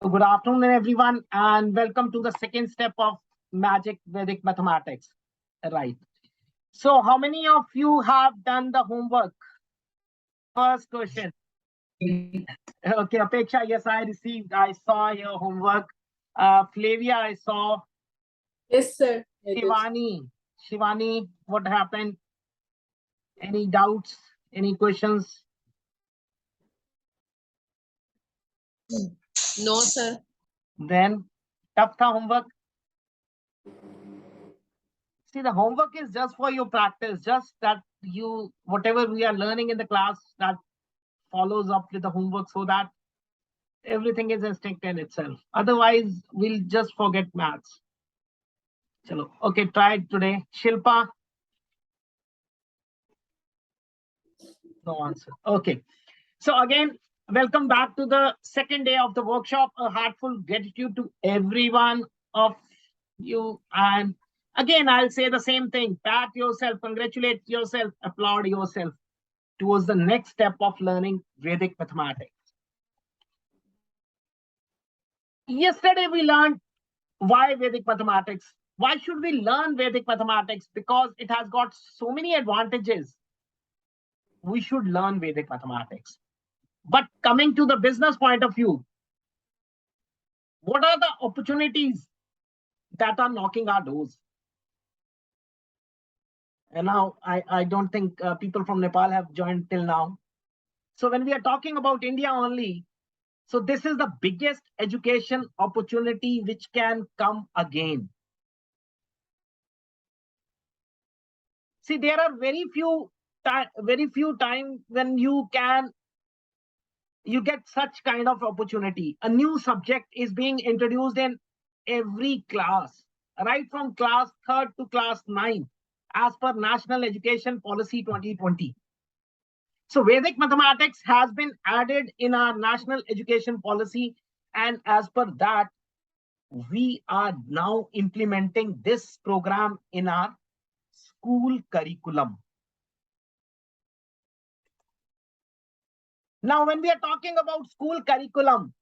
Good afternoon, everyone, and welcome to the second step of Magic Vedic Mathematics. Right. So, how many of you have done the homework? First question. Okay, Apeksha, yes, I received. I saw your homework. Flavia, I saw. Yes, sir. Shivani, what happened? Any doubts? Any questions? No, sir. Then, tough tha homework. See, the homework is just for your practice, just that you, whatever we are learning in the class, that follows up with the homework so that everything is instinct in itself. Otherwise, we'll just forget maths. Chalo. Okay, try it today. Shilpa? No answer. Okay. So again, welcome back to the second day of the workshop. A heartfelt gratitude to everyone of you. And again, I'll say the same thing. Pat yourself, congratulate yourself, applaud yourself towards the next step of learning Vedic mathematics. Yesterday, we learned why Vedic mathematics. Why should we learn Vedic mathematics? Because it has got so many advantages. We should learn Vedic mathematics. But coming to the business point of view, what are the opportunities that are knocking our doors? And now I don't think people from Nepal have joined till now. So when we are talking about India only, so this is the biggest education opportunity which can come again. See, there are very few time when you get such kind of opportunity. A new subject is being introduced in every class, right from class 3rd to class 9, as per National Education Policy 2020. So Vedic mathematics has been added in our national education policy, and as per that, we are now implementing this program in our school curriculum. Now, when we are talking about school curriculum,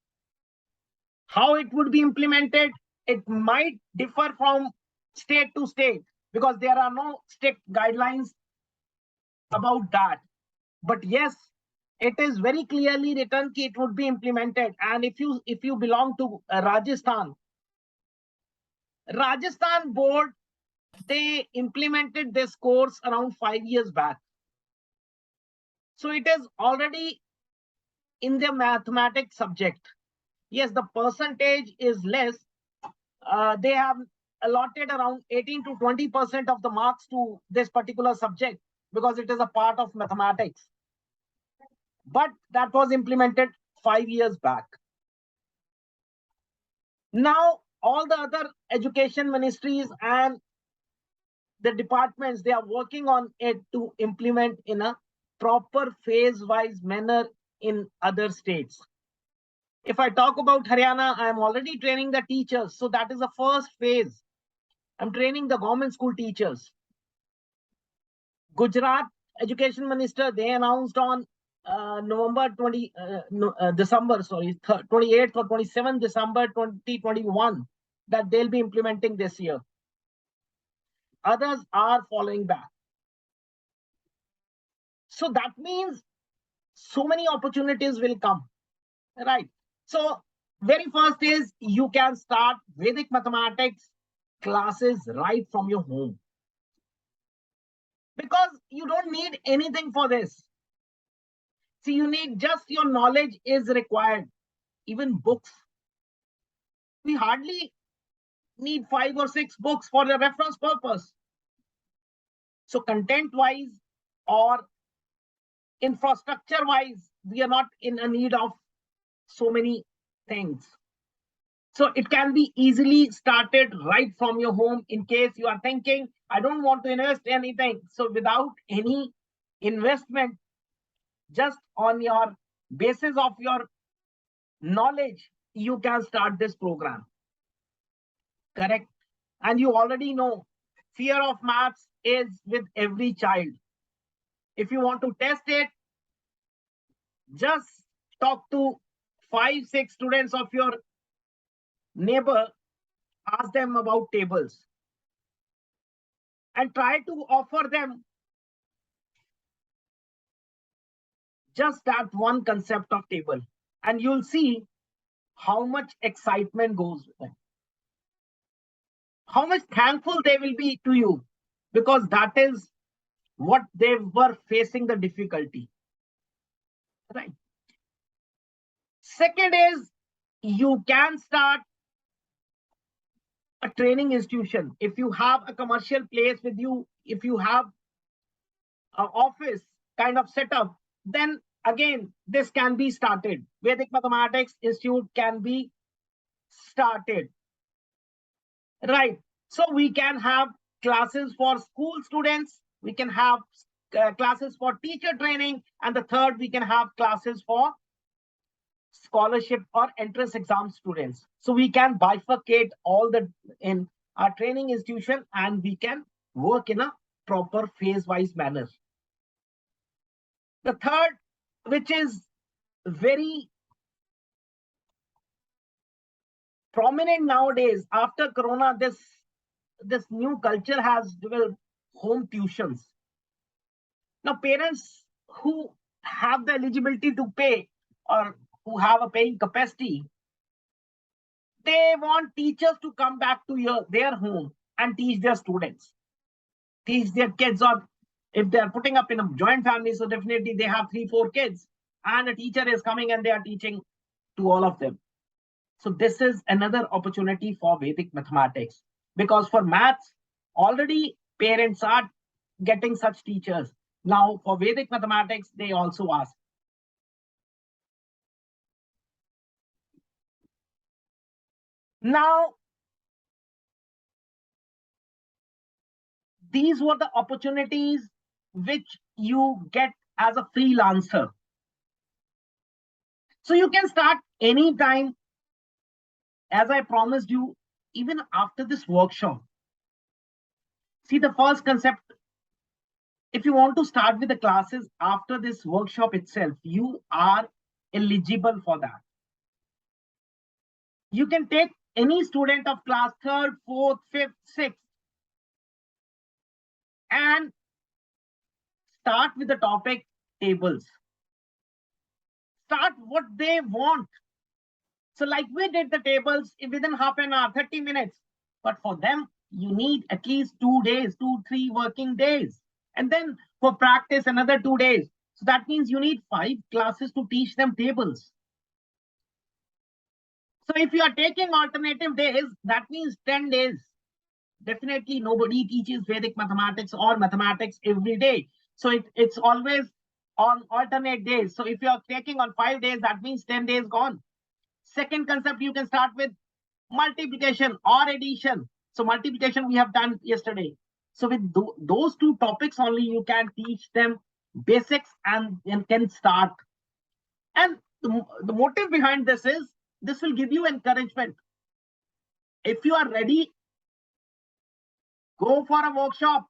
how it would be implemented, it might differ from state to state because there are no strict guidelines about that. But yes, it is very clearly written that it would be implemented. And if you belong to Rajasthan board, they implemented this course around 5 years back. So it is already in the mathematics subject. Yes, the percentage is less. They have allotted around 18 to 20% of the marks to this particular subject because it is a part of mathematics. But that was implemented 5 years back. Now, all the other education ministries and the departments, they are working on it to implement in a proper phase-wise manner in other states. If I talk about Haryana, I am already training the teachers. So that is the first phase. I'm training the government school teachers. Gujarat Education Minister, they announced on December 28th or 27th December 2021 that they'll be implementing this year. Others are following back. So that means so many opportunities will come, right? So very first is you can start Vedic mathematics classes right from your home. Because you don't need anything for this. See, you need just your knowledge is required. Even books. We hardly need 5 or 6 books for the reference purpose. So content-wise or infrastructure-wise, we are not in a need of so many things. So it can be easily started right from your home in case you are thinking, I don't want to invest anything. So without any investment, just on your basis of your knowledge, you can start this program. Correct? And you already know, fear of maths is with every child. If you want to test it, just talk to 5, 6 students of your neighbor, ask them about tables and try to offer them just that one concept of table. And you'll see how much excitement goes with them, how much thankful they will be to you, because that is what they were facing the difficulty. Right. Second is, you can start a training institution. If you have a commercial place with you, if you have an office kind of setup, then again, this can be started. Vedic Mathematics Institute can be started. Right. So we can have classes for school students, we can have classes for teacher training, and the third, we can have classes for scholarship or entrance exam students. So we can bifurcate all the in our training institution, and we can work in a proper phase-wise manner. The third, which is very prominent nowadays after Corona, this new culture has developed: home tuitions. Now, parents who have the eligibility to pay or who have a paying capacity, they want teachers to come back to their home and teach their students, teach their kids. Or if they are putting up in a joint family, so definitely they have 3, 4 kids, and a teacher is coming and they are teaching to all of them. So this is another opportunity for Vedic mathematics, because for maths, already parents are getting such teachers. Now for Vedic mathematics, they also ask. Now, these were the opportunities which you get as a freelancer. So you can start anytime, as I promised you, even after this workshop. See, the first concept, if you want to start with the classes after this workshop itself, you are eligible for that. You can take any student of class 3rd, 4th, 5th, 6th, and start with the topic tables. Start what they want. So like we did the tables within half an hour, 30 minutes. But for them, you need at least 2 days, 2, 3 working days. And then for practice, another 2 days. So that means you need 5 classes to teach them tables. So if you are taking alternative days, that means 10 days. Definitely nobody teaches Vedic mathematics or mathematics every day. So it's always on alternate days. So if you are taking on 5 days, that means 10 days gone. Second concept, you can start with multiplication or addition. So multiplication we have done yesterday. So with those 2 topics only, you can teach them basics and can start. And the motive behind this is, this will give you encouragement. If you are ready, go for a workshop.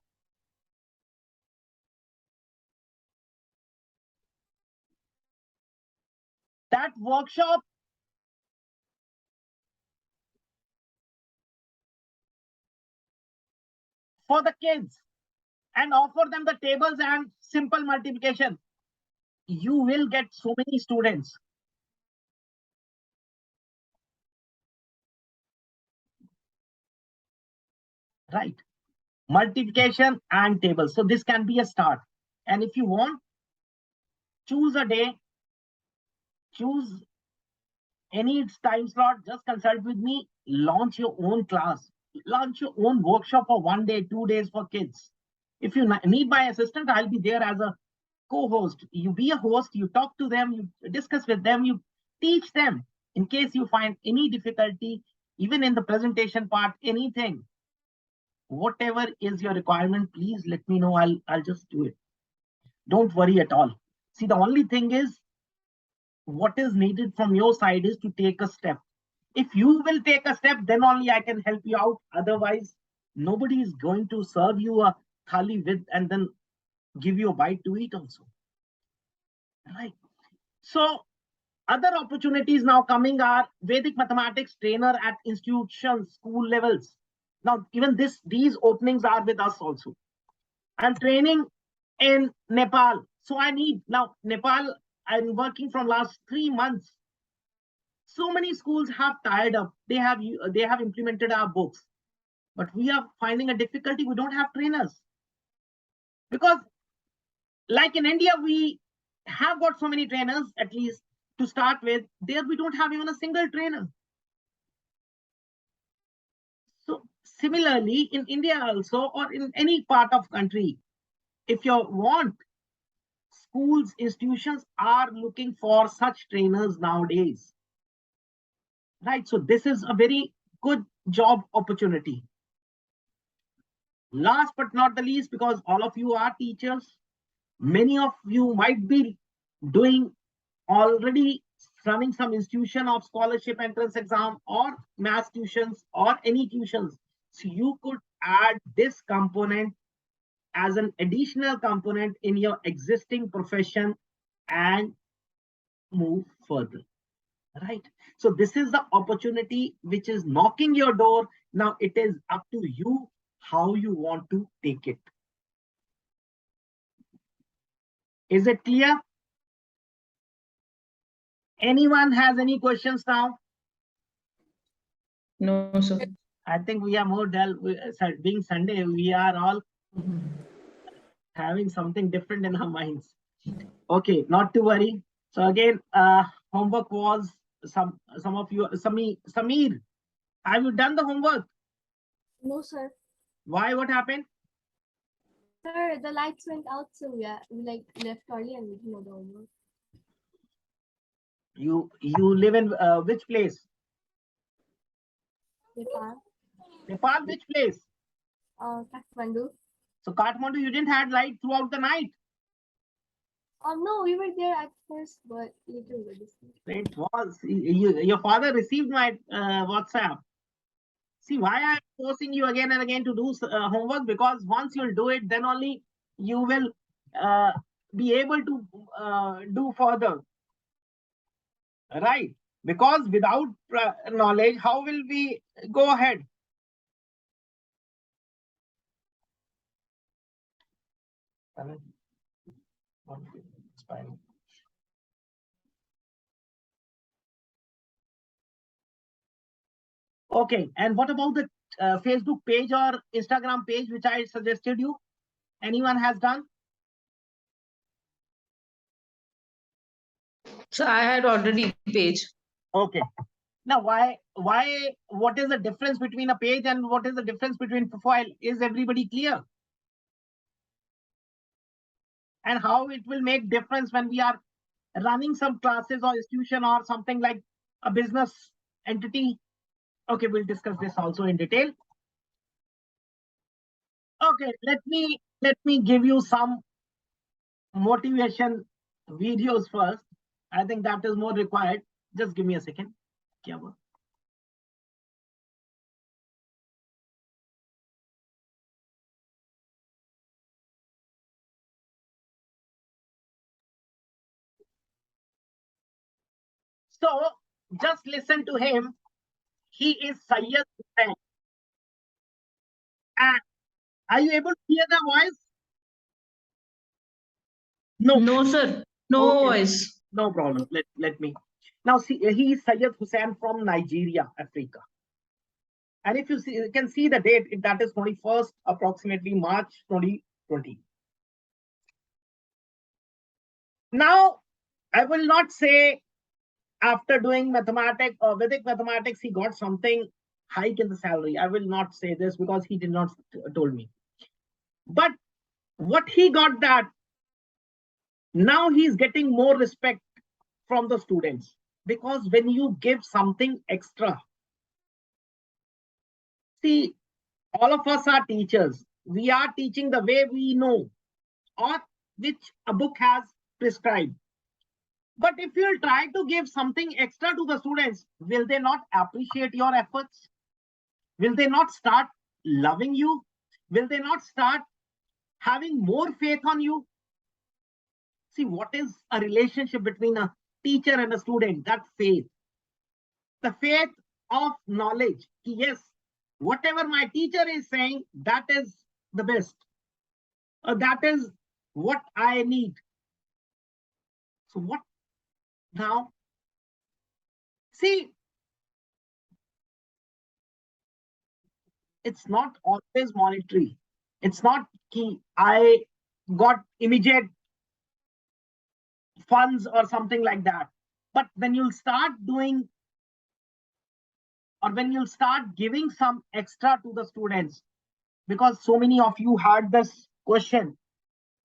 That workshop for the kids, and offer them the tables and simple multiplication. You will get so many students. Right. Multiplication and tables. So this can be a start. And if you want, choose a day, choose any time slot, just consult with me, launch your own class, launch your own workshop for 1 day, 2 days for kids. If you need my assistant, I'll be there as a co-host. You be a host, you talk to them, you discuss with them, you teach them. In case you find any difficulty, even in the presentation part, anything, whatever is your requirement, please let me know. I'll just do it. Don't worry at all. See, the only thing is, what is needed from your side is to take a step. If you will take a step, then only I can help you out. Otherwise, nobody is going to serve you a thali with and then give you a bite to eat also. Right. So Other opportunities now coming are Vedic mathematics trainer at institutions, school levels. Now, even these openings are with us also. I'm training in Nepal. So I need now Nepal. I'm working from last 3 months. So many schools have tied up. They have implemented our books, but we are finding a difficulty. We don't have trainers because, like in India, we have got so many trainers at least to start with. There we don't have even a single trainer. So similarly, in India also, or in any part of country, if you want, schools, institutions are looking for such trainers nowadays, right? So this is a very good job opportunity. Last but not the least, because all of you are teachers, many of you might be doing already running some institution of scholarship entrance exam or math tuitions or any tuitions. So you could add this component as an additional component in your existing profession and move further, right? So this is the opportunity which is knocking your door. Now it is up to you how you want to take it. Is it clear? Anyone has any questions now? No, sir. I think we are more dull. Being Sunday, we are all having something different in our minds. Okay, not to worry. So again, homework was some of you. Samir, have you done the homework? No, sir. Why? What happened? Sir, the lights went out, so yeah, we like left early and we didn't know the homework. You live in which place? Nepal. Nepal, which place? Kathmandu. So Kathmandu, you didn't have light throughout the night. No, we were there at first, but later we were dismissed. It was your father received my WhatsApp. See why I'm forcing you again and again to do homework, because once you'll do it, then only you will uh, be able to do further, right? Because without knowledge, how will we go ahead? Okay, and what about the Facebook page or Instagram page which I suggested you? Anyone has done? So I had already page. Okay. Now, what is the difference between a page and what is the difference between profile? Is everybody clear? And how it will make difference when we are running some classes or institution or something like a business entity? Okay, we'll discuss this also in detail. Okay, let me give you some motivation videos first. I think that is more required. Just give me a second. Kya hua? So just listen to him. He is Sayyid Hussain. And are you able to hear the voice? No. No, sir. No Okay, voice. no problem. Let me. Now see, he is Sayyid Hussain from Nigeria, Africa. And if you see, you can see the date, that is 21st, approximately March 2020. Now, I will not say after doing mathematics or Vedic mathematics, he got something hike in the salary. I will not say this because he did not told me. But what he got, that now he's getting more respect from the students, because when you give something extra, see, all of us are teachers. We are teaching the way we know or which a book has prescribed. But if you'll try to give something extra to the students, will they not appreciate your efforts? Will they not start loving you? Will they not start having more faith on you? See, what is a relationship between a teacher and a student, that faith. The faith of knowledge. Yes, whatever my teacher is saying, that is the best. That is what I need. So what now? See, it's not always monetary. It's not key. I got immediate funds or something like that. But when you'll start doing, or when you'll start giving some extra to the students, because so many of you had this question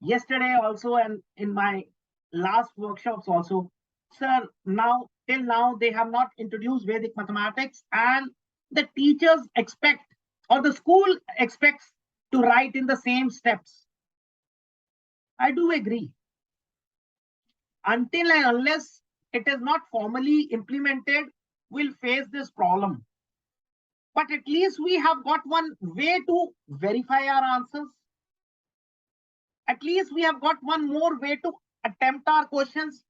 yesterday also, and in my last workshops also, sir, now till now they have not introduced Vedic mathematics, and the teachers expect, or the school expects, to write in the same steps. I do agree. Until and unless it is not formally implemented, we'll face this problem. But at least we have got one way to verify our answers. At least we have got one more way to attempt our questions.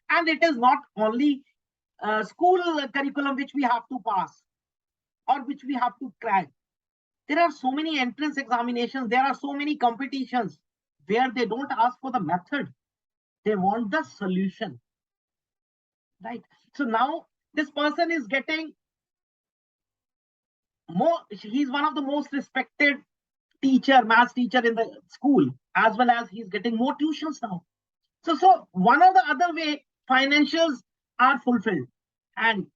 And it is not only school curriculum which we have to pass or which we have to crack. There are so many entrance examinations, there are so many competitions where they don't ask for the method, they want the solution, right? So now this person is getting more, he's one of the most respected teacher, maths teacher in the school, as well as he's getting more tuitions now. So one or the other way, financials are fulfilled. And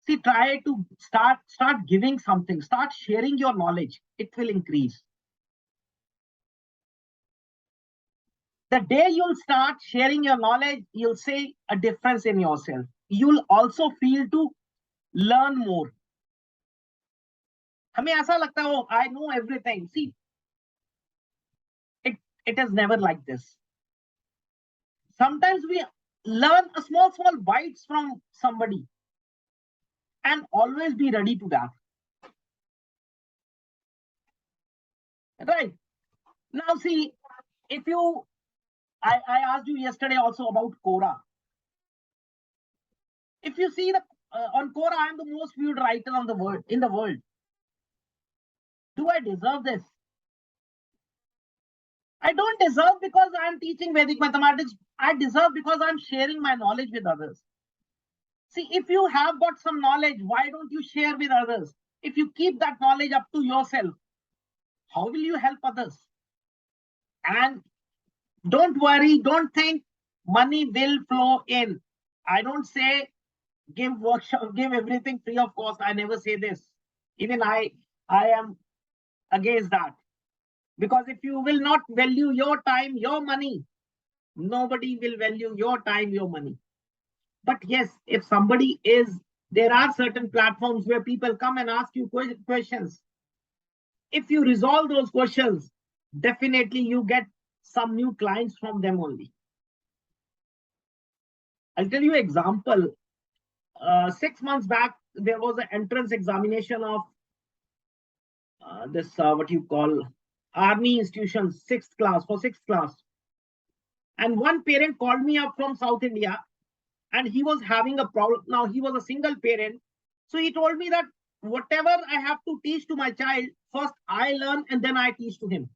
see, try to start giving something, start sharing your knowledge. It will increase. The day you'll start sharing your knowledge, you'll see a difference in yourself. You'll also feel to learn more. हमें ऐसा लगता है, I know everything. See, it is never like this. Sometimes we learn a small bites from somebody, and always be ready to that. Right. Now see, if you, I asked you yesterday also about Quora. If you see the on Quora, I am the most viewed writer on the world, in the world. Do I deserve this? I don't deserve because I'm teaching Vedic mathematics. I deserve because I'm sharing my knowledge with others. See, if you have got some knowledge, why don't you share with others? If you keep that knowledge up to yourself, how will you help others? And don't worry, don't think money will flow in. I don't say give workshop, give everything free of cost. I never say this. Even I am against that. Because if you will not value your time, your money, nobody will value your time, your money. But yes, if somebody is, there are certain platforms where people come and ask you questions. If you resolve those questions, definitely you get some new clients from them only. I'll tell you an example. 6 months back, there was an entrance examination of this, what you call, army institution, 6th class, for 6th class. And one parent called me up from South India, and he was having a problem. Now, he was a single parent. So he told me that whatever I have to teach to my child, first I learn and then I teach to him,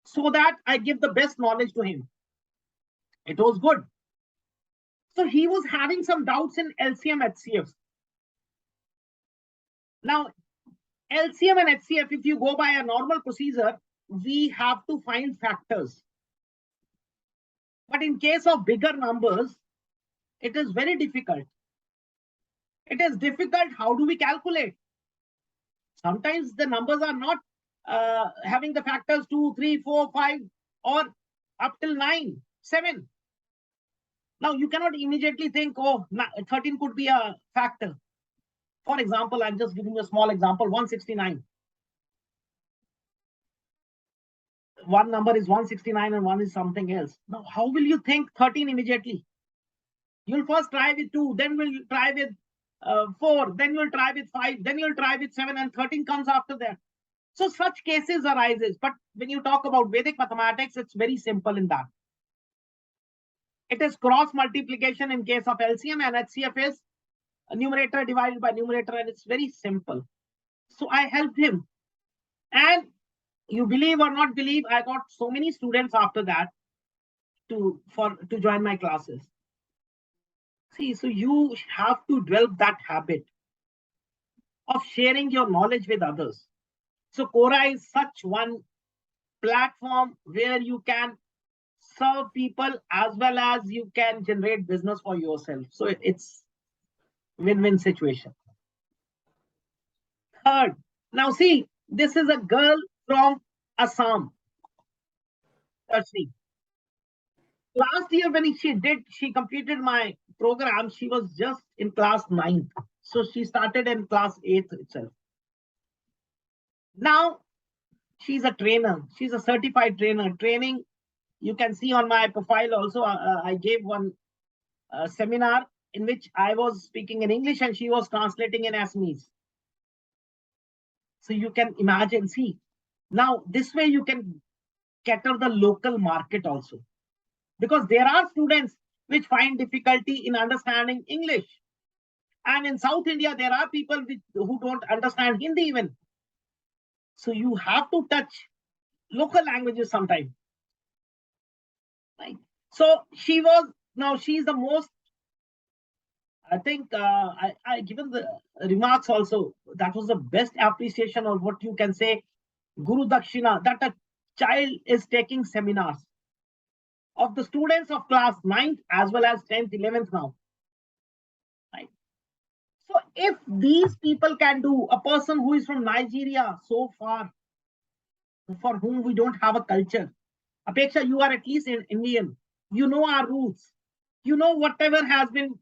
so that I give the best knowledge to him. It was good. So he was having some doubts in LCM, HCF. Now, LCM and HCF, if you go by a normal procedure, we have to find factors. But in case of bigger numbers, it is very difficult. It is difficult. How do we calculate? Sometimes the numbers are not having the factors 2, 3, 4, 5, or up till 9, 7. Now, you cannot immediately think, oh, 13 could be a factor. For example, I'm just giving you a small example, 169. One number is 169 and one is something else. Now, how will you think 13 immediately? You'll first try with 2, then we'll try with 4, then you'll try with 5, then you'll try with 7, and 13 comes after that. So such cases arises. But when you talk about Vedic mathematics, it's very simple in that. It is cross multiplication in case of LCM, and HCF is numerator divided by numerator, and it's very simple. So I helped him, and you believe or not believe, I got so many students after that to join my classes. See, so you have to develop that habit of sharing your knowledge with others. So Quora is such one platform where you can serve people as well as you can generate business for yourself. So it's win-win situation. Third, now see, this is a girl from Assam. Actually, last year when she completed my program, she was just in class 9th. So she started in class 8th itself. Now she's a trainer. She's a certified trainer. Training, you can see on my profile also, I gave one seminar in which I was speaking in English and she was translating in Assamese. So you can imagine, see, now this way you can cater the local market also. Because there are students which find difficulty in understanding English. And in South India, there are people who don't understand Hindi even. So you have to touch local languages sometime. Right? So she's the most, I think, I given the remarks also, that was the best appreciation of what you can say, Guru Dakshina, that a child is taking seminars of the students of class 9th as well as 10th, 11th now. Right? So if these people can do, a person who is from Nigeria so far, for whom we don't have a culture, Apeksha, you are at least an Indian. You know our roots. You know whatever has been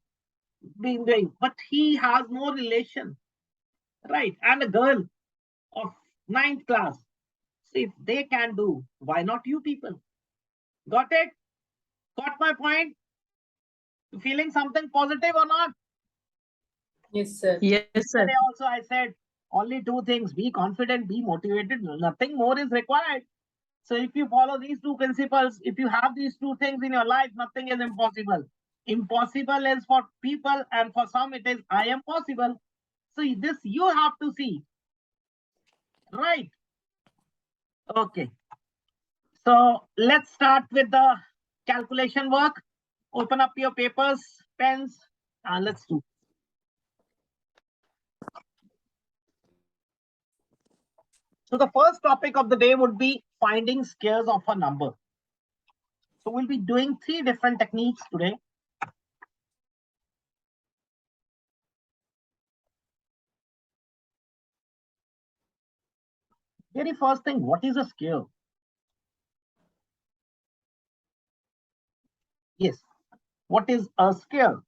doing, but he has no relation, right? And a girl of 9th class. So if they can do, why not you people? Got it? Got my point? Feeling something positive or not? Yes, sir. Yes, sir. Yesterday also I said only two things: be confident, be motivated. Nothing more is required. So if you follow these two principles, if you have these two things in your life, nothing is impossible. Impossible is for people, and for some it is I am possible. So this you have to see. Right. Okay. So let's start with the calculation work. Open up your papers, pens, and let's do. So the first topic of the day would be finding squares of a number. So we'll be doing 3 different techniques today. Very first thing, what is a square? Yes. What is a square?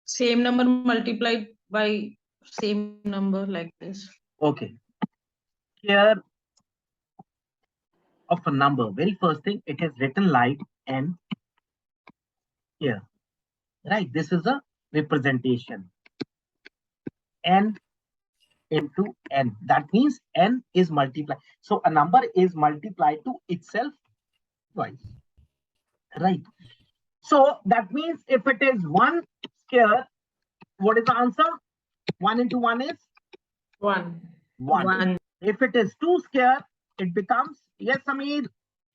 Same number multiplied by same number like this. Okay. Square of a number. Very first thing, it is written like n here. Right. This is a representation. N into n. That means n is multiplied. So a number is multiplied to itself twice. Right. So that means if it is 1 square, what is the answer? 1 into 1 is 1. 1. If it is 2 square, it becomes, yes, Samir.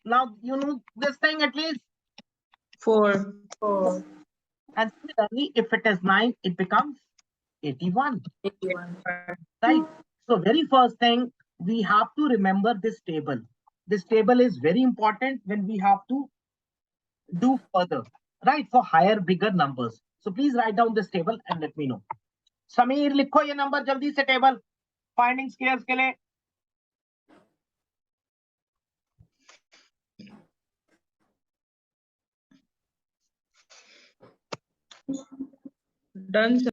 Now you know this thing at least. 4. 4. And similarly, if it is 9, it becomes 81. 81. Right. So very first thing, we have to remember this table. This table is very important when we have to do further, right? For higher, bigger numbers. So please write down this table and let me know. Sameer, लिखो ये number जल्दी से table. Finding squares के लिए. Done, sir.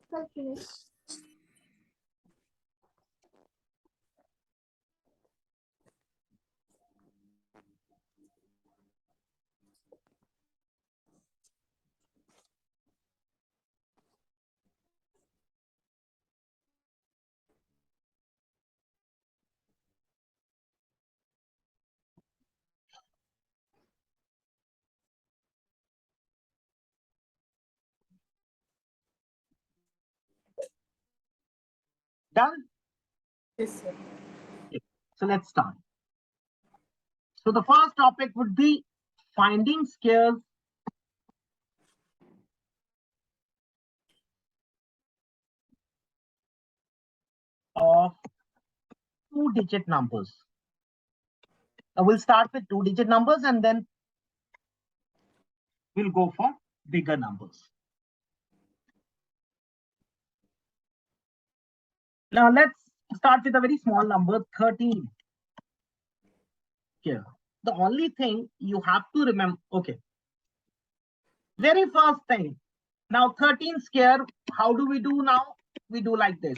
Sir, finish. Done? Yes, sir. So let's start. So the first topic would be finding scares of two-digit numbers. Now we'll start with two-digit numbers and then we'll go for bigger numbers. Now let's start with a very small number, 13. Here. The only thing you have to remember, okay. Very first thing. Now 13 scare, how do we do now? We do like this.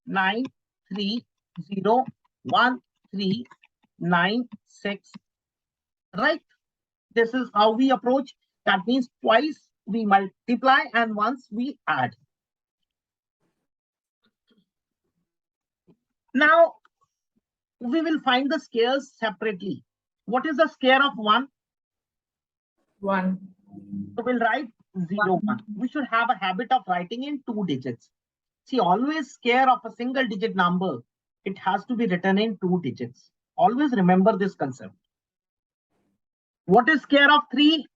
9, 3, 0, 1, 3, 9, 6. Right? This is how we approach. That means twice we multiply and once we add. Now we will find the scares separately. What is the scare of 1? 1. So we'll write 0, 1. We should have a habit of writing in 2 digits. See, always scare of a single digit number, it has to be written in 2 digits. Always remember this concept. What is scare of 3?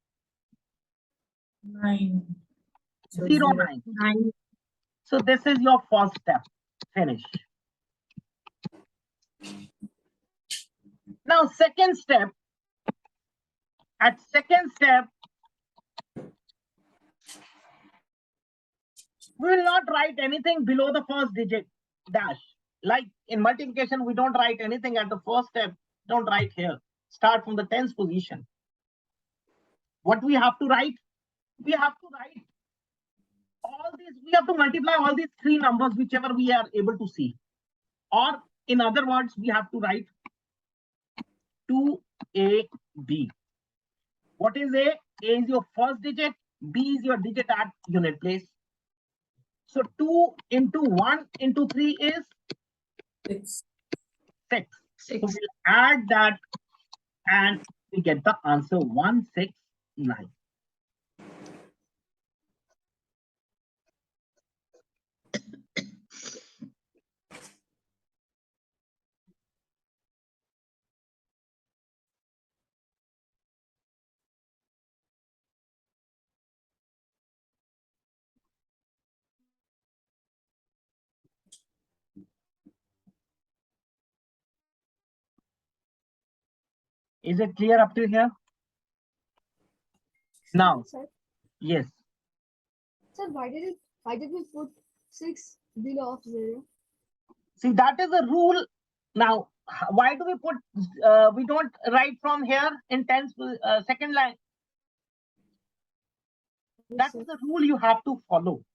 9. So 0, 0. 9. So this is your first step. Finish. Now, second step. At second step, we will not write anything below the first digit dash. Like in multiplication, we don't write anything at the first step. Don't write here. Start from the tens position. What we have to write? We have to write all these. We have to multiply all these 3 numbers, whichever we are able to see. Or in other words, we have to write 2AB. What is A? A is your first digit. B is your digit at unit place. So 2 into 1 into 3 is 6. 6. So 6. we'll add that and we get the answer 169. Is it clear up to here? Now, Sir, yes. sir, why did we put 6 below of 0? See, that is a rule. Now, why do we put, we don't write from here in tens, second line. Yes, That sir. is the rule you have to follow.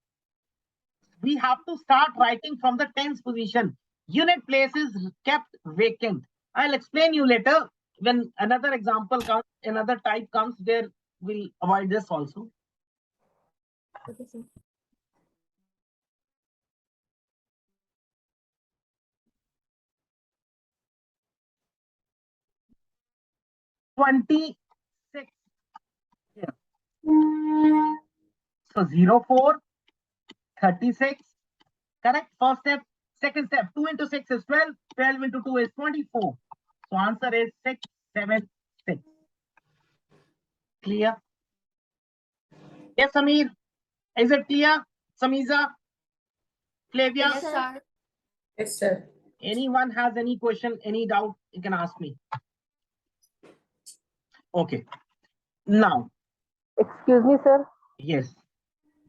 We have to start writing from the tens position. Unit place is kept vacant. I'll explain you later when another example comes, another type comes, there we'll avoid this also. Okay, sir. Twenty-six. Here. So 04, 36. Correct? First step. Second step, 2 into 6 is 12. 12 into 2 is 24. So answer is 676. Clear? Yes, Samir. Is it clear? Samiza? Flavia? Yes, sir. Yes, sir. Anyone has any question, any doubt, you can ask me. Okay. Now, excuse me sir, yes.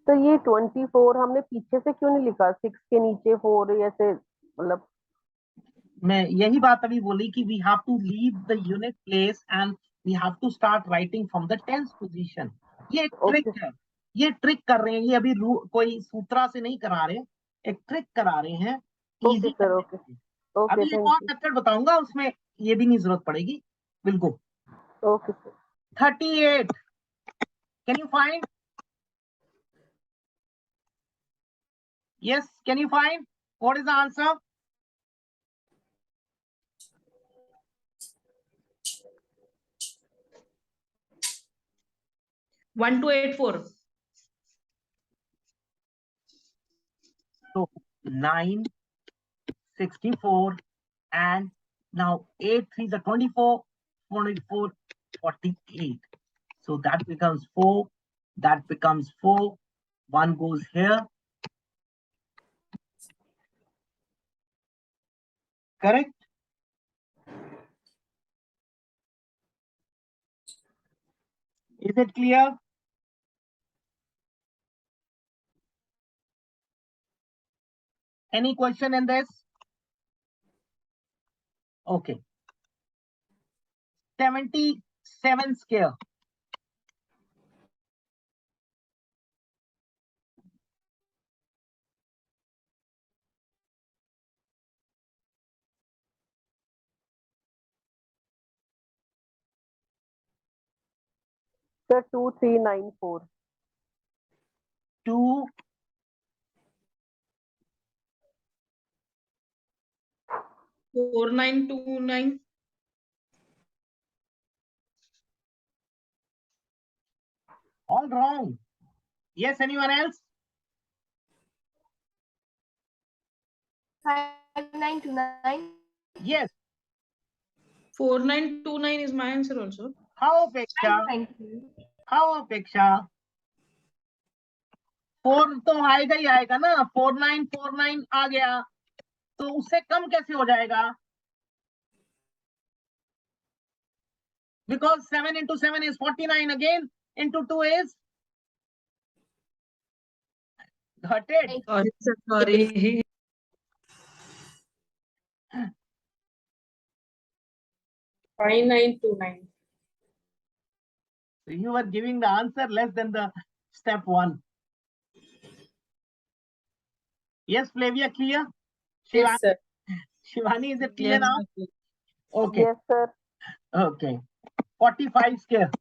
तो ये 24 हमने पीछे से क्यों नहीं लिखा, 6 के नीचे 4 ऐसे, मतलब मैं यही बात अभी बोली कि we have to leave the unit place and we have to start writing from the tens position. ये एक ट्रिक Okay. है, ये ट्रिक कर रहे हैं, ये अभी कोई सूत्रा से नहीं करा रहे, एक ट्रिक करा रहे हैं Okay, इजी sir, करने okay. के लिए। ओके, अभी एक थैंक और यू। मेथड बताऊंगा, उसमें ये भी नहीं जरूरत पड़ेगी। बिल्कुल। Okay sir. 38. Can you find? Yes, can you find? What is the answer? One two eight four. So 9, 64, and now 8 3s are 24, 44, 48. So that becomes 4, that becomes 4, 1 goes here. Correct? Is it clear? Any question in this? Okay. 77 square. Sir 2394। 2, Four nine two nine. all wrong. Yes, anyone else? 5929. Yes. 4929 is my answer also. How, Apeksha? 992. How, Apeksha? 4 तो आएगा ही आएगा ना, 4949 आ गया, तो उससे कम कैसे हो जाएगा? Because 7 into 7 is 49, again into 2 is 30. Sorry, sir, sorry. Five nine two nine. So you were giving the answer less than the step 1. Yes, Flavia, clear? Shivani, Yes, sir. Shivani, is it clear Yes, now? sir. Okay. Yes sir. Okay. 45 square.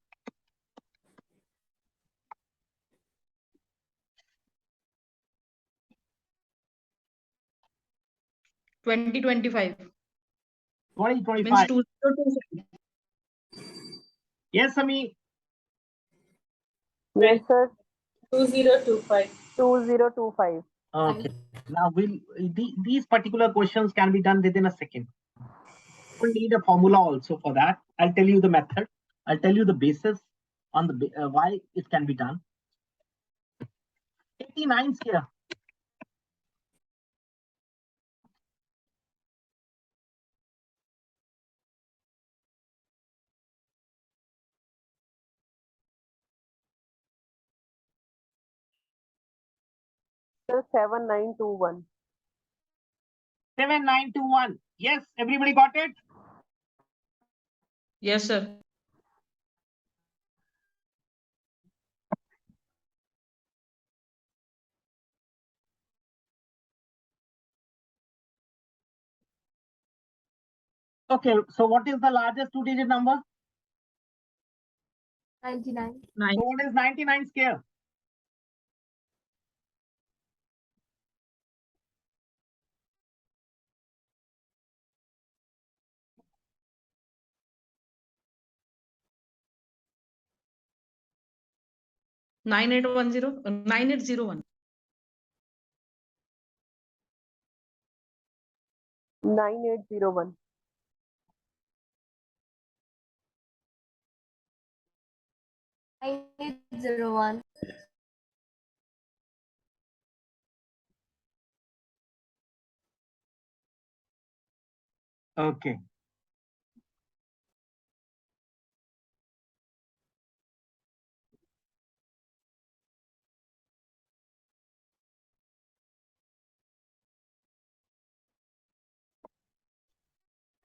Twenty 2025. means 2025. Yes, Ami. Yes sir. 2025. 2025। Okay. Now these particular questions can be done within a second. You need a formula also for that. I'll tell you the method. I'll tell you the basis on the why it can be done. 89 square. Sir 7921। 7921. Yes, everybody got it? Yes, sir. Okay, so what is the largest 2-digit number? 99. Nine. So what is 99 square? Nine eight 9801. 9801। 9801. Okay.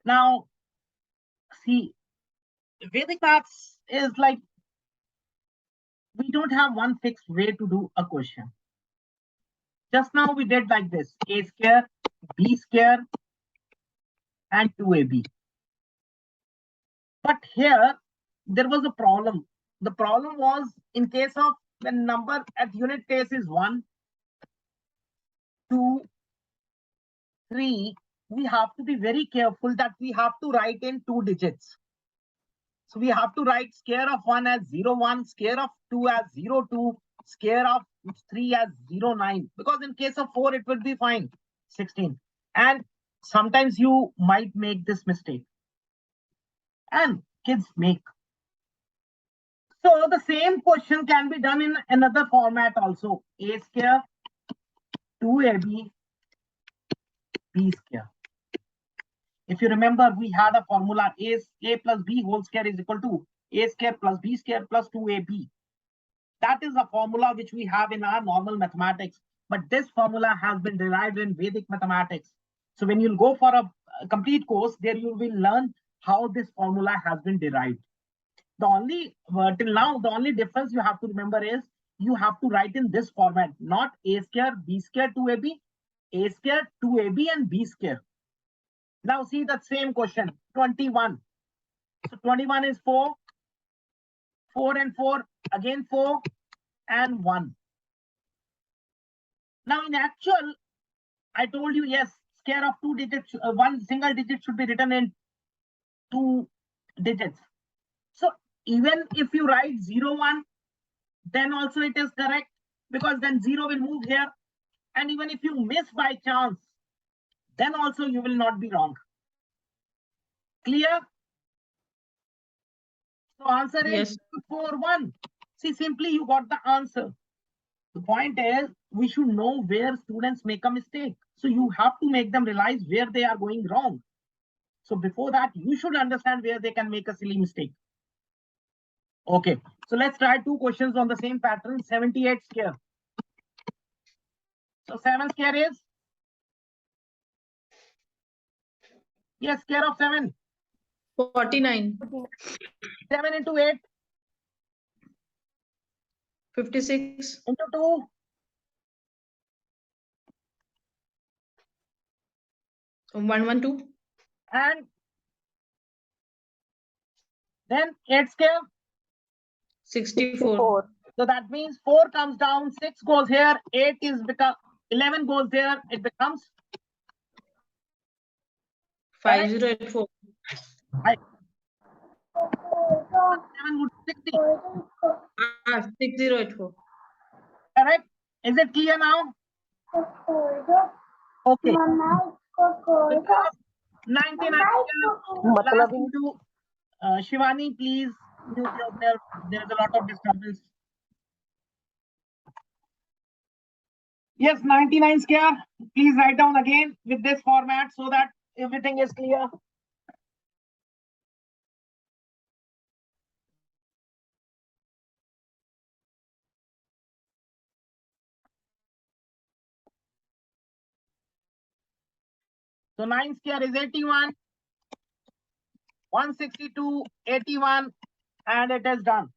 Now, see, Vedic maths is like we don't have one fixed way to do a question. Just now we did like this: a square, b square, and 2ab. But here there was a problem. The problem was in case of when number at unit place is 1, 2, 3, we have to be very careful that we have to write in 2 digits. So we have to write square of 1 as 0, 1, square of 2 as 0, 2, square of 3 as 0, 9. Because in case of 4, it will be fine, 16. And sometimes you might make this mistake. And kids make. So the same question can be done in another format also. A square, 2ab, b square. If you remember, we had a formula a plus b whole square is equal to a square plus b square plus 2ab. That is a formula which we have in our normal mathematics. But this formula has been derived in Vedic mathematics. So when you'll go for a complete course, there you will learn how this formula has been derived. The only, till now, the only difference you have to remember is you have to write in this format, not a square, b square, 2ab, a square, 2ab, and b square. Now see that same question, 21. So 21 is 4, 4 and 4, again 4 and 1. Now in actual, I told you, yes, square of 2 digits, one single digit should be written in 2 digits. So even if you write 0, 1, then also it is correct because then 0 will move here. And even if you miss by chance, then also you will not be wrong. Clear? So answer is 4, 1. See, simply you got the answer. The point is we should know where students make a mistake. So you have to make them realize where they are going wrong. So before that, you should understand where they can make a silly mistake. Okay, so let's try 2 questions on the same pattern, 78 square. So 7 square is? Yes, square of 7. 49. 7 into 8 56. into 2. 112. And then 8 square. 64. 4. So that means 4 comes down, 6 goes here, 8 is become 11 goes there, it becomes 5084. 7 would be 60. 6084. Correct? Is it clear now? Okay. Because 99 मतलब last into Shivani, please mute yourself. There is a lot of disturbance. Yes, 99 square. Please write down again with this format so that everything is clear. So 9 square is 81, 162, 81, and it is done.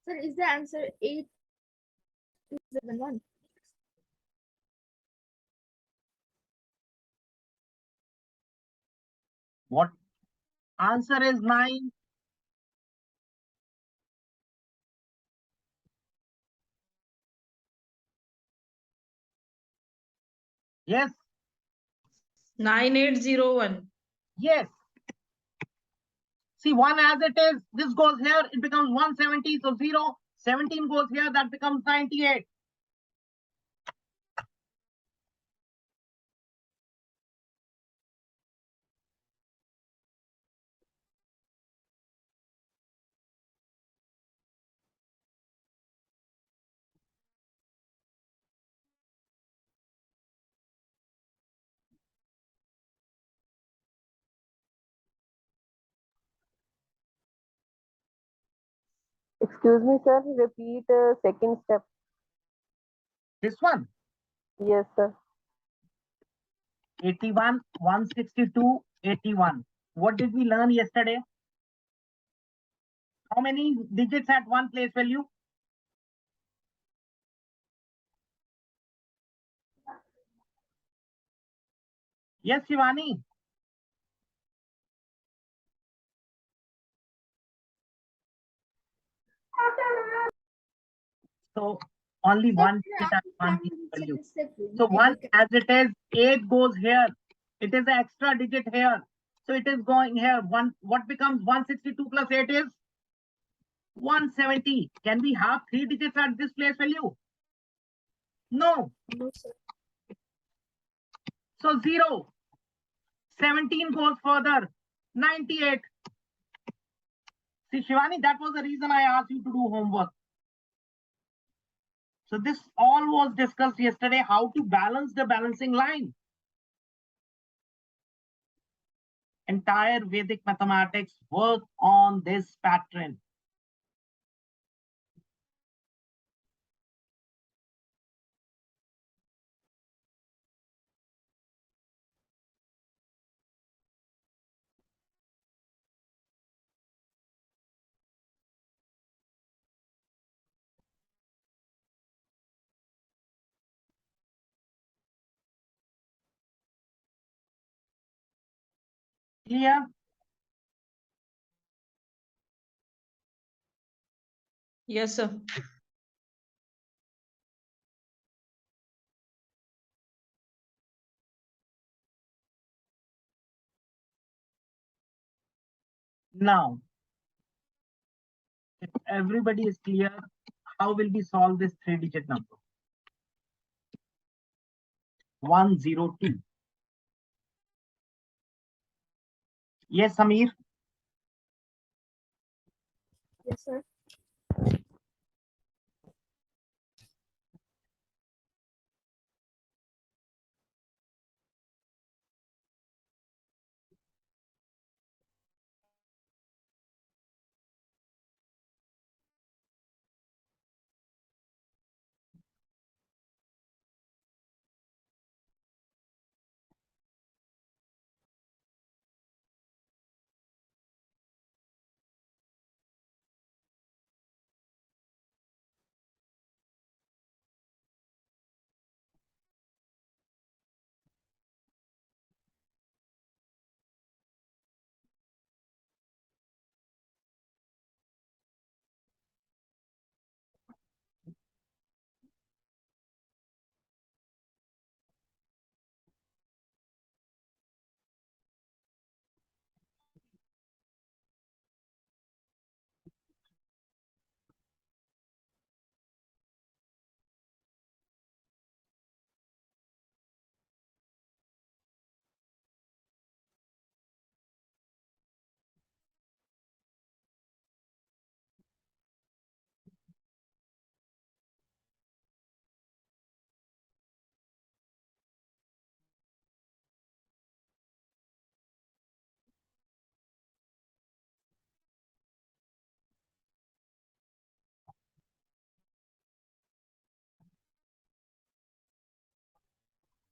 Sir, is the answer 8271? What? Answer is 9. Yes, 9801. yes. See, 1 as it is, this goes here, it becomes 170. So 0, 17 goes here, that becomes 98. Excuse me, sir. Repeat second step. This one, Yes, sir. 81, 162, 81. What did we learn yesterday? How many digits at one place value? Yes, Shivani. So only Sir, one you digit have at to one find place the value. second step. So I 1 will as it is, 8 goes here. It is an extra digit here. So it is going here. What becomes 162 plus 8 is 170. Can we have 3 digits at this place value? No. No, sir. So 0. 17 goes further. 98. See, Shivani, that was the reason I asked you to do homework. So this all was discussed yesterday, how to balance the balancing line. Entire Vedic mathematics work on this pattern. Clear? Yes, sir. Now, if everybody is clear, how will we solve this 3-digit number? 102. Yes, Samir? Yes, sir.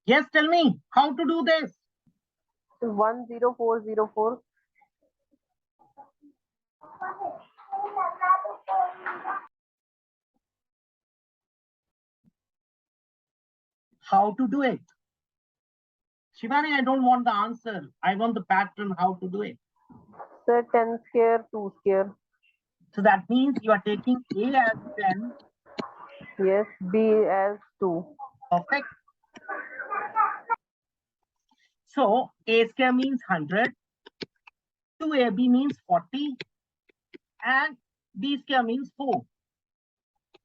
Yes, tell me how to do this. 10404. how to do it? Shivani, I don't want the answer. I want the pattern, how to do it. Sir, 10 square, 2 square. So that means you are taking A as 10. Yes, B as 2. Perfect. So A square means 100. 2AB means 40. And B square means 4.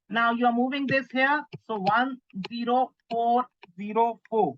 Now you are moving this here. So 10404.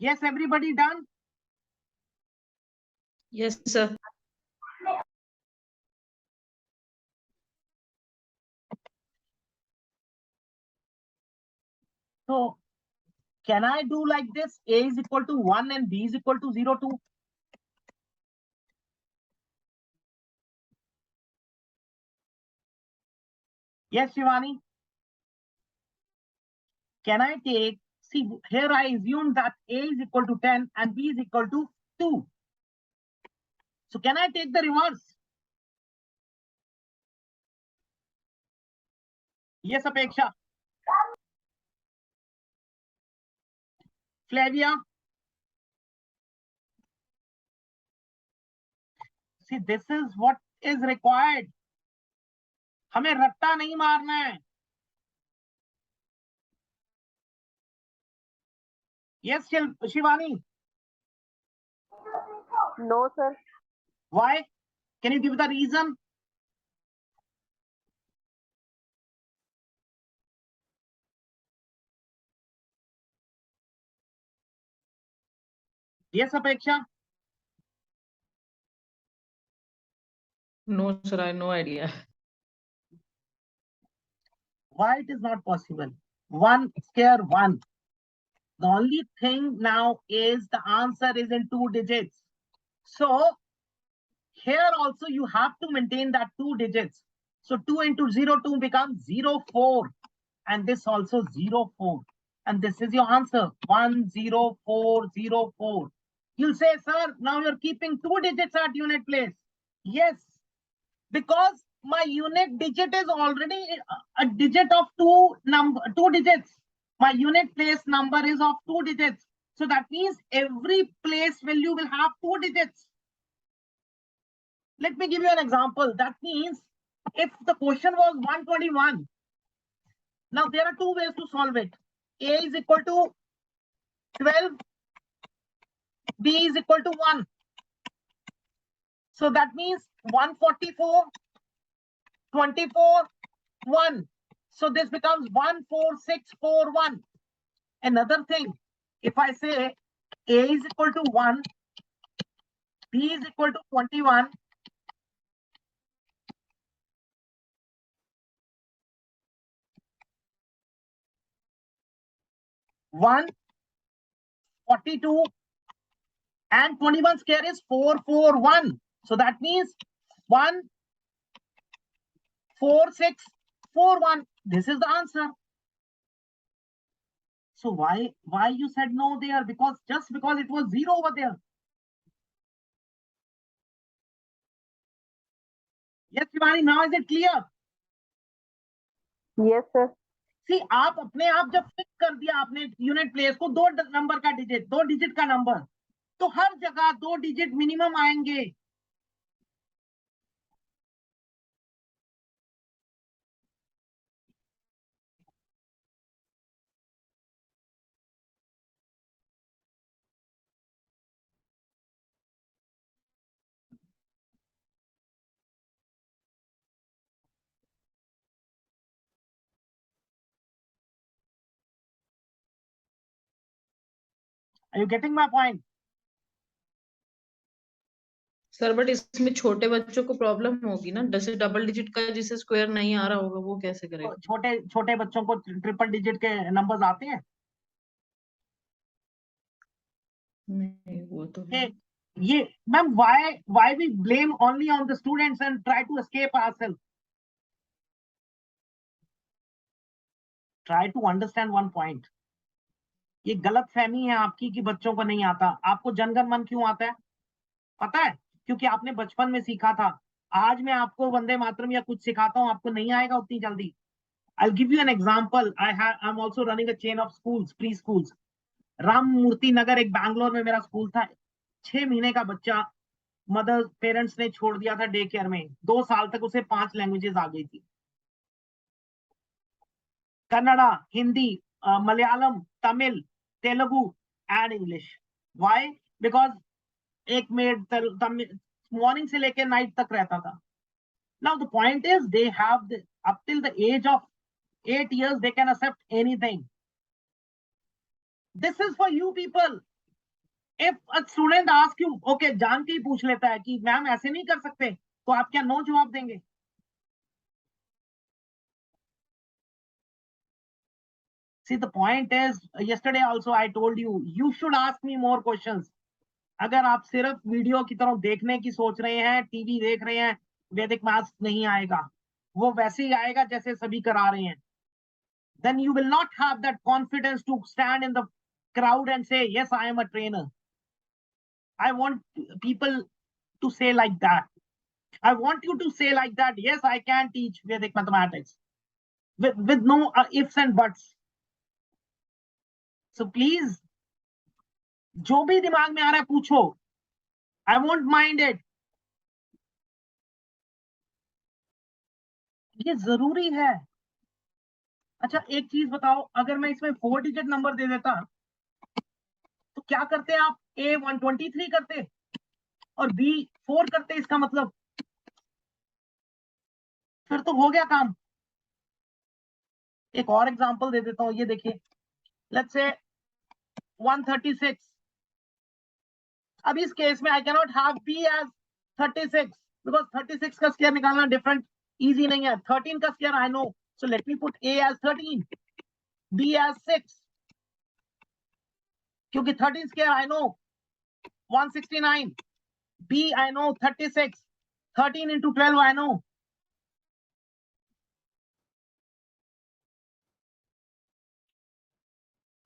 Yes, everybody done? Yes, sir. So can I do like this? A is equal to 1 and B is equal to 0, 2. Yes, Shivani. Can I take, see, here I assume that A is equal to 10 and B is equal to 2. So can I take the reverse? Yes, Apeksha. Flavia. See, this is what is required. हमें रट्टा नहीं मारना है. Yes, Shivani. No, sir. Why? Can you give the reason? Yes, Apeksha. No, sir, I have no idea. Why it is not possible? 1 square 1. The only thing now is the answer is in 2 digits. So here also you have to maintain that 2 digits. So 2 into 0, 2 becomes 0, 4. And this also 0, 4. And this is your answer, 10404. You'll say, sir, now you're keeping 2 digits at unit place. Yes, because my unit digit is already a digit of 2 digits. My unit place number is of 2 digits. So that means every place value will have 2 digits. Let me give you an example. That means if the question was 121, now there are 2 ways to solve it. A is equal to 12, B is equal to 1. So that means 144, 24, 1. So this becomes 14641. Another thing, if I say A is equal to 1, B is equal to 21, one 42 and 21 square is 441. So that means 14641. This is the answer. So why you said no there? Because just because it was 0 over there. Yes, Shivani, now is it clear? Yes, sir. सी आप अपने आप जब fix कर दिया आपने unit place को 2 number का digit 2 digit का नंबर, तो हर जगह 2 डिजिट मिनिमम आएंगे. Are you getting my point? Sir but इसमें छोटे बच्चों को प्रॉब्लम होगी ना, जैसे डबल डिजिट का जिसे स्क्वायर नहीं आ रहा होगा वो कैसे तो करेगा? छोटे छोटे बच्चों को ट्रिपल डिजिट के नंबर्स आते हैं? नहीं वो तो है। ये ma'am, why we blame only on the students and try to escape ourselves? Try to understand one point. ये गलत फहमी है आपकी कि बच्चों को नहीं आता। आपको जनगण मन क्यों आता है पता है? क्योंकि आपने बचपन में सीखा था। आज मैं आपको वंदे मातरम या कुछ सिखाता हूँ, आपको नहीं आएगा उतनी जल्दी। I'll give you an example. I'm also running a chain of schools, preschools. Ram मूर्ति नगर एक बैंगलोर में मेरा स्कूल था। 6 महीने का बच्चा मदर पेरेंट्स ने छोड़ दिया था डे केयर में। 2 साल तक उसे 5 लैंग्वेजेस आ गई थी, Kannada, Hindi, Malayalam, Tamil, Telugu and English. Why? Because एक मेड मॉर्निंग से लेकर नाइट तक रहता था। Now the point is they have up till the age of 8 years they can accept anything. This is for you people. If a student asks you, okay, जान के ही पूछ लेता है कि मैम ऐसे नहीं कर सकते, तो आप क्या नो जवाब देंगे? See, the point is, yesterday also I told you, you should ask me more questions. अगर आप सिर्फ वीडियो की तरफ देखने की सोच रहे हैं, टीवी देख रहे हैं, वैदिक मैथ्स नहीं आएगा। वो वैसे ही आएगा जैसे सभी करा रहे हैं। Then you will not have that confidence to stand in the crowd and say, yes, I am a trainer. I want people to say like that. I want you to say like that, yes, I can teach Vedic mathematics with no ifs and buts. So please, जो भी दिमाग में आ रहा है पूछो, I won't mind it. ये जरूरी है। अच्छा एक चीज बताओ, अगर मैं इसमें 4 डिजिट नंबर दे देता तो क्या करते आप? A 123 करते और B 4 करते, इसका मतलब फिर तो हो गया काम। एक और एग्जांपल दे देता हूं, ये देखिए, लेट्स से 136। अब इस केस में I can not have B as 36 because 36 का स्क्वायर निकालना डिफरेंट इजी नहीं है। 13 का square I know, so let me put A as 13, B as 6, क्योंकि 13 square I know 169, B I know 36, 13 into 12 I know.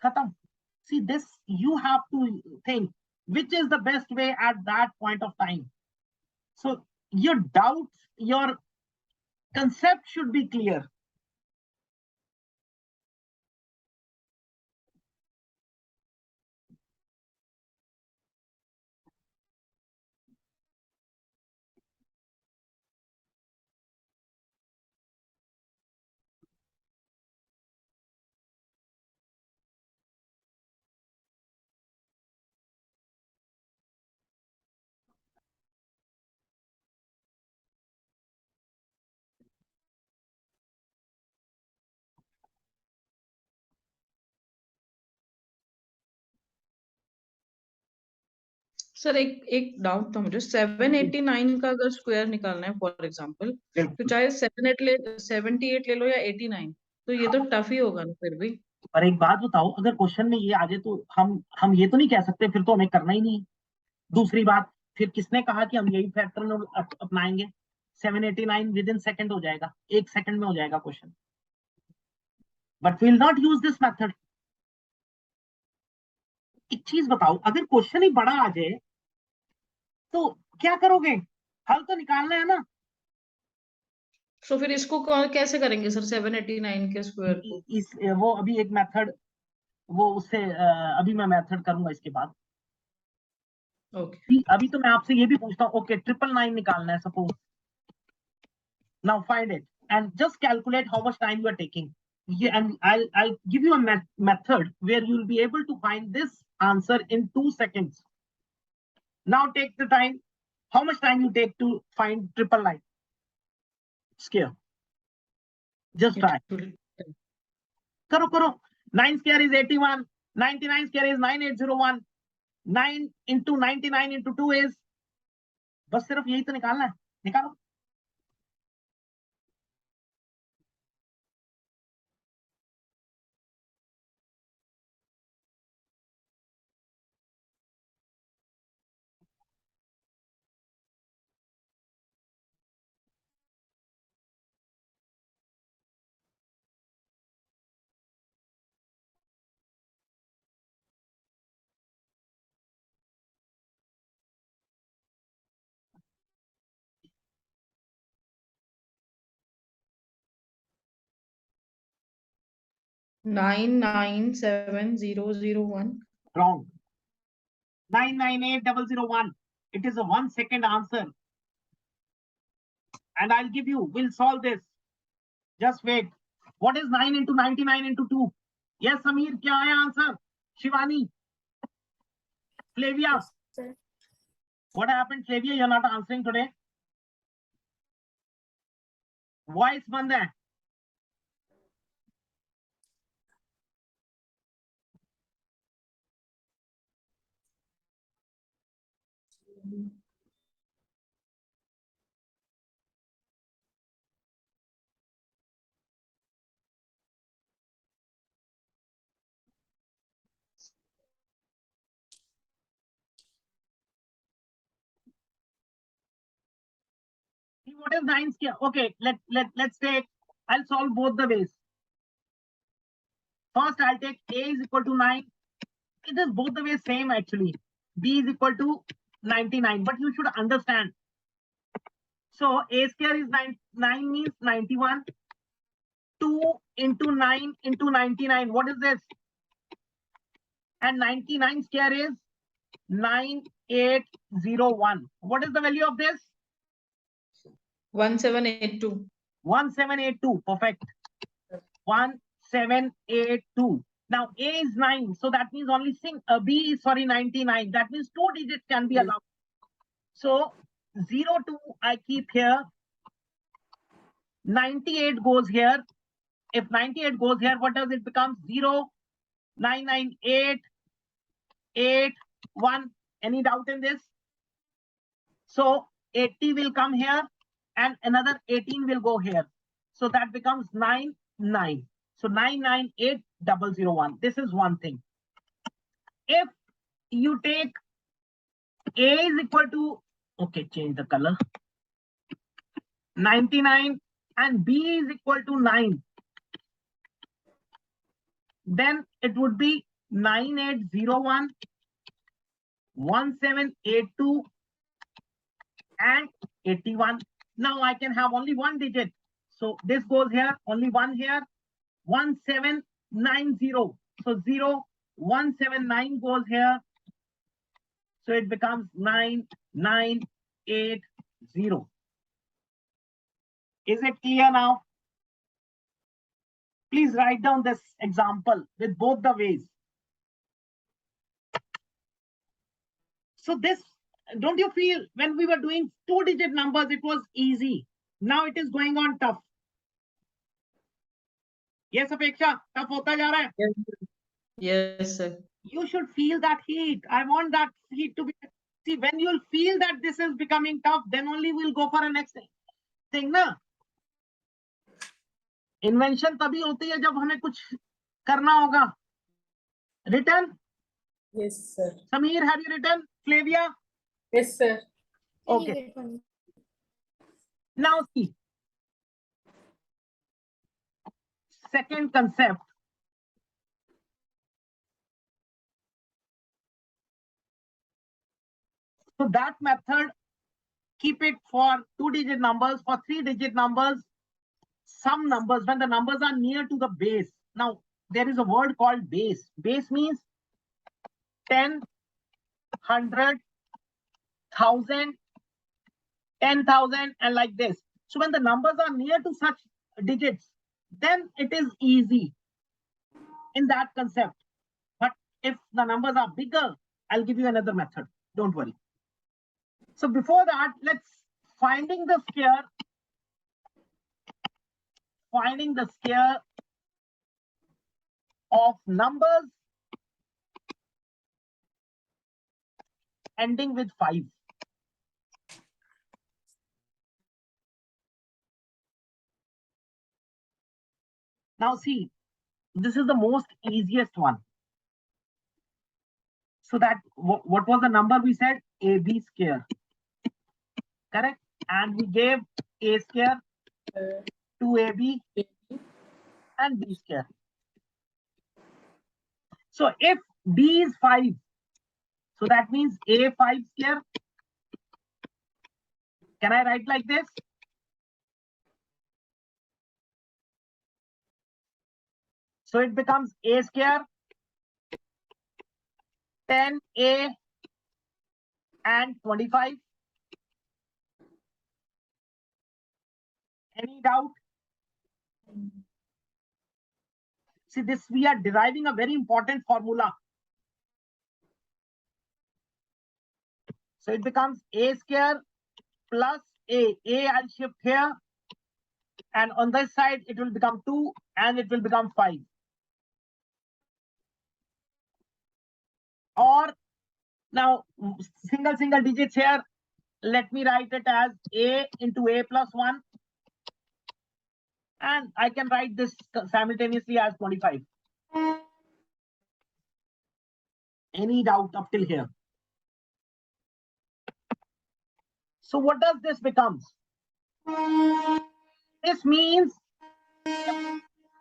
Khatam. See this, you have to think which is the best way at that point of time. So your doubts, your concept should be clear. Sir एक doubt था मुझे, 789 का अगर square निकालना है for example, तो चाहे 78 ले लो या 89, तो ये तो टफ ही होगा ना फिर भी। पर एक बात बताओ, अगर क्वेश्चन में ये आ जाए तो हम ये तो नहीं कह सकते फिर तो हमें करना ही नहीं। दूसरी बात, फिर किसने कहा कि हम यही पैटर्न अपनाएंगे? 789 विद इन सेकंड हो जाएगा, 1 सेकंड में हो जाएगा question, but we will not use this method. एक चीज बताओ, अगर क्वेश्चन ही बड़ा आ जाए तो क्या करोगे? हल तो निकालना है ना। तो फिर इसको कैसे करेंगे सर 789 के स्क्वायर को? इस वो अभी एक मेथड, वो उससे अभी मैं मेथड करूंगा इसके बाद। ओके अभी तो मैं आपसे ये भी पूछता हूँ, ओके 999 निकालना है suppose, now find it and just calculate how much time you are taking, and I'll give you a method where you'll be able to find this answer in 2 seconds. Now take the time. How much time you take to find 999 square? Just try. Karo. 9 square is 81. 99 square is 9801. 9 into 99 into 2 is बस सिर्फ यही तो निकालना है, निकालो। Nine nine 7 0 0 1. Wrong. 998001. It is a 1 second answer. And I'll give you, we'll solve this. Just wait. What is 9 into 99 into 2? Yes, Samir, kya hai answer? Shivani. Flavia. Yes, sir. What happened, Flavia? You're not answering today. Voice band hai. What is 9 square? Okay, let's take, I'll solve both the ways. First, I'll take A is equal to 9. It is both the ways same actually. B is equal to 99, but you should understand. So A square is 9 means 91. 2 into 9 into 99. What is this? And 99 square is 9801. What is the value of this? 1782. 1782. Perfect. 1782. Now A is 9, so that means only B is 99. That means 2 digits can be allowed. So 02 I keep here. 98 goes here. If 98 goes here, what does it become? 0, 998, 8, 1. Any doubt in this? So 80 will come here and another 18 will go here. So that becomes 9, 9. So 998001. This is one thing. If you take A is equal to, okay, change the color, 99 and B is equal to 9, then it would be 9801, 1782 and 81. Now I can have only one digit. So this goes here, only one here, 1790. So 0179 goes here. So it becomes 9980. Is it clear now? Please write down this example with both the ways. So this, don't you feel when we were doing 2-digit numbers, it was easy. Now it is going on tough. Yes, Apeksha, tough hota ja raha hai. Yes, sir. You should feel that heat. I want that heat to be. See, when you'll feel that this is becoming tough, then only we'll go for a next thing, na? Invention तभी होती है जब हमें कुछ करना होगा. Written? Yes, sir. Sameer, have you written? Flavia? Yes, sir. Okay. Now see. Second concept. So that method, keep it for 2-digit numbers, for 3-digit numbers, some numbers, when the numbers are near to the base. Now, there is a word called base. Base means 10, 100, 1000, 10,000, and like this. So when the numbers are near to such digits, then it is easy in that concept. But if the numbers are bigger, I'll give you another method. Don't worry. So before that, let's finding the square of numbers ending with 5. Now see, this is the most easiest one. So that what was the number we said? AB square. Correct? And we gave A square, 2AB, and B square. So if B is 5, so that means A 5 square. Can I write like this? So it becomes A square, 10A, and 25. Any doubt? See, this we are deriving a very important formula. So it becomes A square plus A. A I'll shift here. And on this side, it will become 2 and it will become 5. Or now single digits here. Let me write it as A into A plus 1. And I can write this simultaneously as 25. Any doubt up till here? So what does this becomes? This means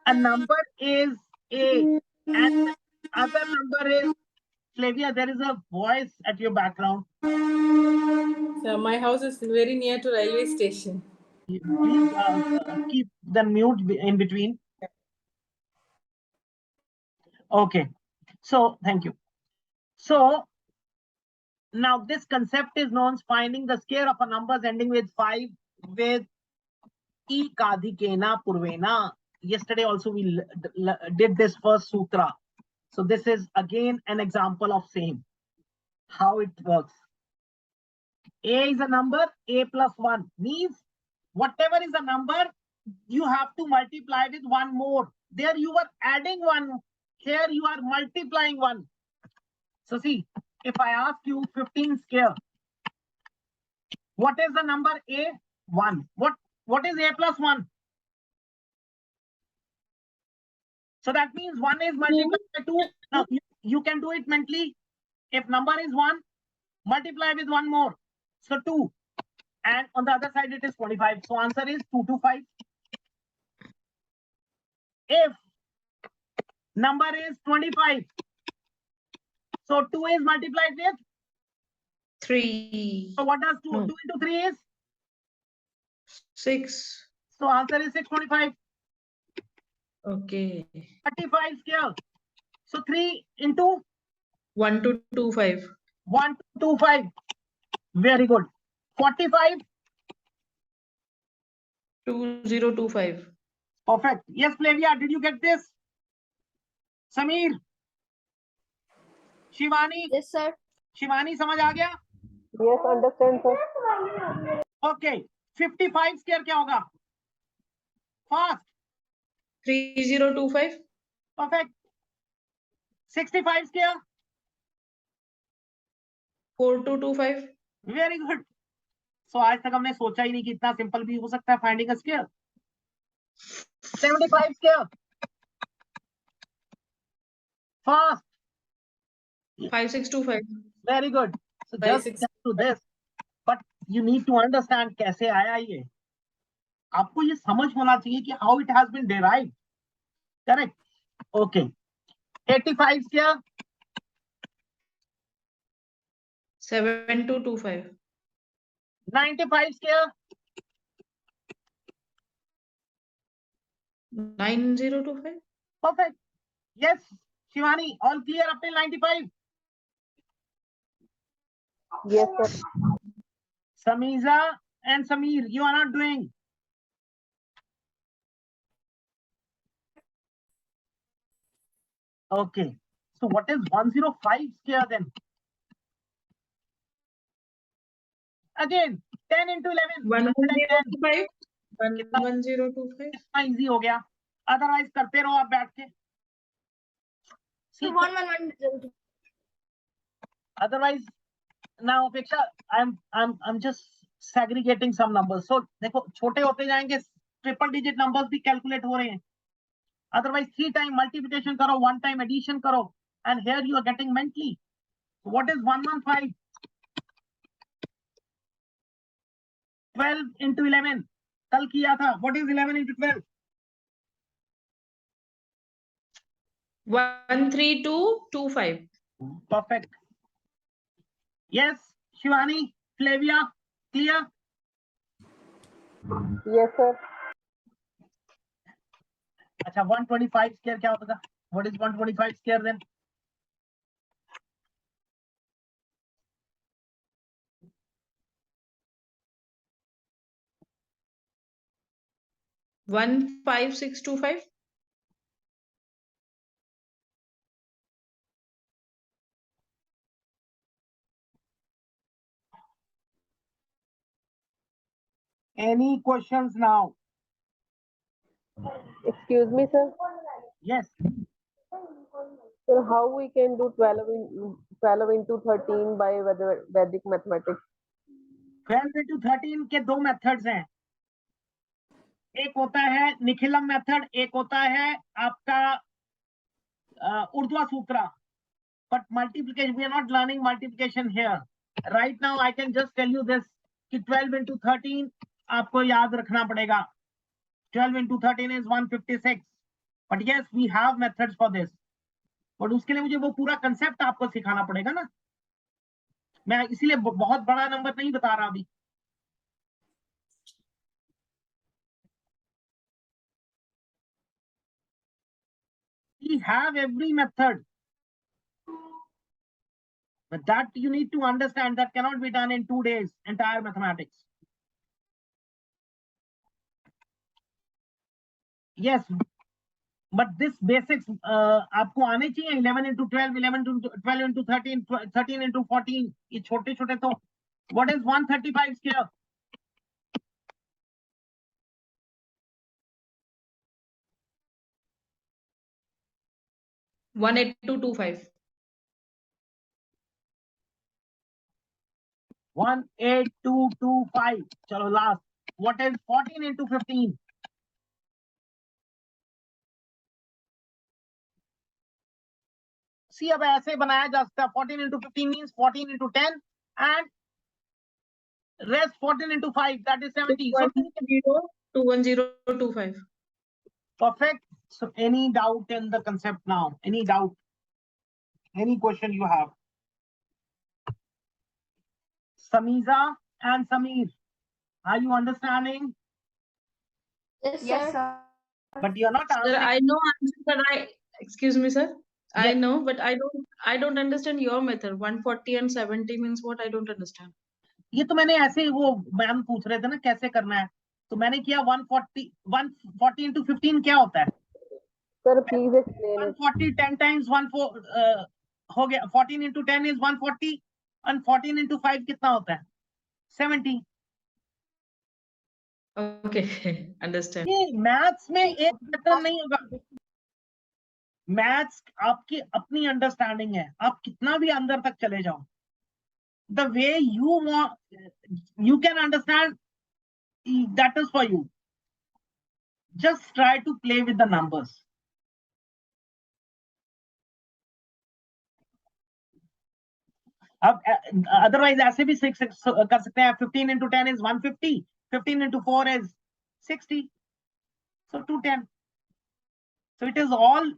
a number is A and the other number is, Flavia, there is a voice at your background. So my house is very near to railway station. Please keep the mute in between. Okay. So thank you. So now this concept is known as finding the square of a numbers ending with 5 with E kadikena purvena. Yesterday also we did this first sutra. So this is again an example of same, how it works. A is a number, A plus 1 means whatever is a number, you have to multiply with one more. There you are adding one, here you are multiplying one. So see, if I ask you 15 square, what is the number A? 1. What is A plus 1? So that means 1 is multiplied by 2. Now you can do it mentally. If number is 1, multiply with one more. So 2. And on the other side it is 25. So answer is 225. If number is 25, so 2 is multiplied with 3. So what does 2 No. into 3 is? 6. So answer is 625. Okay. 35 square. So 3 into 1225. 125. Very good. 45. 2025. Perfect. Yes, Flavia, did you get this? Sameer, Shivani, Yes, sir. Shivani समझ आ गया? Yes, understand, sir. Okay. 55 square क्या होगा? Fast. 3025. Perfect. 65 square. 4225. Very good. So आज तक हमने सोचा ही नहीं कि इतना सिंपल भी हो सकता है finding a square. 75 square. Fast. 5625. Very good. So just 56. get to this. But you need to understand कैसे आया ये. आपको ये समझ होना चाहिए कि how it has been derived. Correct. Okay. 85 square. 7225. 95 square. 9025. Perfect. Yes, Shivani, all clear up till 95. Yes, sir. Samiza and Sameer, you are not doing. Okay. So what is 105 square then? Again, 10 into 11. 1105. 11025. कितना easy हो गया. Otherwise करते रहो आप बैठ के. So 111. Otherwise, now Apeksha, I'm just segregating some numbers. So देखो छोटे होते जाएंगे, ट्रिपल डिजिट नंबर्स भी कैलकुलेट हो रहे हैं. Otherwise 3 time multiplication karo, 1 time addition karo, and here you are getting mentally. So what is 115? 12 into 11. कल किया था. What is 11 into 12? 13225. Perfect. Yes, Shivani, Flavia, clear? Yes, sir. अच्छा 125 square क्या होता था? What is 125 square then? One 5625. Any questions now? Excuse me, sir. Yes. Sir, how we can do 12 into 13 by Vedic mathematics? 12 into 13 के दो methods हैं. एक होता है निखिलम मेथड, एक होता है आपका ऊर्ध्वा सूत्रा. But multiplication, we are not learning multiplication here. Right now, I can just tell you this कि 12 into 13 आपको याद रखना पड़ेगा. 12 into 13 is 156. But yes, we have methods for this. But उसके लिए मुझे वो पूरा कंसेप्ट आपको सिखाना पड़ेगा ना. मैं इसीलिए बहुत बड़ा नंबर नहीं बता रहा अभी. We have every method. But that you need to understand that cannot be done in 2 days, entire mathematics. Yes, but this basics आपको आने चाहिए. 11 into 12, 11 into 12 into 13, 13 into 14. ये छोटे छोटे तो. What is 135 square? One 8225. 18225. चलो last. What is 14 into 15? See, अब ऐसे बनाया जा सकता है. 14 into 15 means 14 into 10 and rest 14 into 5, that is 70. So 21025. perfect. So any doubt in the concept now? Any doubt? Any question you have? Samiza and Samir, are you understanding? Yes, sir. But you're not Sir, answering. I know answer, but excuse me, sir. I Yes. know, but I don't understand your method. 140 and 70 means what? I don't understand. ये तो मैंने ऐसे वो ma'am पूछ रहे थे ना कैसे करना है, तो मैंने किया 140 into 15 क्या होता है? Sir, please explain it. 140 10 times 14 हो गया. 14 into 10 is 140 and 14 into 5 कितना होता है? 70. Okay, understand. ये मैथ्स में एक पैटर्न नहीं होगा. मैथ्स आपकी अपनी अंडरस्टैंडिंग है. आप कितना भी अंदर तक चले जाओ, the way you want, you can understand, that is for you. Just try to play with the numbers. अब otherwise ऐसे भी कर सकते हैं. 15 into 10 is 150. 15 into 4 is 60. So 210. So it is all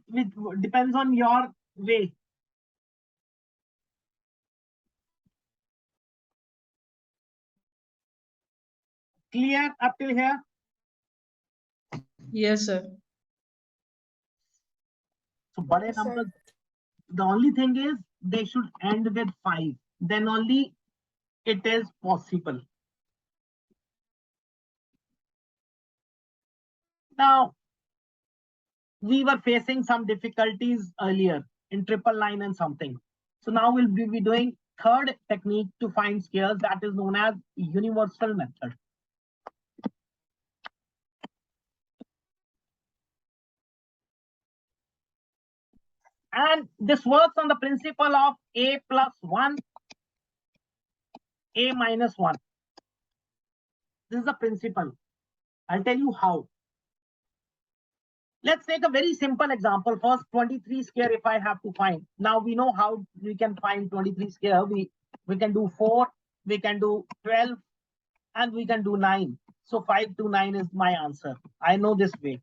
depends on your way. Clear up till here? Yes, sir. So bade Yes, sir. numbers, the only thing is they should end with 5. Then only it is possible. Now, we were facing some difficulties earlier in triple line and something. So now we'll be doing third technique to find squares, that is known as universal method. And this works on the principle of a plus 1, a minus 1. This is the principle. I'll tell you how. Let's take a very simple example. First, 23 square if I have to find. Now we know how we can find 23 square. We can do 4, we can do 12, and we can do 9. So 5 to 9 is my answer. I know this way.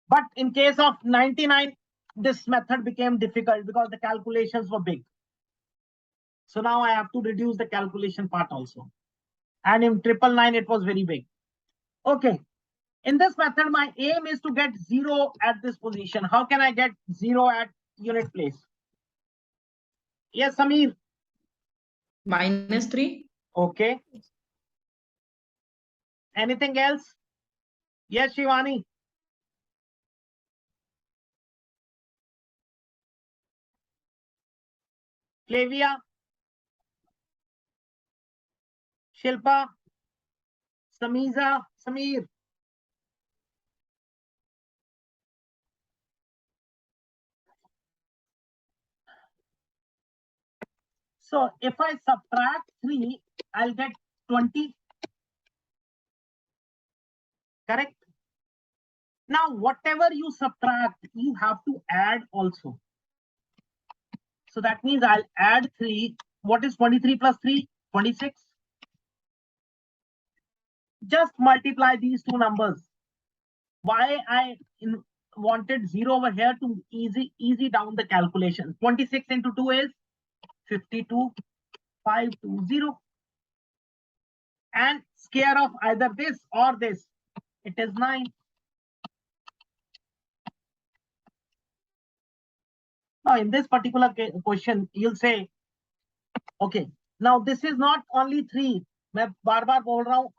But in case of 99, this method became difficult because the calculations were big. So now I have to reduce the calculation part also. And in 999, it was very big. Okay. In this method, my aim is to get 0 at this position. How can I get 0 at unit place? Yes, Samir. -3. Okay. Anything else? Yes, Shivani. Flavia. Shilpa. Samiza. Samir. So if I subtract 3, I'll get 20. Correct? Now, whatever you subtract, you have to add also. So that means I'll add 3. What is 23 plus 3? 26. Just multiply these two numbers. Why I wanted 0 over here to easy down the calculation. 26 into 2 is 52, 520. And square of either this or this, it is 9. Now in this particular question, you'll say, okay, now this is not only 3. मैं बार-बार बोल रहा हूं,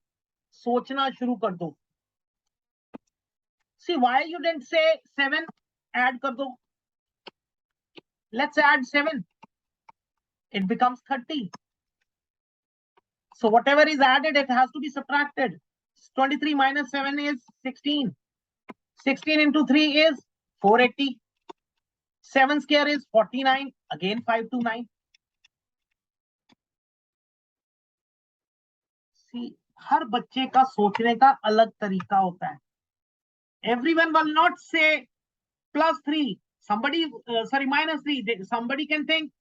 सोचना शुरू कर दो. See, why you didn't say 7? Add kar do. Let's add 7. It becomes 30. So whatever is added, it has to be subtracted. 23 minus 7 is 16. 16 into 3 is 480. 7 square is 49. Again 529. See, हर बच्चे का सोचने का अलग तरीका होता है. Everyone will not say plus 3. Somebody, minus 3. Somebody can think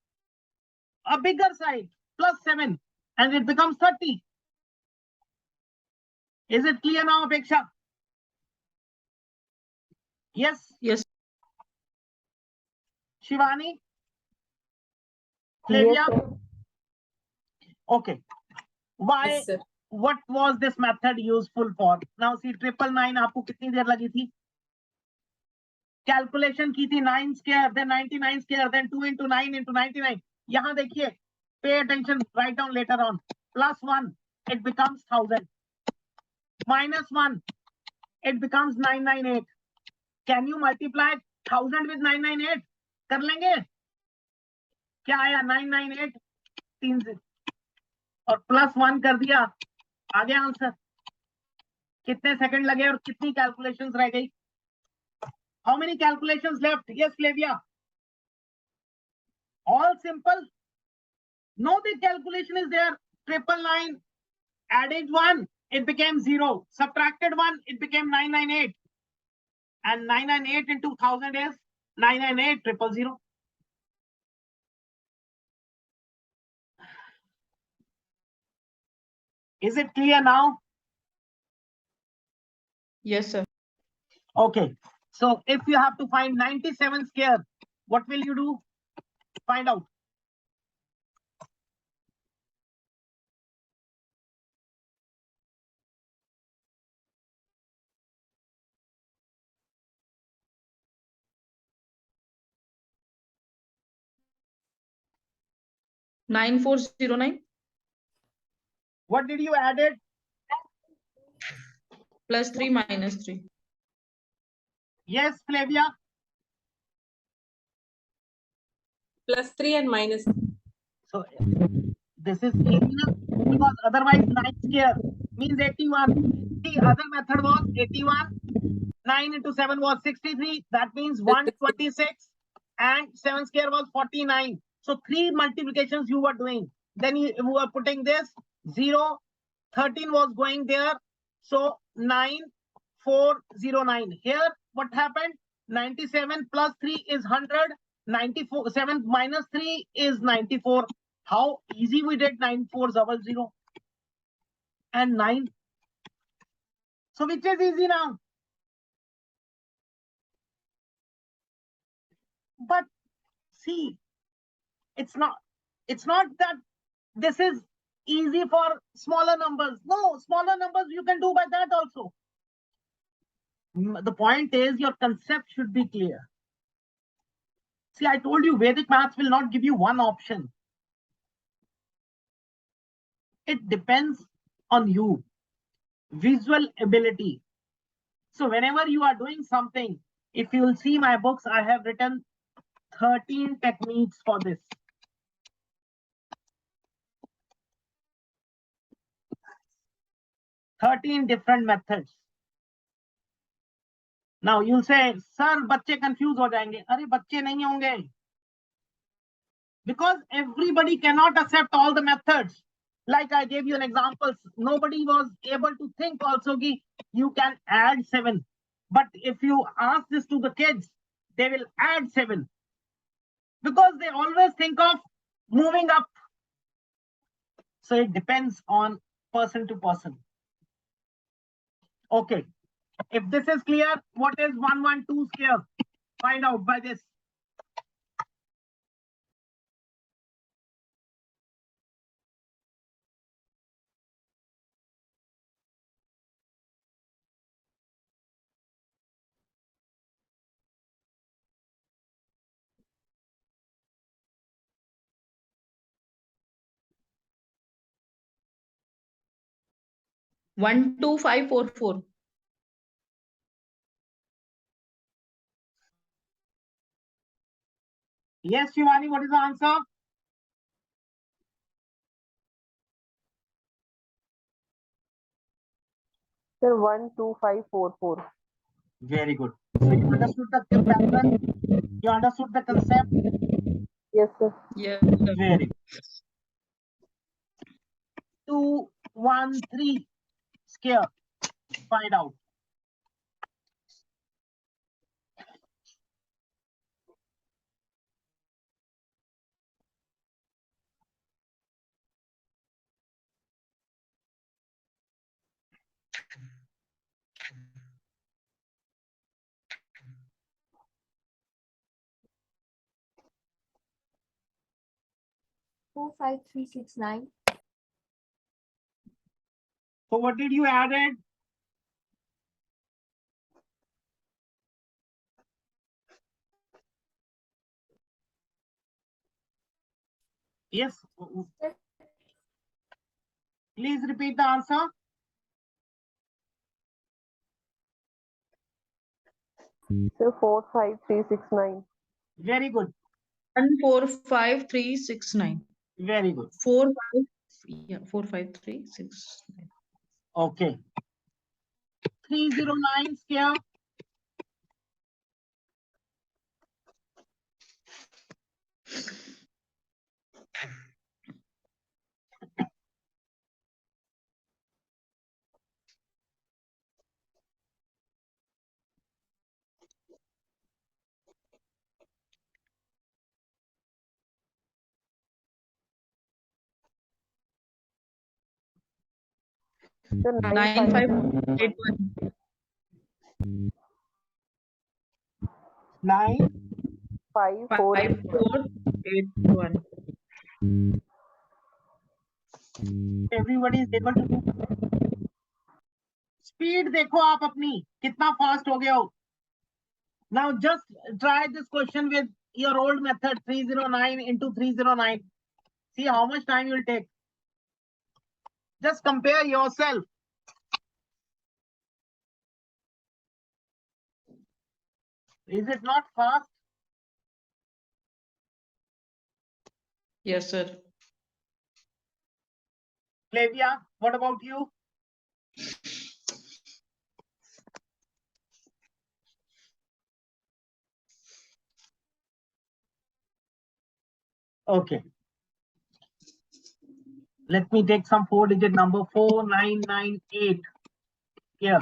a bigger side, plus 7, and it becomes 30. Is it clear now, Apeksha? Yes. Yes. Shivani? Flavia? Yes, sir. Okay. Why? Yes, sir. What was this method useful for? Now see, 999 आपको कितनी देर लगी थी? Calculation की थी 9 square, then 99 square, then 2 into 9 into 99. यहाँ देखिए, pay attention, write down later on. Plus 1, it becomes 1000. Minus 1, it becomes 998. Can you multiply 1000 with 998? कर लेंगे? क्या आया? 998 3 से और प्लस 1 कर दिया, आ गया आंसर. कितने सेकंड लगे और कितनी कैलकुलेशंस रह गई? How many calculations left? Yes, Flavia. All simple. No big calculation is there. 999 added 1, it became 0. Subtracted 1, it became 998. And 998 into 1000 is 998 000. Is it clear now? Yes, sir. Okay. So if you have to find 97 square, what will you do? Find out. -9409 What did you add it? +3 -3. Yes, Flavia. Plus 3 and minus 3. So this is easy enough because otherwise 9 square means 81. The other method was 81. 9 into 7 was 63. That means 126 and 7 square was 49. So 3 multiplications you were doing. Then you were putting this 0. 13 was going there. So 9, 9409. Here, what happened? 97 plus 3 is 100. 94, 7 minus 3 is 94. How easy we did 9400 and 9. So which is easy now? But see, it's not that this is easy for smaller numbers. No, smaller numbers you can do by that also. The point is your concept should be clear. See, I told you Vedic maths will not give you one option. It depends on you. Visual ability. So whenever you are doing something, if you will see my books, I have written 13 techniques for this. 13 different methods. Now you'll say, sir, बच्चे confused हो जाएंगे. अरे बच्चे नहीं होंगे. Because everybody cannot accept all the methods. Like I gave you an example, nobody was able to think also कि you can add 7. But if you ask this to the kids, they will add 7. Because they always think of moving up. So it depends on person to person. Okay. If this is clear, what is 112 square? Find out by this. One two five four four. Yes, Shivani, what is the answer? Sir, 12544. Very good. So you understood the pattern? You understood the concept? Yes, sir. Yes. Very good. 213 square. Find out. Four, 5, 3, 6, 9. So what did you add it? Yes. Please repeat the answer. Sir, 45369. Very good. 145369. Very good. 45369. Okay. 309 square. Sir, 9581. 9. 5481. 5481. Everybody is able to do. Speed देखो आप अपनी कितना fast हो गए हो. Now just try this question with your old method 309 into 309. See how much time you will take. Just compare yourself. Is it not fast? Yes, sir. Flavia, what about you? Okay. Let me take some 4-digit number 4998 here.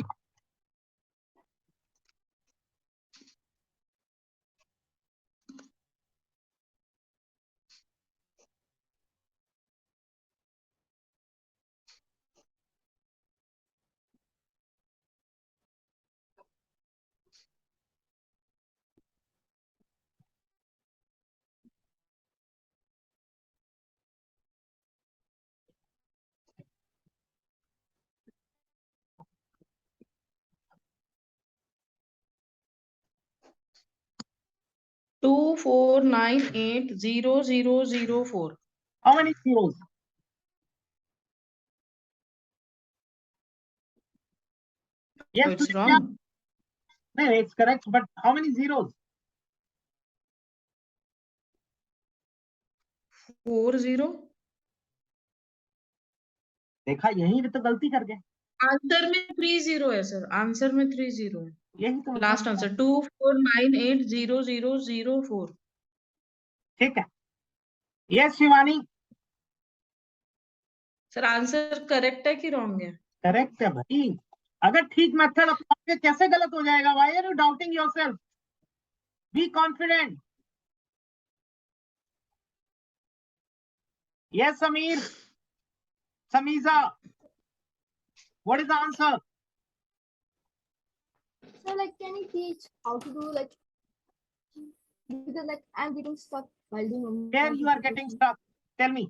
24980004. How many zeros? Yes, So it's Sujanya? wrong. No, it's correct, but how many zeros? 40. देखा, यही तो गलती कर गए। Answer में 30 है sir, answer में 30 है। यही तो लास्ट आंसर 24980004. ठीक है। Yes Shivani, sir answer correct है कि रॉन्ग है? करेक्ट है भाई। अगर ठीक मेथड अपनाओगे कैसे गलत हो जाएगा? Why are you doubting yourself? Be confident. Yes Sameer, Sameeja, what is the answer? So like, can you teach how to do like, because like I'm getting stuck while doing. Where you are getting stuck? Tell me.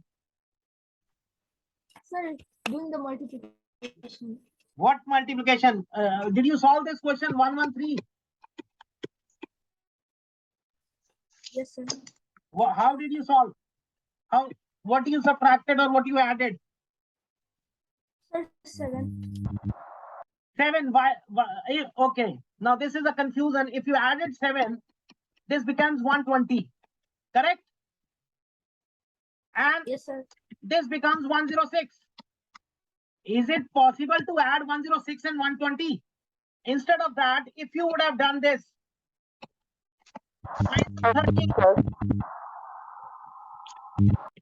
Sir, doing the multiplication. What multiplication? Did you solve this question 113? Yes, sir. How did you solve? How? What you subtracted or what you added? Sir, 7. 7. Okay. Now this is a confusion. If you added 7, this becomes 120. Correct? And Yes, sir. this becomes 106. Is it possible to add 106 and 120? Instead of that, if you would have done this,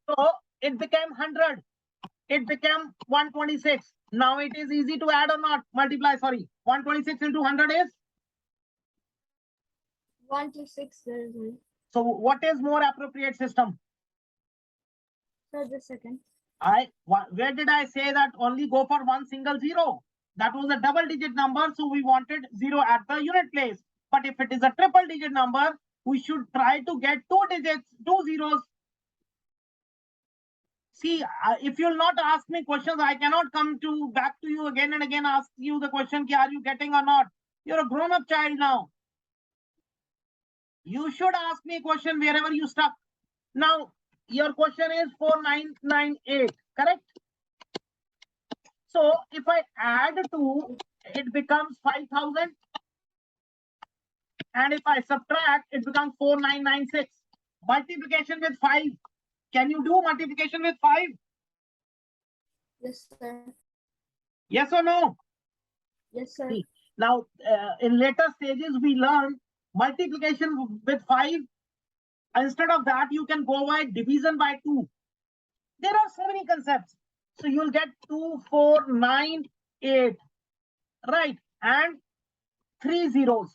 so it became 100. It became 126. Now it is easy to add or not? Multiply, sorry. 126 into 100 is? 1 to 6, sir. So what is more appropriate system? Sir, the second. Where did I say that only go for one single zero? That was a double digit number, so we wanted 0 at the unit place. But if it is a triple digit number, we should try to get 2 digits, 2 zeros. See, if you'll not ask me questions, I cannot come back to you again and again, ask you the question, are you getting or not? You're a grown-up child now. You should ask me a question wherever you stuck. Now, your question is 4998, correct? So if I add 2, it becomes 5000. And if I subtract, it becomes 4996. Multiplication with 5. Can you do multiplication with 5? Yes, sir. Yes or no? Yes, sir. See, now, in later stages, we learn multiplication with 5. Instead of that, you can go by division by 2. There are so many concepts. So you'll get 2498, right? And 3 zeros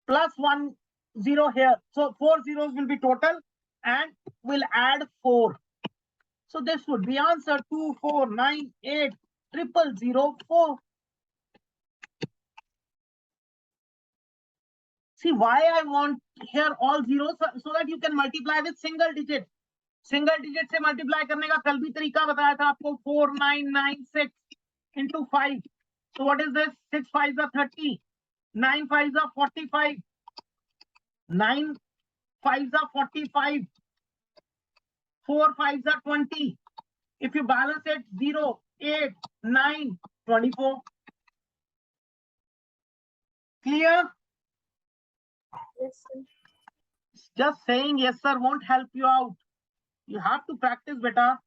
plus 1 0 here. So 4 zeros will be total and we'll add 4. So this would be answer 24980004. See why I want here all zeros, so that you can multiply with single digit. Single digit से multiply करने का कल भी तरीका बताया था आपको. 4996 into 5. So what is this? 6 5s are 30. 9 5s are 45. 9 5s are 45. 4 5s are 20. If you balance it, 0, 8, 9, 24. Clear? Yes, sir. Just saying yes sir won't help you out. You have to practice better.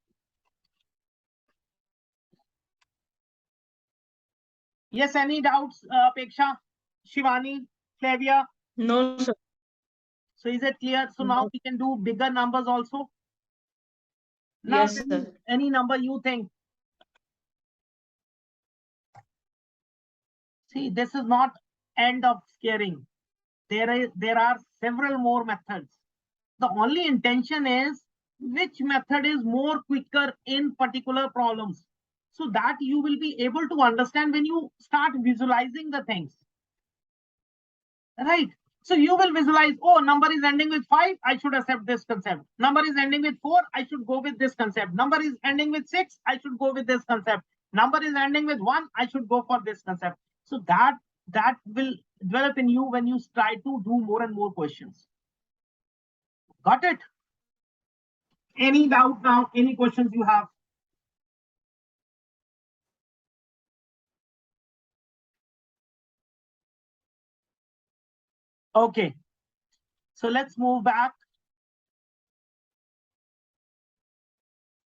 Yes, any doubts, Peksha, Shivani, Flavia? No, sir. So is it clear? So now No. we can do bigger numbers also. Now Yes, sir. any number you think. See, this is not end of scaring. There are several more methods. The only intention is which method is more quicker in particular problems, so that you will be able to understand when you start visualizing the things. Right? So you will visualize, oh, number is ending with 5, I should accept this concept. Number is ending with 4, I should go with this concept. Number is ending with 6, I should go with this concept. Number is ending with 1, I should go for this concept. So that will develop in you when you try to do more and more questions. Got it? Any doubt now? Any questions you have? Okay. So let's move back.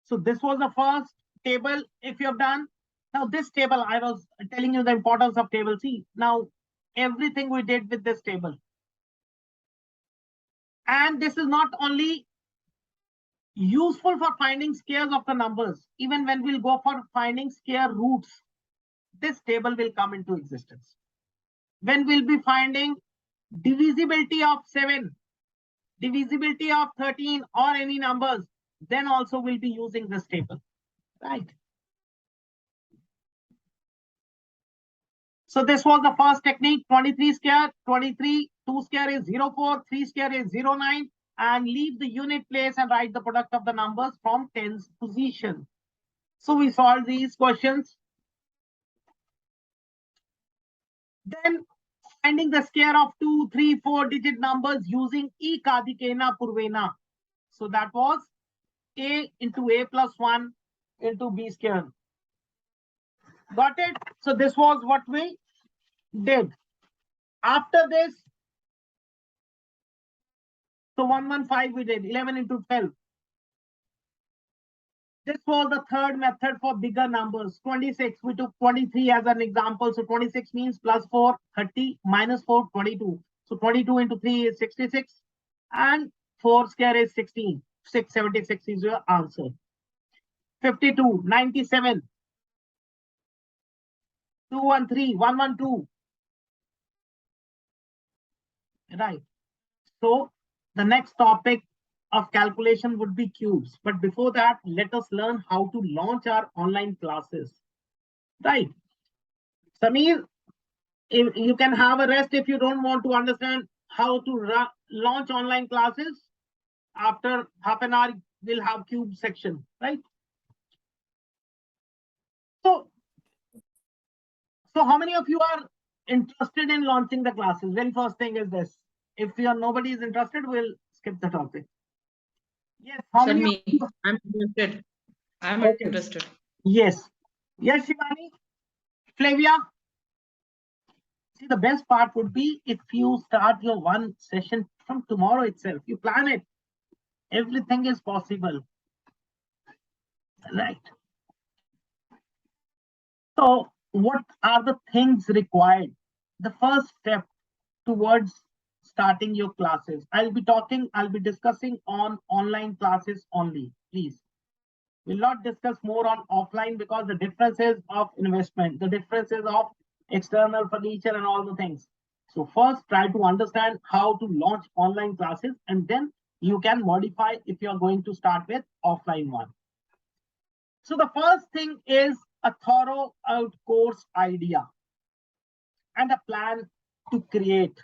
So this was the first table. If you have done, now this table, I was telling you the importance of table. See, now everything we did with this table. And this is not only useful for finding squares of the numbers. Even when we'll go for finding square roots, this table will come into existence. When we'll be finding divisibility of 7, divisibility of 13 or any numbers, then also we'll be using this table, right? So this was the first technique, 23 square, 23, 2 square is 0.4, 3 square is 0.9, and leave the unit place and write the product of the numbers from tens position. So we solved these questions. Then finding the square of 2, 3, 4 digit numbers using E Kadikena Purvena. So that was A into A plus 1 into B square. Got it? So this was what we did. After this, so 115 we did, 11 into 12. This was the third method for bigger numbers. 26, we took 23 as an example. So 26 means plus 4, 30, minus 4, 22. So 22 into 3 is 66. And 4 square is 16. 676 is your answer. 52, 97. 213, 112. Right. So the next topic of calculation would be cubes. But before that, let us learn how to launch our online classes. Right. Samir, you can have a rest if you don't want to understand how to launch online classes. After half an hour, we'll have cube section, right? So how many of you are interested in launching the classes? Very first thing is this. If nobody is interested, we'll skip the topic. Yes, how Sir, many? me. I'm interested. I'm Okay. interested. Yes. Yes, Shivani. Flavia. See, the best part would be if you start your one session from tomorrow itself. You plan it. Everything is possible. Right. So what are the things required? The first step towards starting your classes. I'll be discussing on online classes only, please. We'll not discuss more on offline because the differences of investment, the differences of external furniture and all the things. So first try to understand how to launch online classes, and then you can modify if you're going to start with offline one. So the first thing is a thorough out course idea and a plan to create.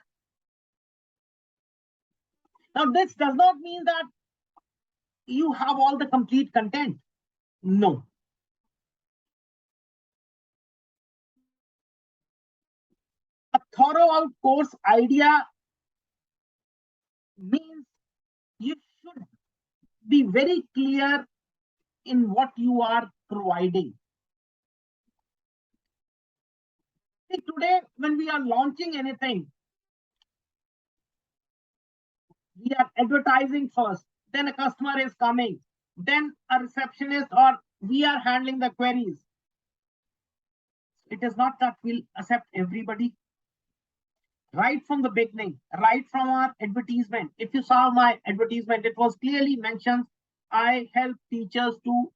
Now, this does not mean that you have all the complete content. No. A thorough out course idea means you should be very clear in what you are providing. See, today, when we are launching anything, we are advertising first, then a customer is coming, then a receptionist, or we are handling the queries. It is not that we'll accept everybody. Right from the beginning, right from our advertisement. If you saw my advertisement, it was clearly mentioned, I help teachers to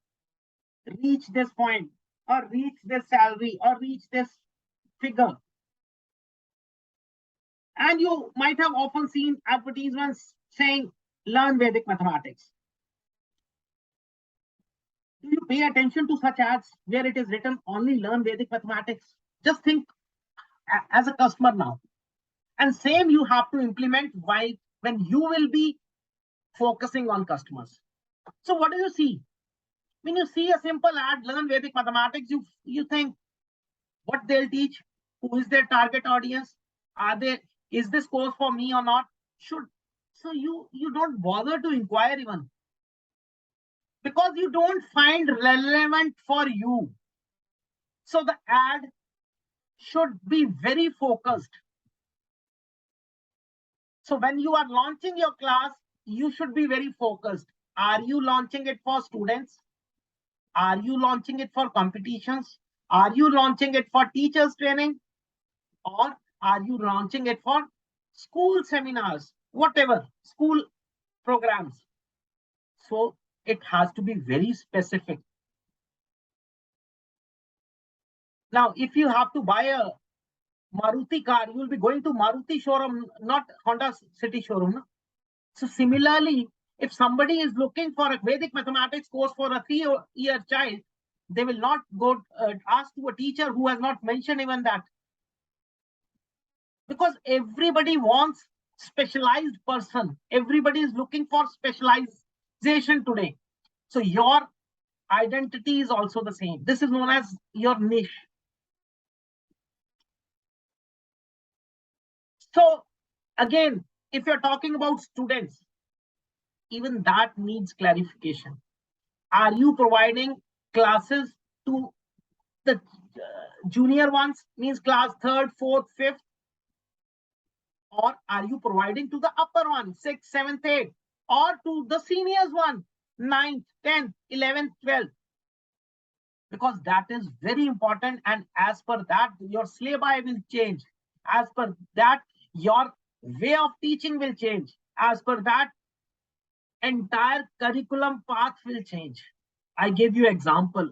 reach this point, or reach this salary, or reach this figure. And you might have often seen advertisements saying, learn Vedic mathematics. Do you pay attention to such ads where it is written only learn Vedic mathematics? Just think as a customer now. And same you have to implement when you will be focusing on customers. So what do you see? When you see a simple ad, learn Vedic mathematics, you think what they'll teach, who is their target audience, Is this course for me or not? So you don't bother to inquire even, because you don't find relevant for you. So the ad should be very focused. So when you are launching your class, you should be very focused. Are you launching it for students? Are you launching it for competitions? Are you launching it for teachers training? Or are you launching it for school seminars, whatever, school programs? So it has to be very specific. Now, if you have to buy a Maruti car, you will be going to Maruti showroom, not Honda City showroom. No? So similarly, if somebody is looking for a Vedic mathematics course for a 3-year child, they will not go ask to a teacher who has not mentioned even that. Because everybody wants specialized person. Everybody is looking for specialization today. So your identity is also the same. This is known as your niche. So again, if you're talking about students, even that needs clarification. Are you providing classes to the junior ones, means class 3rd, 4th, 5th? Or are you providing to the upper one, 6th, 7th, 8th? Or to the seniors one, 9th, 10th, 11th, 12th? Because that is very important, and as per that, your syllabi will change. As per that, your way of teaching will change. As per that, entire curriculum path will change. I gave you example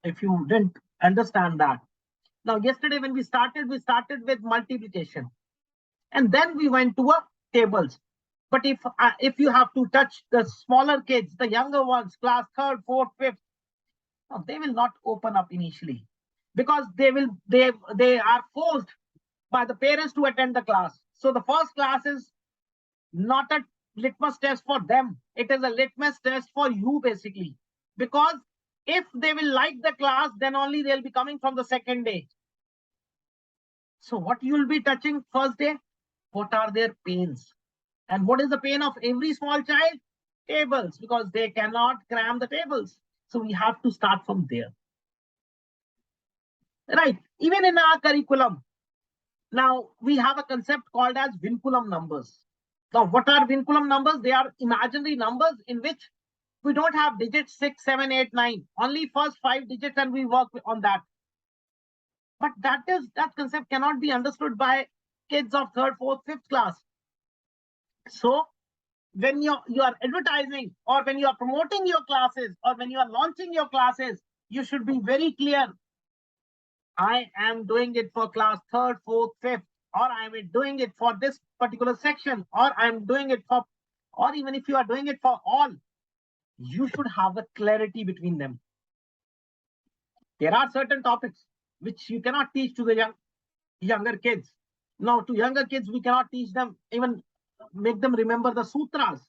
if you didn't understand that. Now, yesterday when we started with multiplication, and then we went to a tables. But if you have to touch the smaller kids, the younger ones, class 3rd, 4th, 5th, no, they will not open up initially, because they are forced by the parents to attend the class. So the first class is not a litmus test for them. It is a litmus test for you, basically. Because if they will like the class, then only they'll be coming from the second day. So what you will be touching first day? What are their pains? And what is the pain of every small child? Tables, because they cannot cram the tables. So we have to start from there. Right. Even in our curriculum, now we have a concept called as vinculum numbers. Now, what are vinculum numbers? They are imaginary numbers in which we don't have digits 6, 7, 8, 9. Only first 5 digits, and we work on that. But that concept cannot be understood by kids of 3rd, 4th, 5th class. So when you are advertising, or when you are promoting your classes, or when you are launching your classes, you should be very clear. I am doing it for class 3rd, 4th, 5th, or I am doing it for this particular section, or I am doing it for, or even if you are doing it for all, you should have a clarity between them. There are certain topics which you cannot teach to the younger kids. Now, to younger kids, we cannot teach them, even make them remember the sutras.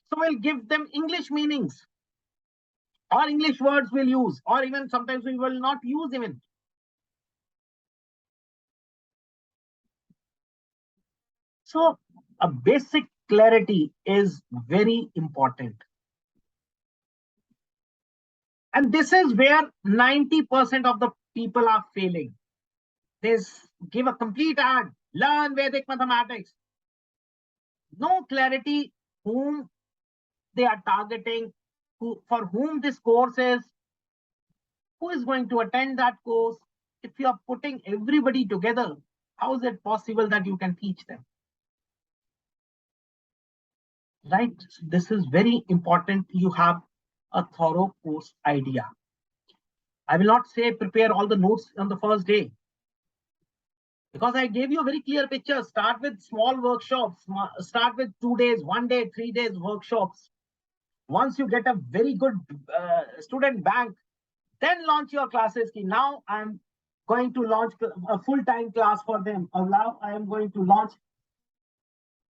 So we'll give them English meanings, or English words we'll use, or even sometimes we will not use even. So a basic clarity is very important. And this is where 90% of the people are failing. They give a complete ad, learn Vedic mathematics. No clarity whom they are targeting, for whom this course is, who is going to attend that course. If you are putting everybody together, how is it possible that you can teach them? Right? This is very important. You have a thorough course idea. I will not say prepare all the notes on the first day, because I gave you a very clear picture. Start with small workshops, start with 2 days, 1 day, 3 days workshops. Once you get a very good student bank, then launch your classes. Now I'm going to launch a full-time class for them. Now I am going to launch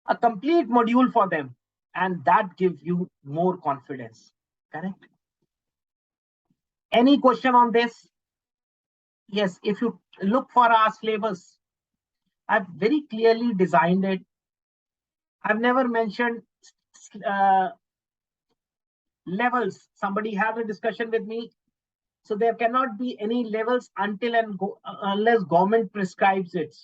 a complete module for them, and that gives you more confidence. Correct? Any question on this? Yes, if you look for our syllabus, I've very clearly designed it. I've never mentioned levels. Somebody had a discussion with me. So there cannot be any levels until and unless government prescribes it.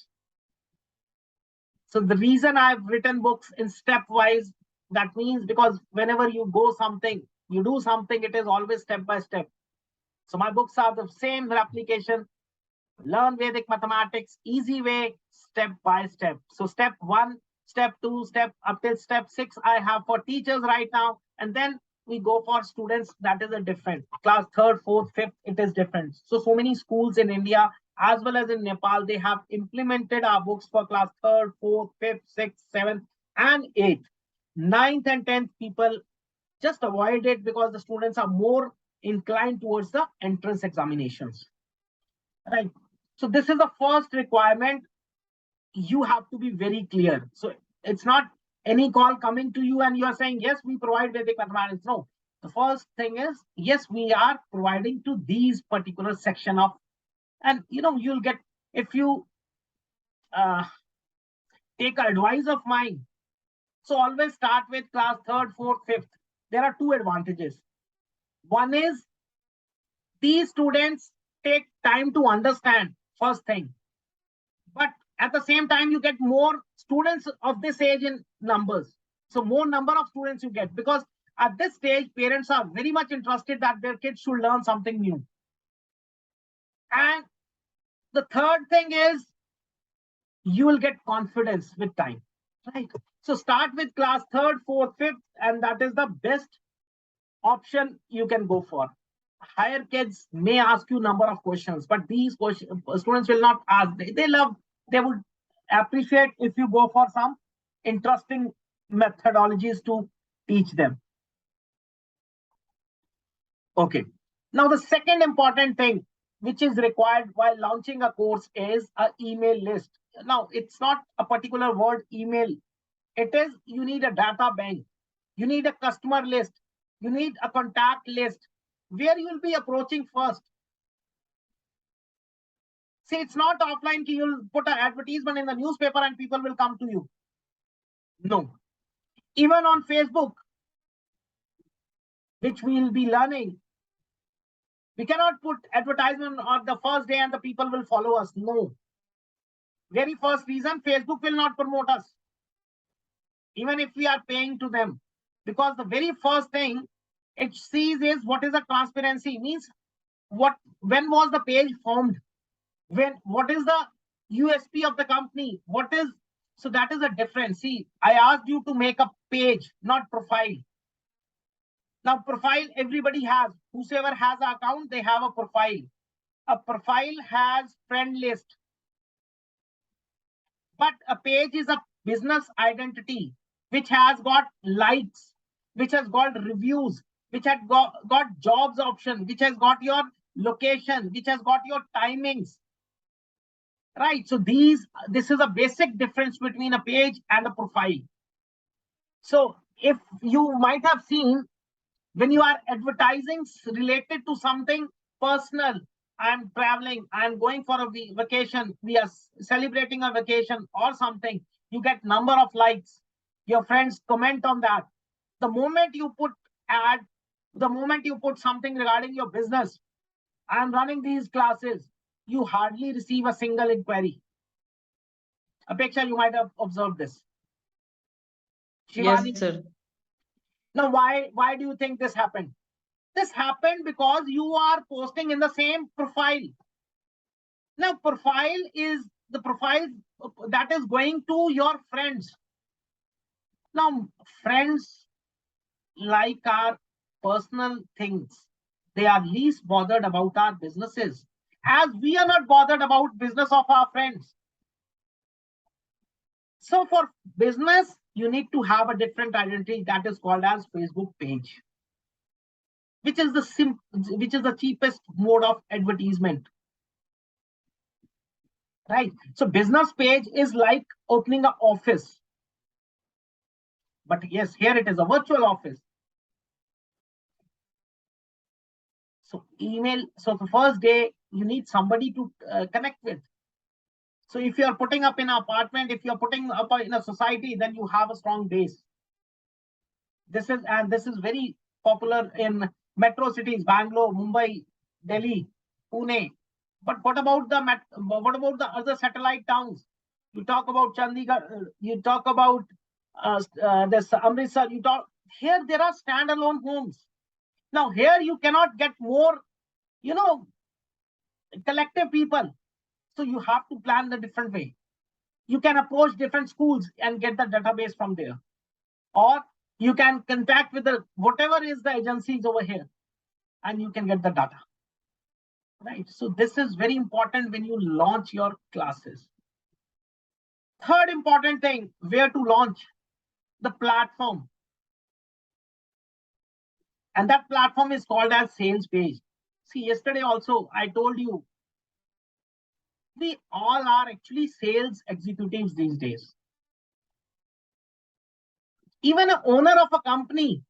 So the reason I've written books in stepwise, that means because whenever you go something, you do something, it is always step by step. So my books are the same application. Learn Vedic mathematics, easy way, step by step. So step 1, step 2, step up till step 6, I have for teachers right now. And then we go for students, that is a different. Class 3rd, 4th, 5th, it is different. So many schools in India as well as in Nepal, they have implemented our books for class 3rd, 4th, 5th, 6th, 7th, and 8th. 9th and 10th people just avoid it because the students are more inclined towards the entrance examinations. Right. So this is the first requirement. You have to be very clear. So it's not any call coming to you and you are saying, yes, we provide Vedic mathematics. No. The first thing is, yes, we are providing to these particular section of, and you'll get, if you take advice of mine. So always start with class 3rd, 4th, 5th. There are 2 advantages. One is these students take time to understand, first thing. But at the same time, you get more students of this age in numbers. So more number of students you get, because at this stage, parents are very much interested that their kids should learn something new. And the third thing is you will get confidence with time, right? So start with class 3rd, 4th, 5th, and that is the best option you can go for. Higher kids may ask you number of questions, but these students will not ask. They would appreciate if you go for some interesting methodologies to teach them. Okay. Now the second important thing which is required while launching a course is an email list. Now it's not a particular word email. It is, you need a data bank. You need a customer list. You need a contact list where you will be approaching first. See, it's not offline. You'll put an advertisement in the newspaper and people will come to you. No. Even on Facebook, which we will be learning, we cannot put advertisement on the first day and the people will follow us. No. Very first reason, Facebook will not promote us, even if we are paying to them. Because the very first thing it sees is what is the transparency, means when was the page formed, what is the USP of the company, so that is a difference. See, I asked you to make a page, not profile. Now profile everybody has, whosoever has an account, they have a profile. A profile has friend list, but a page is a business identity which has got likes, which has got reviews, which has got jobs option, which has got your location, which has got your timings. Right. So this is a basic difference between a page and a profile. So if you might have seen, when you are advertising related to something personal, I'm traveling, I'm going for a vacation, we are celebrating a vacation or something, you get number of likes, your friends comment on that. The moment you put ad, the moment you put something regarding your business, I'm running these classes, you hardly receive a single inquiry. Apeksha, you might have observed this. Shivani? Yes, sir. Now, why do you think this happened? This happened because you are posting in the same profile. Now, profile is the profile that is going to your friends. Now, friends like our personal things. They are least bothered about our businesses, as we are not bothered about business of our friends. So for business, you need to have a different identity that is called as Facebook page, which is the cheapest mode of advertisement. Right. So business page is like opening an office. But yes, here it is a virtual office. So email. So the first day you need somebody to connect with. So if you are putting up in an apartment, if you are putting up in a society, then you have a strong base. This is very popular in metro cities, Bangalore, Mumbai, Delhi, Pune. But what about the other satellite towns? You talk about Chandigarh, you talk about this Amritsar. Here there are standalone homes. Now here you cannot get more, collective people. So you have to plan the different way. You can approach different schools and get the database from there, or you can contact with the whatever is the agencies over here, and you can get the data. Right. So this is very important when you launch your classes. Third important thing, where to launch the platform. And that platform is called as sales page. See, yesterday also I told you, we all are actually sales executives these days. Even an owner of a company,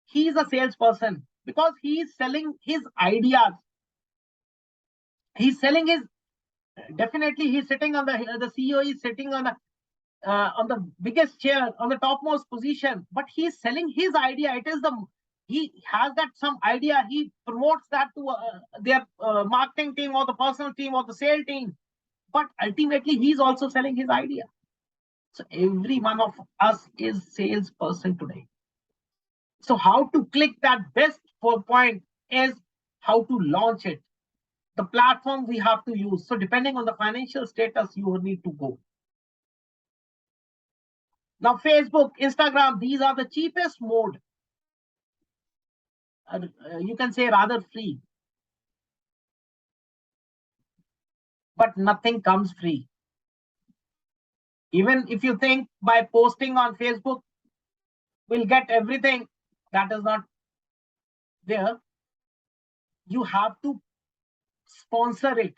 he is a salesperson because he is selling his ideas. He's selling his, definitely he's sitting on the CEO is sitting on the biggest chair, on the topmost position, but he's selling his idea. He has that some idea, he promotes that to their marketing team or the personal team or the sales team, but ultimately he's also selling his idea. So every one of us is salesperson today. So how to click that best point is how to launch it. The platform we have to use. So depending on the financial status, you will need to go. Now, Facebook, Instagram, these are the cheapest mode. You can say rather free. But nothing comes free. Even if you think by posting on Facebook, we'll get everything, that is not there. You have to sponsor it.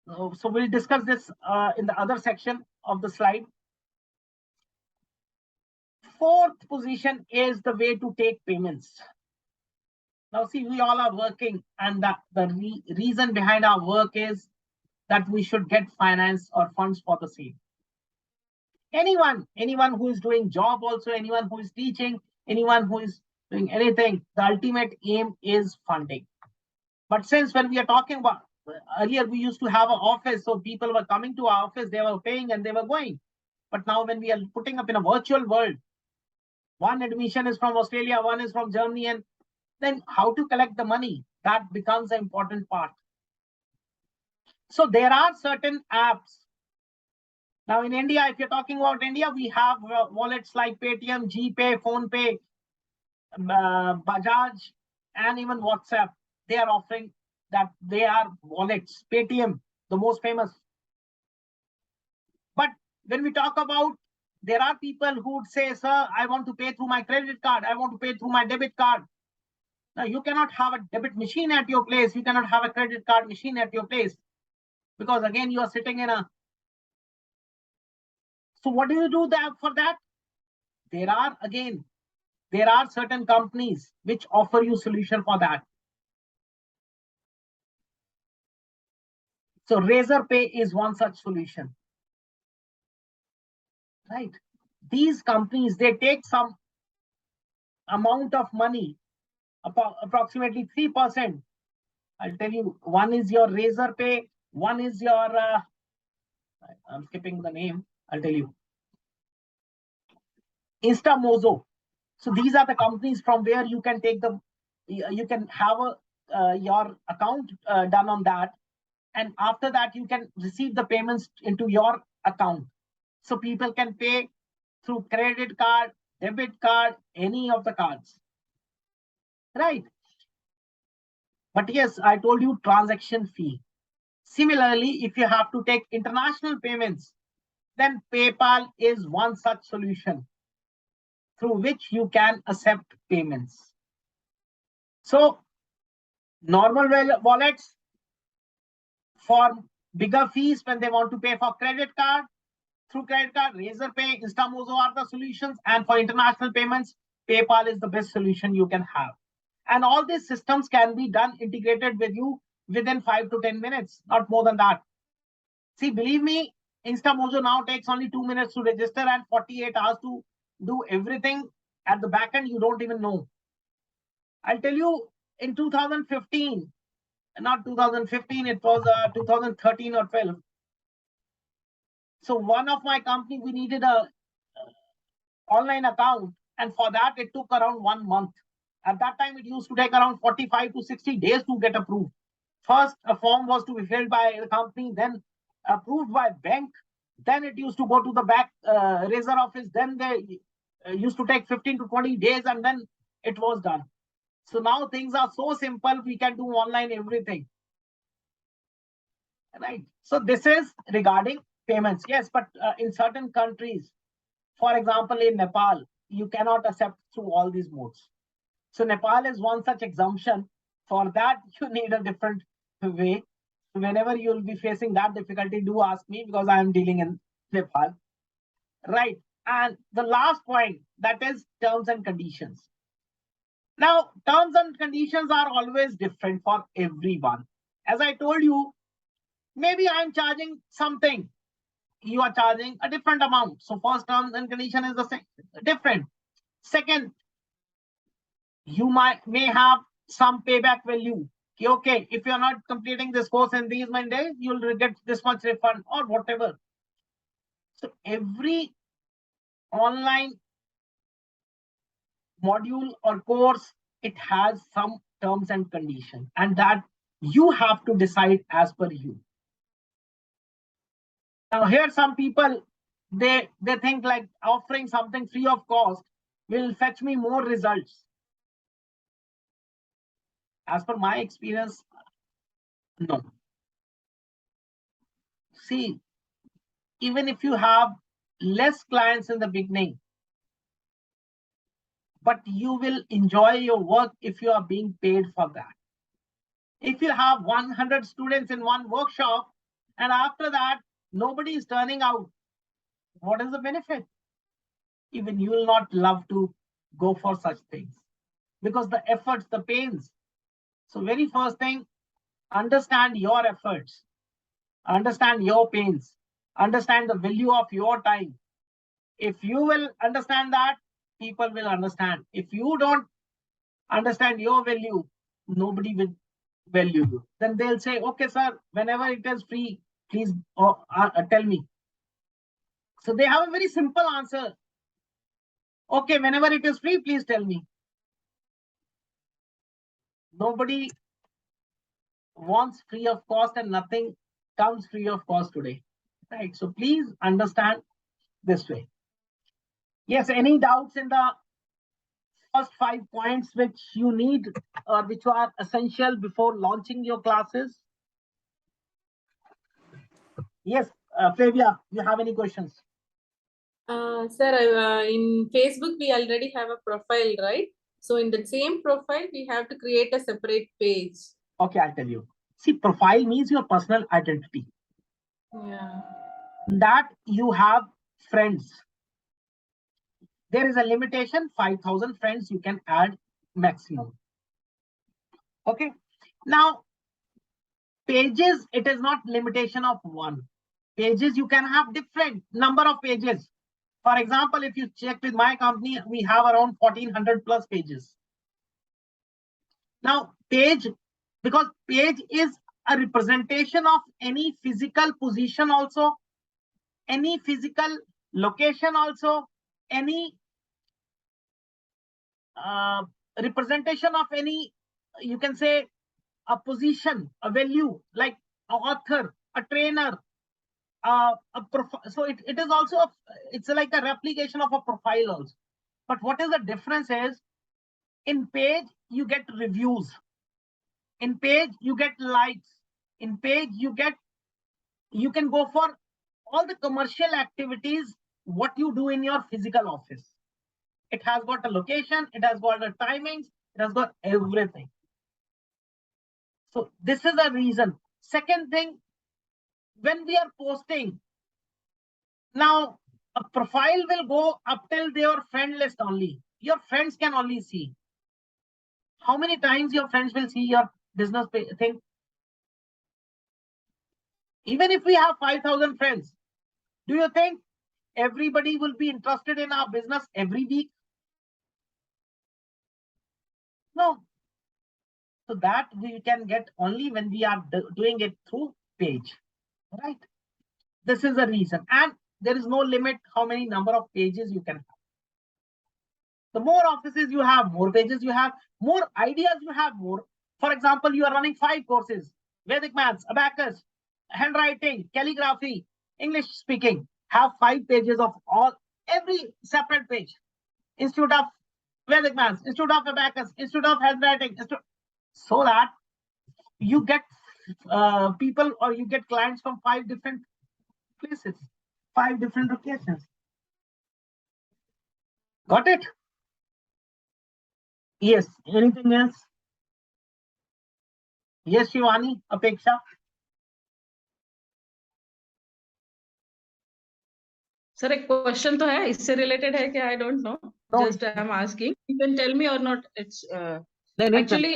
So we'll discuss this in the other section of the slide. Fourth position is the way to take payments. Now, see, we all are working, and the reason behind our work is that we should get finance or funds for the same. Anyone who is doing job also, anyone who is teaching, anyone who is doing anything, the ultimate aim is funding. But since when we are talking about, earlier we used to have an office, so people were coming to our office, they were paying and they were going. But now when we are putting up in a virtual world, one admission is from Australia, one is from Germany, and then how to collect the money, that becomes an important part. So there are certain apps. Now in India, if you're talking about India, we have wallets like Paytm, GPay, PhonePe, Bajaj, and even WhatsApp. They are offering that they are wallets. Paytm, the most famous. But when we talk about, there are people who would say, sir, I want to pay through my credit card. I want to pay through my debit card. Now you cannot have a debit machine at your place. You cannot have a credit card machine at your place. Because again, you are sitting in a... So what do you do for that? There are certain companies which offer you solution for that. So Razorpay is one such solution. Right? These companies, they take some amount of money, approximately 3%. I'll tell you, one is your Razorpay, one is your, I'm skipping the name, I'll tell you. Instamozo. So these are the companies from where you can take you can have your account done on that. And after that, you can receive the payments into your account. So people can pay through credit card, debit card, any of the cards. Right? But yes, I told you transaction fee. Similarly, if you have to take international payments, then PayPal is one such solution through which you can accept payments. So normal wallets for bigger fees when they want to pay for credit card, through credit card, Razorpay, Instamozo are the solutions. And for international payments, PayPal is the best solution you can have. And all these systems can be done integrated with you within 5 to 10 minutes, not more than that. See, believe me, InstaMojo now takes only 2 minutes to register and 48 hours to do everything at the back end. You don't even know. I'll tell you, in 2015, not 2015, it was 2013 or 12. So one of my company, we needed a online account, and for that it took around 1 month. At that time, it used to take around 45 to 60 days to get approved. First, a form was to be filled by the company, then approved by bank. Then it used to go to the back razor office. Then they used to take 15 to 20 days, and then it was done. So now things are so simple. We can do online everything. Right. So this is regarding payments. Yes, but in certain countries, for example, in Nepal, you cannot accept through all these modes. So Nepal is one such exemption. For that, you need a different way. Whenever you will be facing that difficulty, do ask me, because I am dealing in Nepal. Right. And the last point, that is terms and conditions. Now, terms and conditions are always different for everyone. As I told you, maybe I'm charging something, you are charging a different amount. So first terms and condition is the same, different. Second, you may have some payback value. Okay, if you're not completing this course in these many days, you'll get this much refund or whatever. So every online module or course, it has some terms and conditions, and that you have to decide as per you. Now here some people, they think like offering something free of cost will fetch me more results. As per my experience, no. See, even if you have less clients in the beginning, but you will enjoy your work if you are being paid for that. If you have 100 students in one workshop and after that nobody is turning out, what is the benefit? Even you will not love to go for such things, because the efforts, the pains. So very first thing, understand your efforts, understand your pains, understand the value of your time. If you will understand that, people will understand. If you don't understand your value, nobody will value you. Then they'll say, okay, sir, whenever it is free, please tell me. So they have a very simple answer. Okay, whenever it is free, please tell me. Nobody wants free of cost, and nothing comes free of cost today. Right. So please understand this way. Yes, any doubts in the first 5 points which you need or which are essential before launching your classes? Yes, Flavia, you have any questions? Sir, in Facebook, we already have a profile, right? So in the same profile, we have to create a separate page. Okay, I'll tell you. See, profile means your personal identity. Yeah. That you have friends. There is a limitation, 5,000 friends you can add maximum. Okay. Now, pages, it is not limitation of one. Pages, you can have different number of pages. For example, if you check with my company, we have around 1400 plus pages. Now, page, because page is a representation of any physical position also, any physical location also, any representation of any, you can say, a position, a value, like an author, a trainer, so it is also it's like a replication of a profile also. But what is the difference is, in page you get reviews, in page you get likes, in page you can go for all the commercial activities what you do in your physical office. It has got a location, it has got the timings, it has got everything. So this is a reason. Second thing, when we are posting, now a profile will go up till your friend list only. Your friends can only see. How many times your friends will see your business thing? Even if we have 5,000 friends, do you think everybody will be interested in our business every week? No. So that we can get only when we are doing it through page, right? This is the reason. And there is no limit how many number of pages you can have. The more offices you have, more pages you have, more ideas you have, more. For example, you are running 5 courses: Vedic maths, abacus, handwriting, calligraphy, English speaking. Have 5 pages of all, every separate page. Institute of Vedic maths, Institute of abacus, Institute of handwriting, so that you get people, or you get clients from 5 different places, 5 different locations. Got it? Yes. Anything else? Yes, Shivani, Apeksha. Sir एक question तो है, इससे related है क्या? I don't know, just I am asking, you can tell me or not. It's actually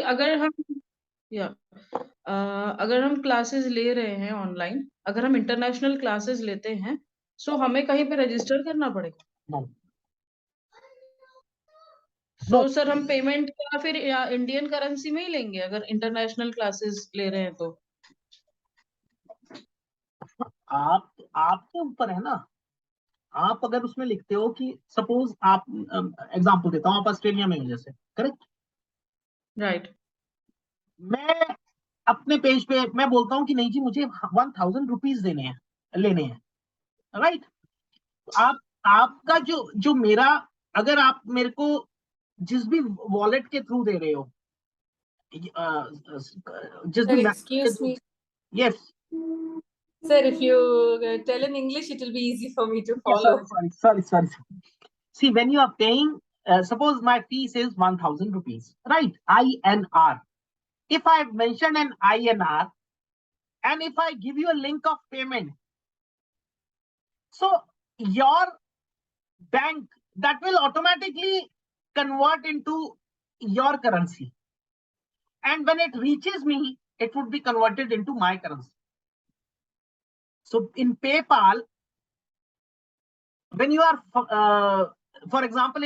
अगर हम classes ले रहे हैं ऑनलाइन, अगर हम इंटरनेशनल क्लासेस लेते हैं, सो हमें कहीं पे रजिस्टर करना पड़ेगा? No. सो सर हम पेमेंट या फिर इंडियन करेंसी में ही लेंगे अगर इंटरनेशनल क्लासेस ले रहे हैं तो? आपके ऊपर है ना. आप अगर उसमें लिखते हो कि सपोज आप, एग्जांपल देता हूं, आप ऑस्ट्रेलिया में हो जैसे, करेक्ट? राइट. मैं अपने पेज पे मैं बोलता हूं कि नहीं जी, मुझे 1,000 रुपीज लेने हैं, राइट? आप आपका जो मेरा, अगर आप मेरे को जिस भी वॉलेट के थ्रू दे रहे हो, जिस भी, excuse me. Yes. Sir, if you tell in English, it will be easy for me to follow. Sorry. See, when you are paying, suppose my fees is 1,000 rupees, right? INR. If I have mentioned an INR, and if I give you a link of payment, so your bank, that will automatically convert into your currency. And when it reaches me, it would be converted into my currency. So in PayPal, when you are, for example,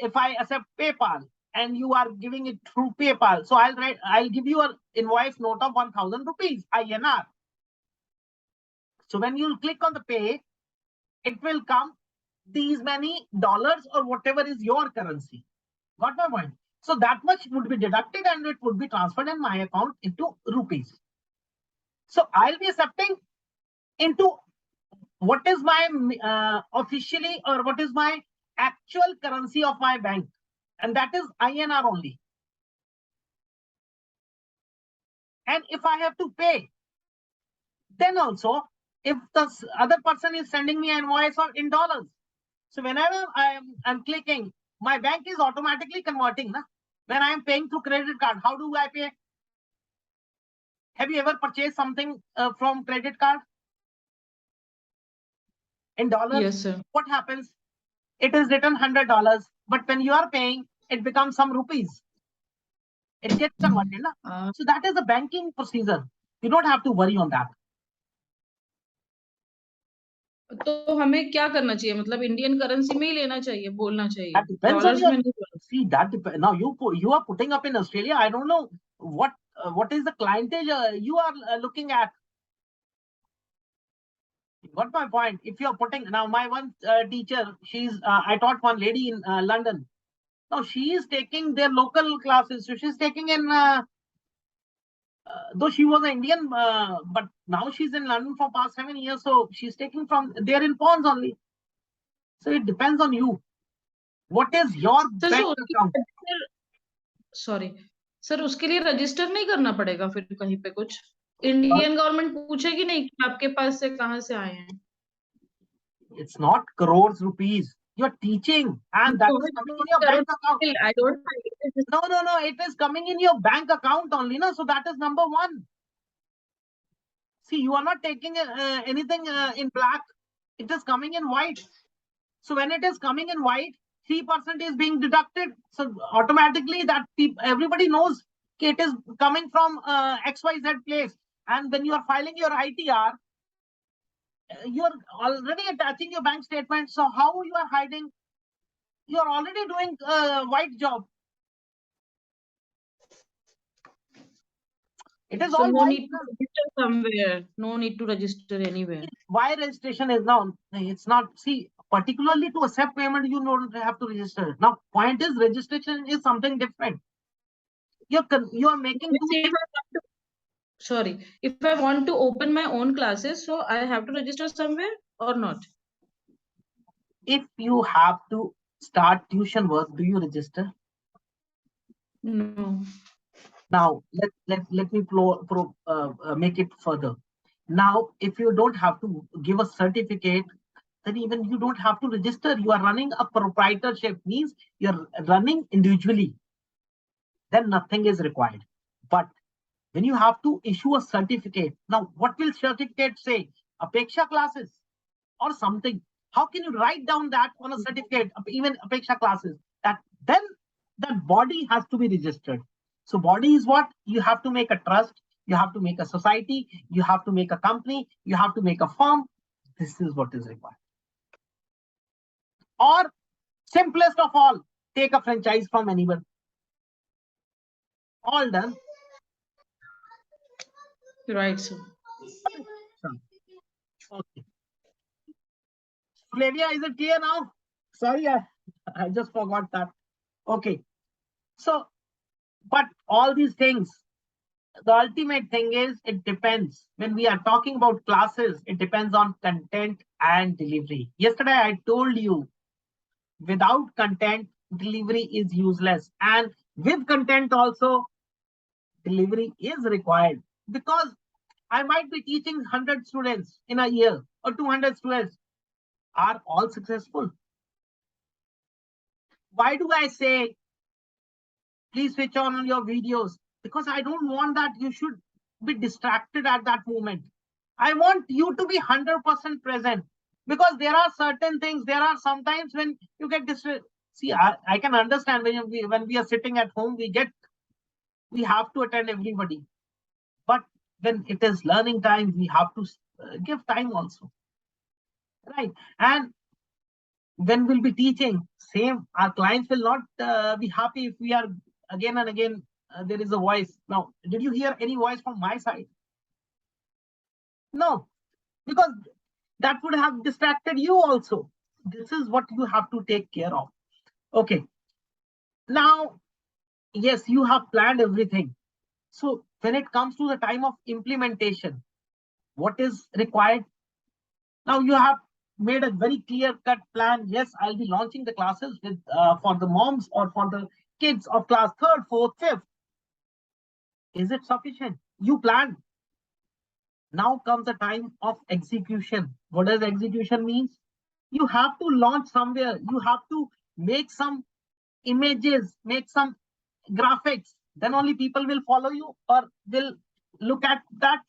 if I accept PayPal and you are giving it through PayPal, so I'll give you an invoice note of 1,000 rupees INR. So when you click on the pay, it will come these many dollars or whatever is your currency. Got my point? So that much would be deducted and it would be transferred in my account into rupees. So I'll be accepting into what is my officially, or what is my actual currency of my bank, and that is INR only. And if I have to pay, then also, if the other person is sending me an invoice in dollars, so whenever I'm clicking, my bank is automatically converting. Na? When I am paying through credit card, how do I pay? Have you ever purchased something from credit card in dollars? Yes, sir. What happens? It is written $100, but when you are paying, it becomes some rupees. It gets converted. Na? So that is the banking procedure. You don't have to worry on that. तो हमें क्या करना चाहिए? मतलब Indian currency में ही लेना चाहिए, बोलना चाहिए, That depends on dollars your, में नहीं बोलना? see, that depends. Now you are putting up in Australia. I don't know what is the clientage you are looking at. Got my point? If you are putting, now my one teacher, she's I taught one lady in London. Now she is taking their local classes. So she's taking in, though she was an Indian, but now she's in London for past 7 years. So she's taking from there in pounds only. So it depends on you. What is your bank account? Sorry sir, उसके लिए register नहीं करना पड़ेगा फिर कहीं पे कुछ? Indian government पूछेगी नहीं कि आपके पास से कहां से आए हैं? It's not crores rupees. You're teaching, and that is coming in your bank account. I don't. No. It is coming in your bank account only, no. So that is number one. See, you are not taking anything in black. It is coming in white. So when it is coming in white, 3% is being deducted. So automatically that everybody knows it is coming from XYZ place. And when you are filing your ITR, you're already attaching your bank statement. So how you are hiding? You're already doing a white job. It is So all no white. need to register somewhere. No need to register anywhere. Why registration is now? It's not. See, particularly to accept payment, you don't have to register. Now, point is registration is something different. You're making two See, if things. I want to, sorry, if I want to open my own classes, so I have to register somewhere or not? If you have to start tuition work, do you register? No. Now let me make it further. Now, if you don't have to give a certificate, then even you don't have to register. You are running a proprietorship, means you're running individually. Then nothing is required. But when you have to issue a certificate, now what will certificate say? Apeksha classes or something. How can you write down that on a certificate, even Apeksha classes? That then that body has to be registered. So body is what? You have to make a trust, you have to make a society, you have to make a company, you have to make a firm. This is what is required. Or simplest of all, take a franchise from anyone. All done. Right, sir. Okay. Flavia, is it clear now? Sorry, I just forgot that. Okay. So, but all these things, the ultimate thing is it depends. When we are talking about classes, it depends on content and delivery. Yesterday, I told you without content, delivery is useless. And with content also, delivery is required, because I might be teaching 100 students in a year or 200 students. Are all successful? Why do I say please switch on your videos? Because I don't want that you should be distracted at that moment. I want you to be 100% present, because there are certain things, there are sometimes when you get distracted. See, I can understand when we are sitting at home, we have to attend everybody. But when it is learning time, we have to give time also. Right. And when we'll be teaching, same, our clients will not be happy if we are again and again, there is a voice. Now, did you hear any voice from my side? No, because that would have distracted you also. This is what you have to take care of. Okay. Now, yes, you have planned everything. So when it comes to the time of implementation, what is required? Now you have made a very clear-cut plan. Yes, I'll be launching the classes with for the moms or for the kids of class 3rd, 4th, 5th. Is it sufficient? You planned. Now comes the time of execution. What does execution means? You have to launch somewhere. You have to make some images, make some graphics. Then only people will follow you or will look at that.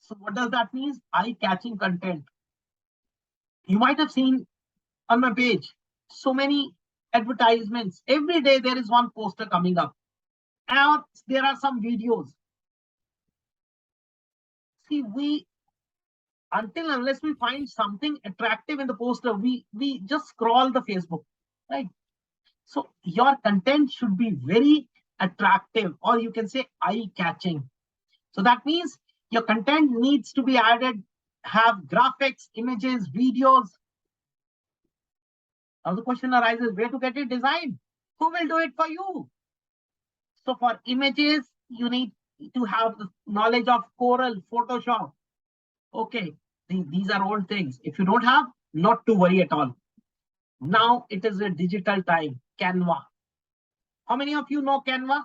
So what does that mean? Eye-catching content. You might have seen on my page so many advertisements. Every day there is one poster coming up, and there are some videos. See, unless we find something attractive in the poster, we just scroll the Facebook, right? So your content should be very attractive, or you can say eye-catching. So that means your content needs to be added, have graphics, images, videos. Now the question arises, where to get it designed? Who will do it for you? So for images, you need to have the knowledge of Corel, Photoshop. Okay, these are all things. If you don't have, not to worry at all. Now it is a digital time, Canva. How many of you know Canva?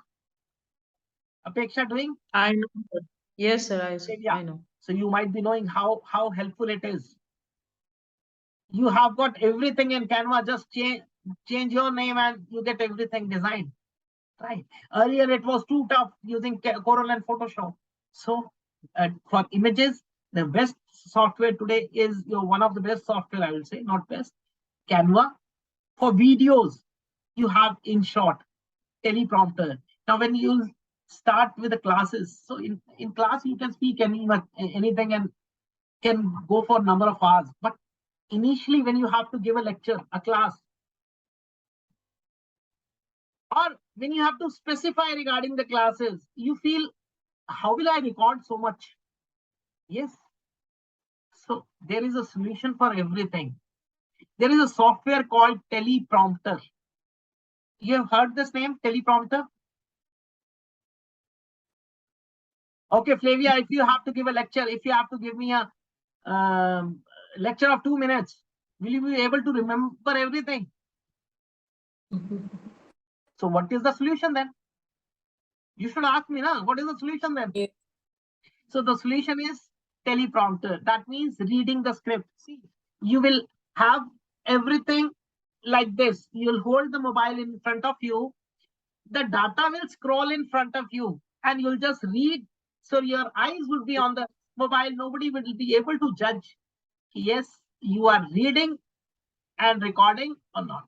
Apeksha doing? I know. Sir. Yes, sir. Yeah. I know. So you might be knowing how helpful it is. You have got everything in Canva. Just change your name and you get everything designed. Right. Earlier it was too tough using Corel and Photoshop. So for images, the best software today is one of the best software, I will say, not best, Canva. For videos, you have InShot, teleprompter. Now when you start with the classes, so in class you can speak anything and can go for number of hours. But initially, when you have to give a lecture, a class, or when you have to specify regarding the classes, you feel, how will I record so much? Yes. So there is a solution for everything. There is a software called teleprompter. You have heard this name, teleprompter? Okay, Flavia, if you have to give a lecture, if you have to give me a lecture of 2 minutes, will you be able to remember everything? So what is the solution then? You should ask me now, what is the solution then? Yes. So the solution is teleprompter. That means reading the script. See, you will have everything like this. You'll hold the mobile in front of you. The data will scroll in front of you and you'll just read. So your eyes will be on the mobile. Nobody will be able to judge, yes, you are reading and recording or not.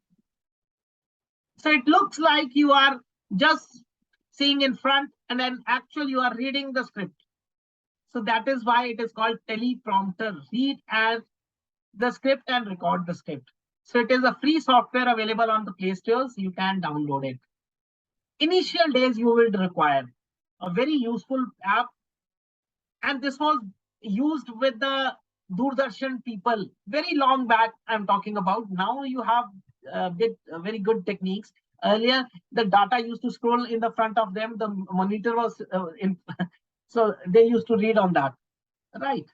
So it looks like you are just seeing in front and then actually you are reading the script. So that is why it is called teleprompter. Read and the script and record the script. So it is a free software available on the Play Store. So you can download it. Initial days you will require a very useful app. And this was used with the Doordarshan people very long back. I'm talking about now. You have very good techniques. Earlier, the data used to scroll in the front of them. The monitor was in, so they used to read on that, right?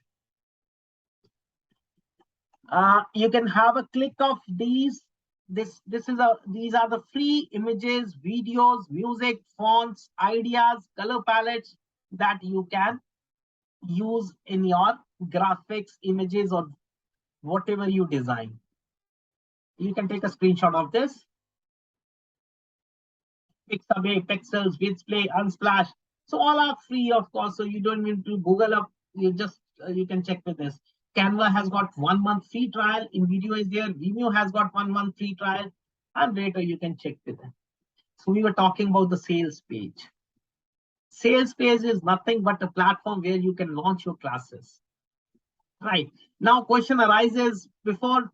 You can have a click of these. These are the free images, videos, music, fonts, ideas, color palettes that you can use in your graphics, images, or whatever you design. You can take a screenshot of this. Pixabay, Pexels, Display, Unsplash. So all are free, of course. So you don't need to Google up. You just you can check with this. Canva has got 1 month free trial. InVideo is there. Vimeo has got 1 month free trial. And later you can check with them. So we were talking about the sales page. Sales page is nothing but a platform where you can launch your classes. Right. Now question arises before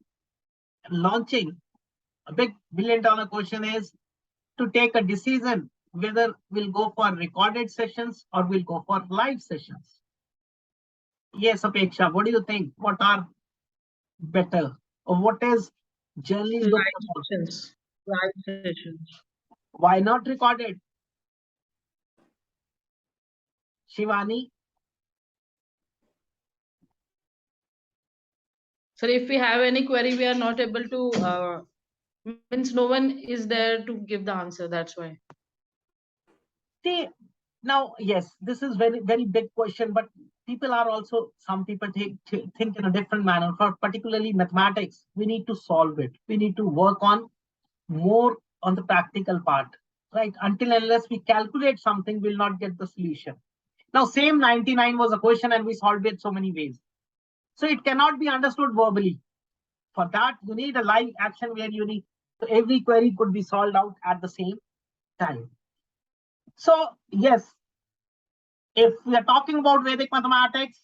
launching. A big $1 billion question is to take a decision whether we'll go for recorded sessions or we'll go for live sessions. Yes, Apeksha, what do you think? What are better? Or what is generally looked Live upon? sessions. Live sessions. Why not recorded? Shivani? So if we have any query, we are not able to, means no one is there to give the answer. That's why. See, now, yes, this is very big question, but people are also, some people think in a different manner. For particularly mathematics, we need to solve it. We need to work on more on the practical part, right? Until unless we calculate something, we'll not get the solution. Now, same 99 was a question and we solved it so many ways. So it cannot be understood verbally. For that, you need a live action where you need, so every query could be solved out at the same time. So yes, if we are talking about Vedic mathematics,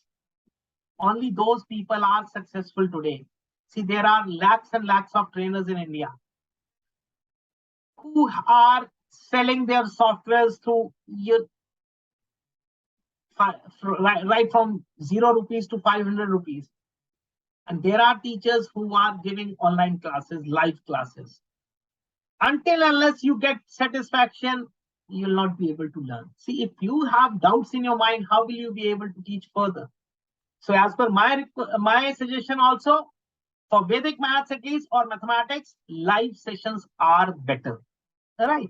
only those people are successful today. See, there are lakhs and lakhs of trainers in India who are selling their softwares through right from 0 rupees to 500 rupees. And there are teachers who are giving online classes, live classes. Until unless you get satisfaction, you will not be able to learn. See, if you have doubts in your mind, how will you be able to teach further? So as per my suggestion also, for Vedic maths at least or mathematics, live sessions are better. All right.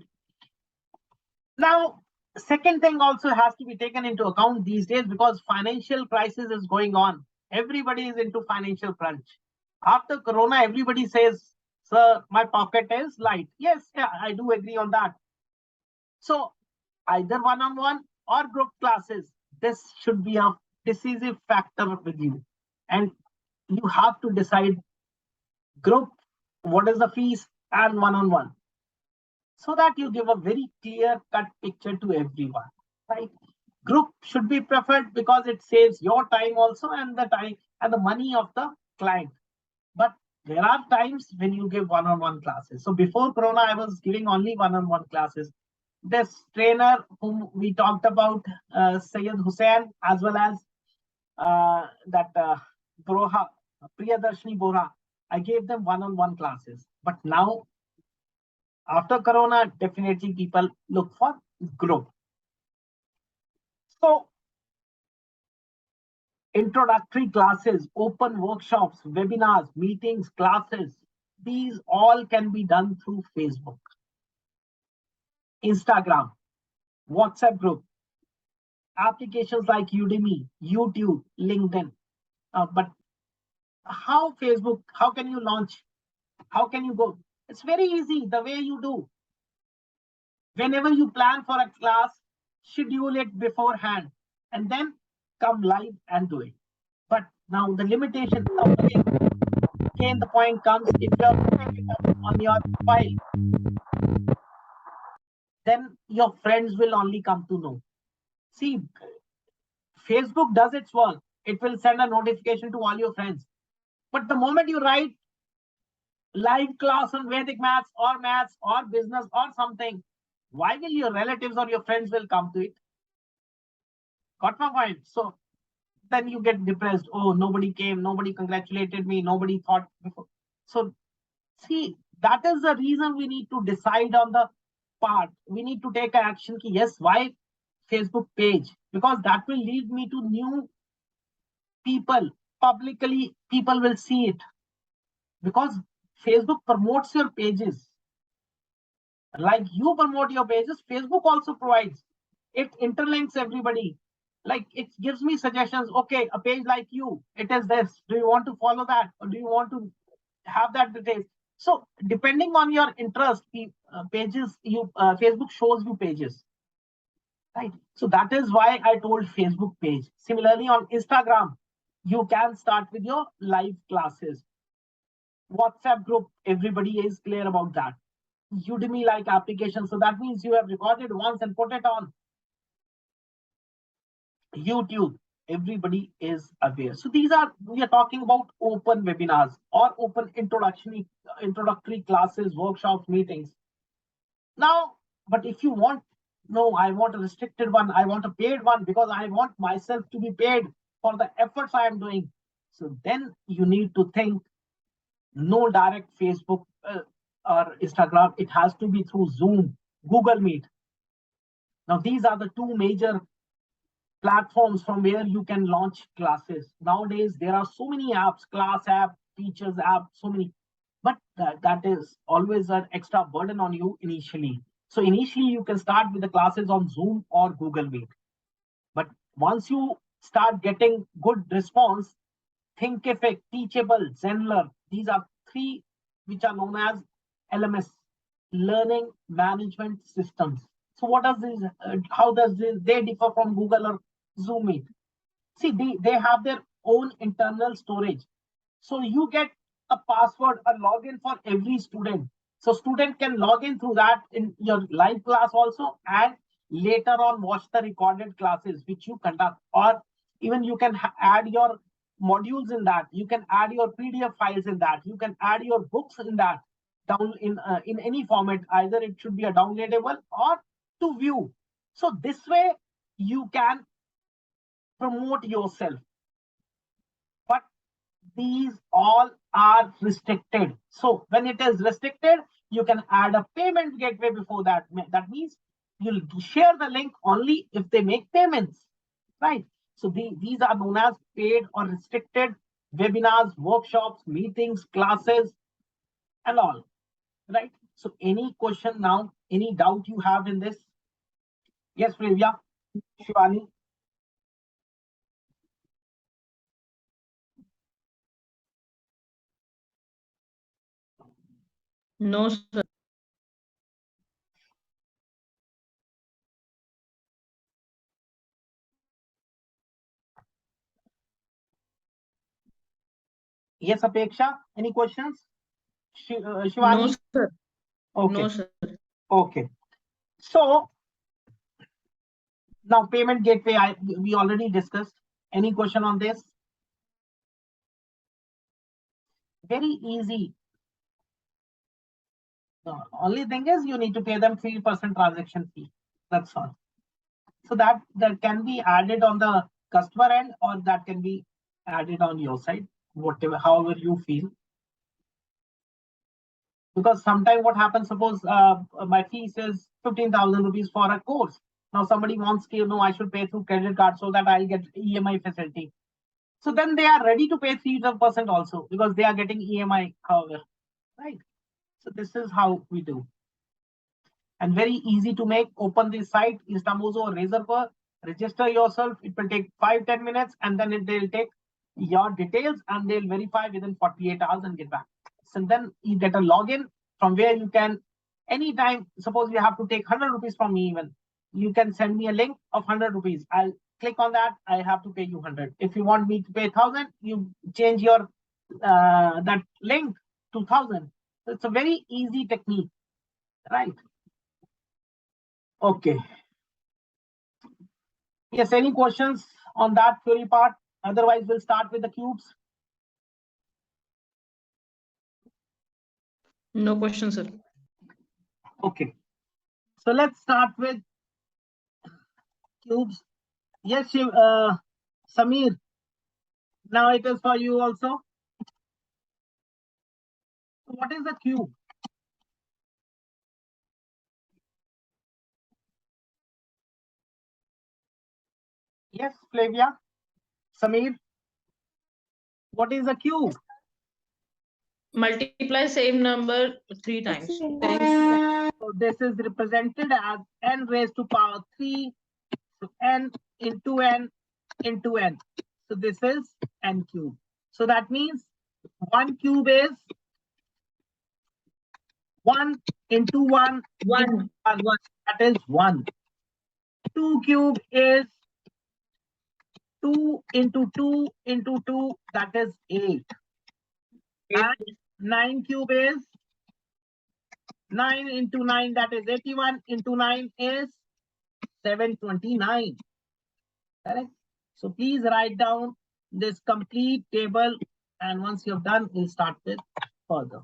Now, second thing also has to be taken into account these days because financial crisis is going on. Everybody is into financial crunch. After Corona, everybody says, sir, my pocket is light. Yes, yeah, I do agree on that. So either one-on-one or group classes, this should be a decisive factor with you. And you have to decide group, what is the fees, and one-on-one, so that you give a very clear-cut picture to everyone, right? Group should be preferred because it saves your time also and the time and the money of the client. But there are times when you give one-on-one classes. So before Corona, I was giving only one-on-one classes. This trainer whom we talked about, Syed Hussain, as well as that Broha, Priyadarshini Bora, I gave them one-on-one classes. But now, after Corona, definitely people look for group. So introductory classes, open workshops, webinars, meetings, classes, these all can be done through Facebook, Instagram, WhatsApp group, applications like Udemy, YouTube, LinkedIn. But how Facebook, how can you launch? How can you go? It's very easy the way you do. Whenever you plan for a class, schedule it beforehand and then come live and do it. But now the limitation, again the point comes, if you're putting it up on your file, then your friends will only come to know. See, Facebook does its work. It will send a notification to all your friends. But the moment you write live class on Vedic maths or business or something, why will your relatives or your friends will come to it? Got my point? So then you get depressed. Oh, nobody came, nobody congratulated me, nobody thought before. So see, that is the reason we need to decide on the part. We need to take action. Yes, why Facebook page? Because that will lead me to new people. Publicly, people will see it. Because Facebook promotes your pages. Like you promote your pages, Facebook also provides. It interlinks everybody. Like it gives me suggestions. Okay, a page like you, it is this. Do you want to follow that? Or do you want to have that details? So depending on your interest, pages, Facebook shows you pages. Right. So that is why I told Facebook page. Similarly, on Instagram, you can start with your live classes. WhatsApp group, everybody is clear about that. Udemy like application. So that means you have recorded once and put it on YouTube. Everybody is aware. So these are, we are talking about open webinars or open introductory classes, workshops, meetings. Now, but if you want, no, I want a restricted one, I want a paid one because I want myself to be paid for the efforts I am doing. So then you need to think no direct Facebook or Instagram. It has to be through Zoom, Google Meet. Now, these are the two major platforms from where you can launch classes. Nowadays, there are so many apps, class app, teachers app, so many, but that is always an extra burden on you initially. So initially, you can start with the classes on Zoom or Google Meet. But once you start getting good response, Thinkific, Teachable, Zenler, these are three which are known as LMS, Learning Management Systems. So what does this, how does this, they differ from Google or Zoom Meet? See, they have their own internal storage. So you get a password, a login for every student. So student can log in through that in your live class also, and later on watch the recorded classes which you conduct, or even you can add your modules in that. You can add your PDF files in that. You can add your books in that, down in any format. Either it should be a downloadable or to view. So this way you can promote yourself. But these all are restricted. So when it is restricted, you can add a payment gateway before that. That means you'll share the link only if they make payments, right? So these are known as paid or restricted webinars, workshops, meetings, classes, and all, right? So any question now, any doubt you have in this? Yes, Privya, Shivani. No, sir. Yes, Apeksha, any questions? No, Shivani? sir. Okay. No, sir. Okay. So now payment gateway, we already discussed. Any question on this? Very easy. The only thing is you need to pay them 3% transaction fee. That's all. So that can be added on the customer end, or that can be added on your side, whatever, however you feel. Because sometimes what happens, suppose my fees is 15,000 rupees for a course. Now somebody wants to know I should pay through credit card so that I'll get EMI facility. So then they are ready to pay 3% also because they are getting EMI, however, right? So this is how we do. And very easy to make. Open the site, Instamozo or Razorper, register yourself. It will take 5-10 minutes, and then they'll take your details and they'll verify within 48 hours and get back. So then you get a login from where you can anytime, suppose you have to take 100 rupees from me, even you can send me a link of 100 rupees. I'll click on that. I have to pay you 100. If you want me to pay 1,000, you change your that link to 1,000. So it's a very easy technique, right? Okay. Yes, any questions on that theory part? Otherwise, we'll start with the cubes. No question, sir. Okay. So let's start with cubes. Yes, Samir. Now it is for you also. What is a cube? Yes, Flavia. Samir. What is a cube? Multiply same number 3 times. So this is represented as n raised to power 3. So n into n into n. So this is n cube. So that means 1 cube is 1 into 1 into 1. That is 1. 2 cube is 2 into 2 into 2. That is 8. And 9 cube is 9 into 9. That is 81 into 9 is 729. Correct? So please write down this complete table. And once you've done, we'll start with further.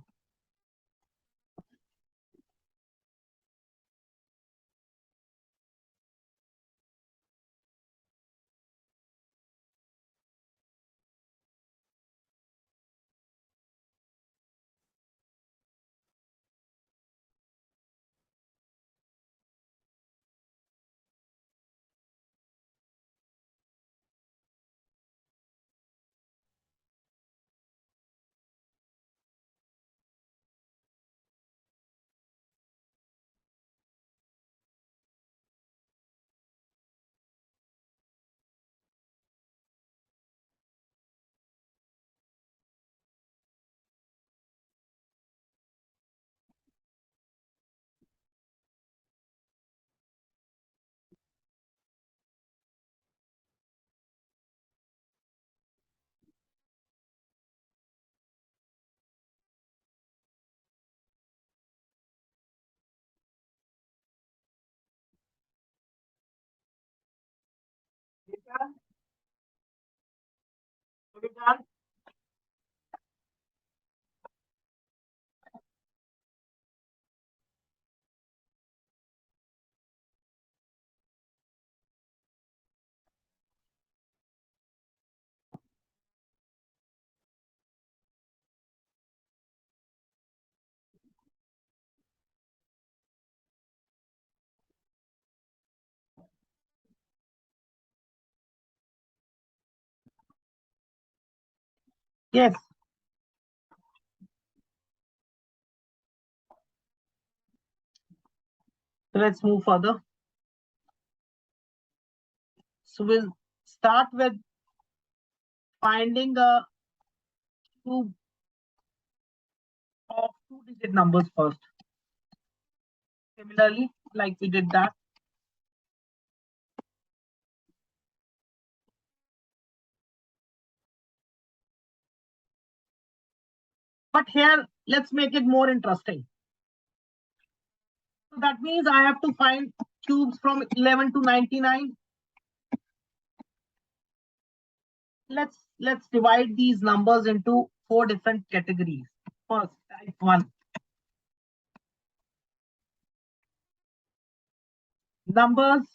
Yes. So let's move further. So we'll start with finding a cube of 2-digit numbers first. Similarly, like we did that. But here, let's make it more interesting. So that means I have to find cubes from 11 to 99. Let's divide these numbers into 4 different categories. First, type 1. Numbers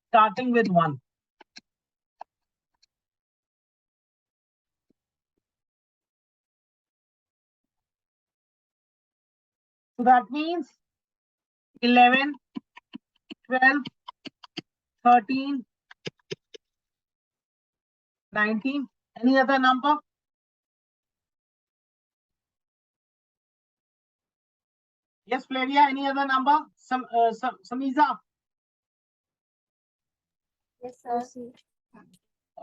starting with 1. So that means 11, 12, 13, 19. Any other number? Yes, Flavia, any other number? Samiza? Yes, sir.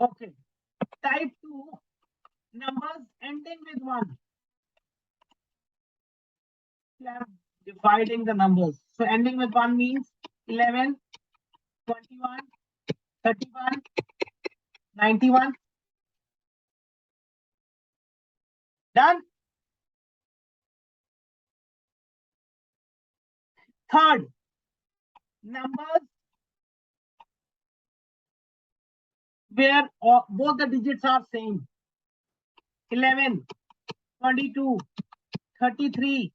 Okay. Type 2, numbers ending with 1. We are dividing the numbers. So ending with 1 means 11, 21, 31, 91. Done? Third, numbers where both the digits are same. 11, 22, 33,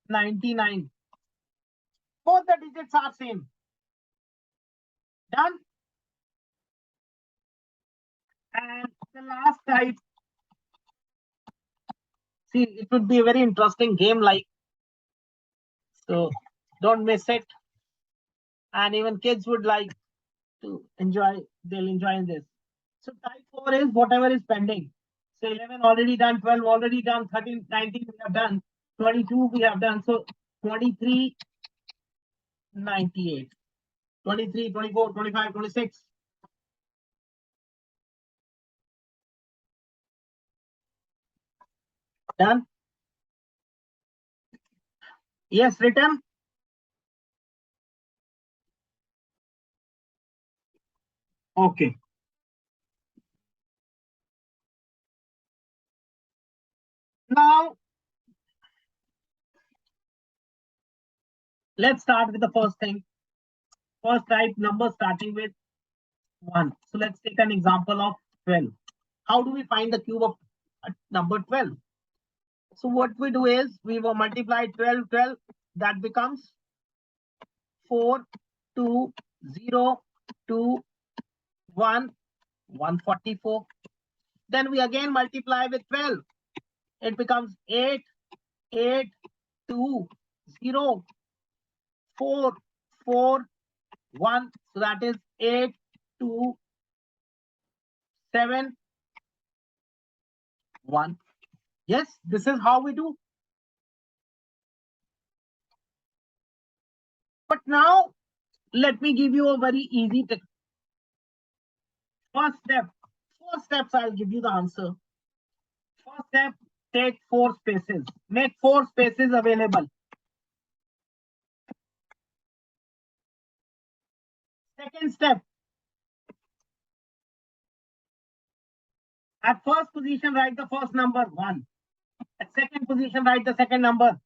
99. Both the digits are same. Done? And the last type, see, it would be a very interesting game like, so don't miss it. And even kids would like to enjoy, they'll enjoy in this. So type 4 is whatever is pending. So 11 already done, 12 already done, 13, 19 we have done, 22 we have done. So 23, 98, 23, 24, 25, 26. Done? Yes, written? Okay. Now, let's start with the first thing. First type, number starting with 1. So let's take an example of 12. How do we find the cube of number 12? So what we do is we will multiply 12, 12. That becomes 4, 2, 0, 2, 1, 144. Then we again multiply with 12. It becomes 8, 8, 2, 0, 4, 4, 1. So that is 8, 2, 7, 1. Yes, this is how we do. But now, let me give you a very easy tip. First step, 4 steps, I'll give you the answer. First step, take 4 spaces. Make 4 spaces available. Second step, at first position, write the first number 1. At second position, write the second number.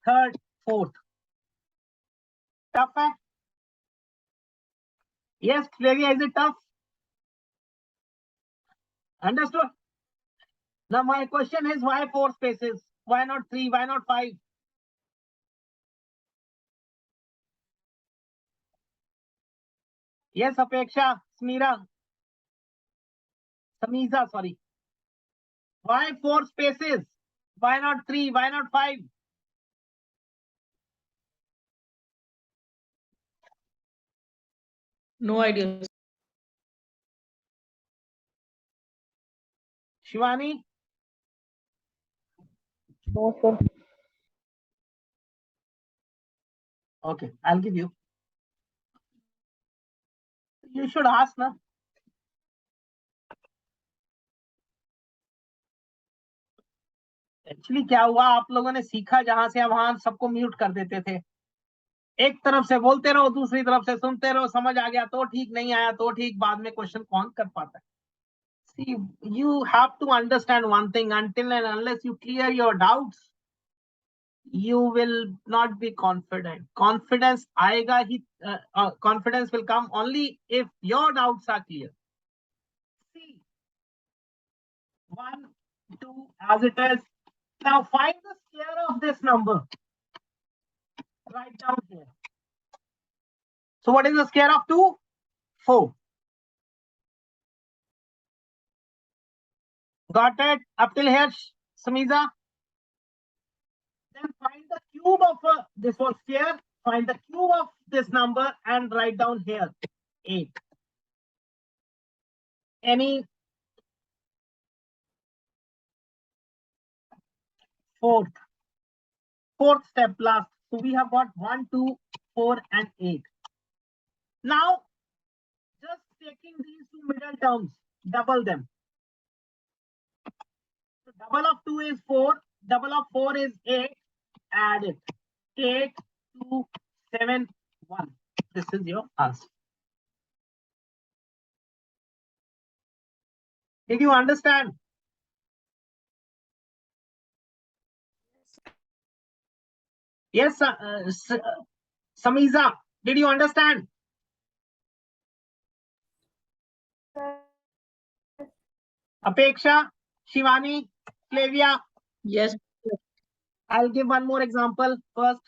Third, fourth. Tough, eh? Yes, Flavia, is it tough? Understood? Now my question is, why 4 spaces? Why not 3? Why not 5? Yes, Apeksha, Smira, Samiza, sorry. Why 4 spaces? Why not 3? Why not 5? No idea. Shivani? No, sir. Okay, I'll give you. You should ask ना. Actually क्या हुआ, आप लोगों ने सीखा जहां से वहां सबको म्यूट कर देते थे. एक तरफ से बोलते रहो, दूसरी तरफ से सुनते रहो, समझ आ गया तो ठीक, नहीं आया तो ठीक, बाद में क्वेश्चन कौन कर पाता है. See, you have to understand one thing, until and unless you clear your doubts, you will not be confident. Confidence आएगा ही, confidence will come only if your doubts are clear. See, 1, 2, as it is. Now find the square of this number. Write down here. So what is the square of 2? 4. Got it? Up till here, Samiza? Then find the cube of this was square. Find the cube of this number and write down here 8. Any fourth step last. So we have got 1, 2, 4, and 8. Now just taking these two middle terms, double them. So double of 2 is 4, double of 4 is 8. Add it. 8, 2, 7, 1. This is your answer. Did you understand? Yes, Samiza, did you understand? Apeksha, Shivani, Flavia. Yes. I'll give one more example first.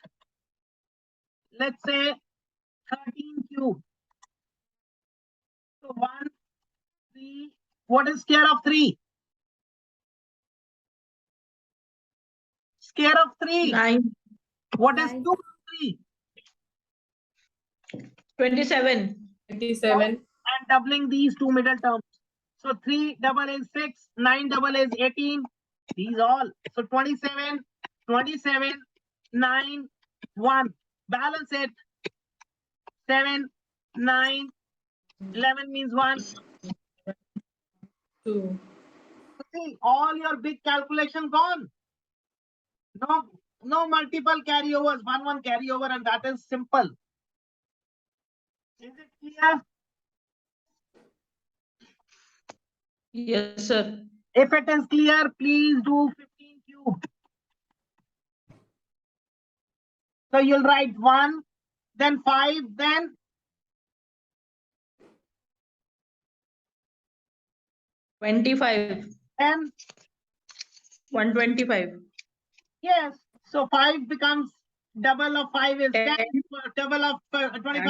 Let's say 13 cube. So 1, 3. What is square of 3? Square of 3. 9. What is 9. 2 of 3? 27. 27. And doubling these two middle terms. So 3 double is 6, 9 double is 18. These all. So 27, 27, 9, 1. Balance it. 7, 9, 11 means 1. 2. See, all your big calculation gone. No multiple carryovers, one carryover, and that is simple. Is it clear? Yes, sir. If it is clear, please do 15 cube. So you'll write 1, then 5, then 25. 10. 125. Yes. So 5 becomes double of 5 is 10. 10. Double of 25 And is 25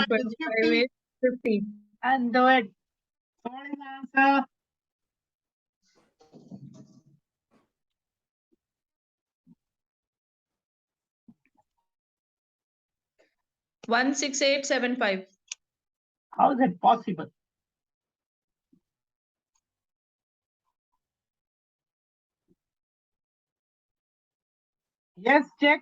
50. is 50. And do it. So what is the answer? One 16875. How is it possible? Yes, check.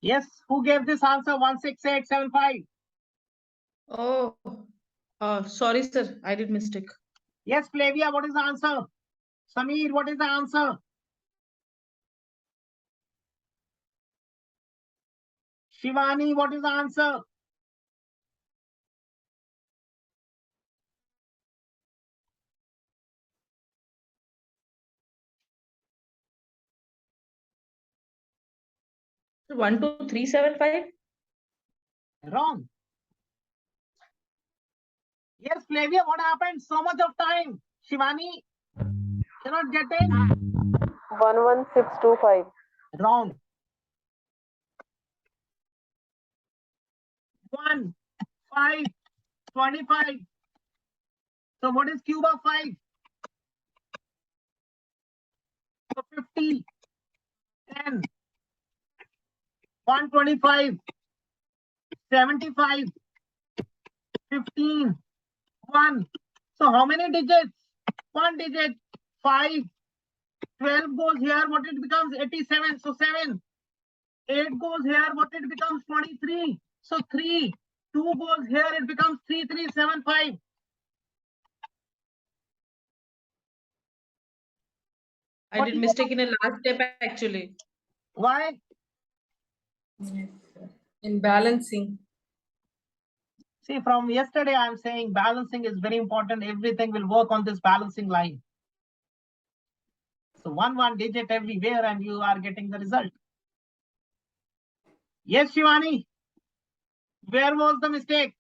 Yes, who gave this answer? 16875. Oh, sorry, sir. I did mistake. Yes, Flavia, what is the answer? Sameer, what is the answer? Shivani, what is the answer? So 12375. Wrong. Yes, Flavia, what happened? So much of time. Shivani, you're not getting? 11625. Wrong. 1, 5, 25. So what is cube of 5? So 50, 10, 125, 75, 15, 1. So how many digits? 1 digit. 5, 12 goes here. What it becomes? 87. So 7. 8 goes here. What it becomes? 23. So 3. 2 goes here. It becomes 3375. I What did do you mistake in a last step actually. Why? Yes, sir. In balancing. See, from yesterday, I'm saying balancing is very important. Everything will work on this balancing line. So one digit everywhere and you are getting the result. Yes, Shivani. Where was the mistake?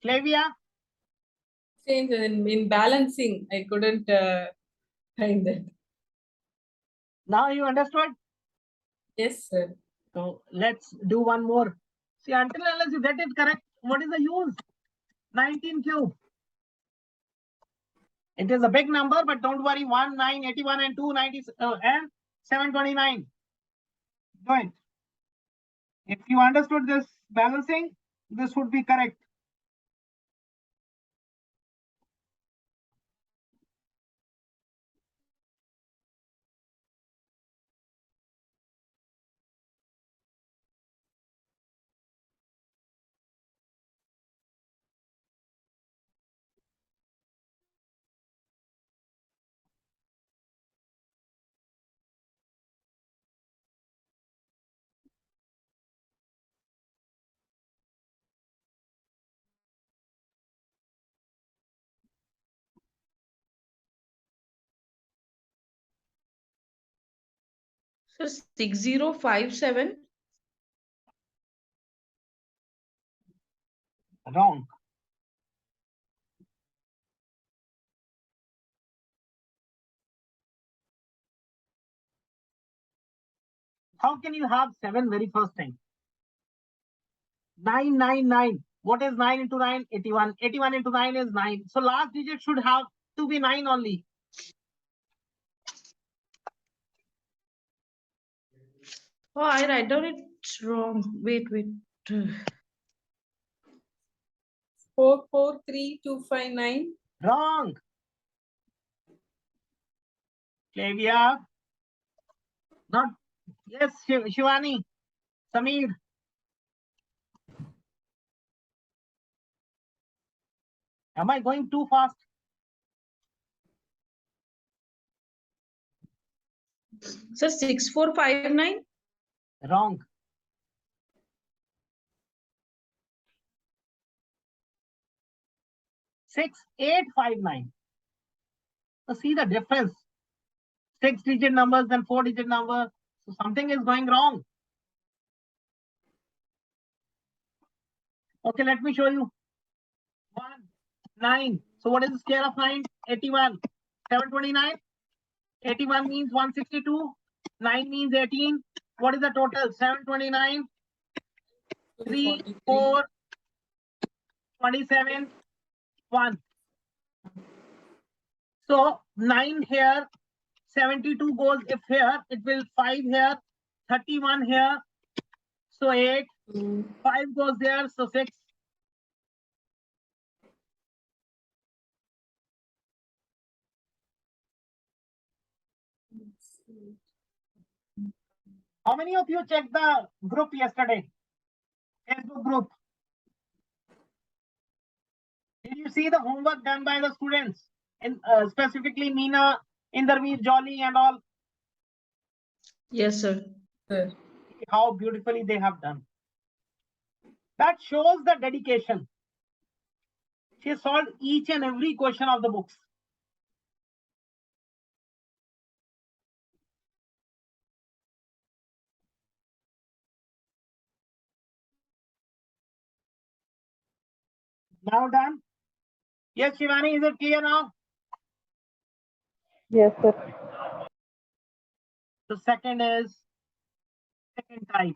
Flavia? Change in balancing. I couldn't find that. Now you understood? Yes, sir. So let's do one more. See, until unless you get it correct, what is the use? 19 cube. It is a big number, but don't worry. 1, 9, 81 and 2, 90 and 729. Do it. If you understood this balancing, this would be correct. So 6057. Wrong. How can you have 7 very first thing? 999. What is 9 into 9? 81. 81 into 9 is 9. So last digit should have to be 9 only. Oh, I write down it wrong. Wait. 443259. Wrong. Flavia. Not. Yes, Shivani. Sameer. Am I going too fast? Sir, 6459. Wrong. 6859. So see the difference. 6-digit numbers and 4-digit number. So something is going wrong. Okay, let me show you. 1, 9. So what is the square of 9? 81. 729. 81 means 162. 9 means 18. What is the total? 729. 3, 4, 27, 1. So 9 here, 72 goes if here, it will 5 here, 31 here, so 8, 5 goes there, so 6. How many of you checked the group yesterday? Facebook group. Did you see the homework done by the students? And specifically Meena, Inderveer, Jolly and all? Yes, sir. Sir. How beautifully they have done. That shows the dedication. She solved each and every question of the books. Now done? Yes, Shivani, is it clear now? Yes, sir. The second type.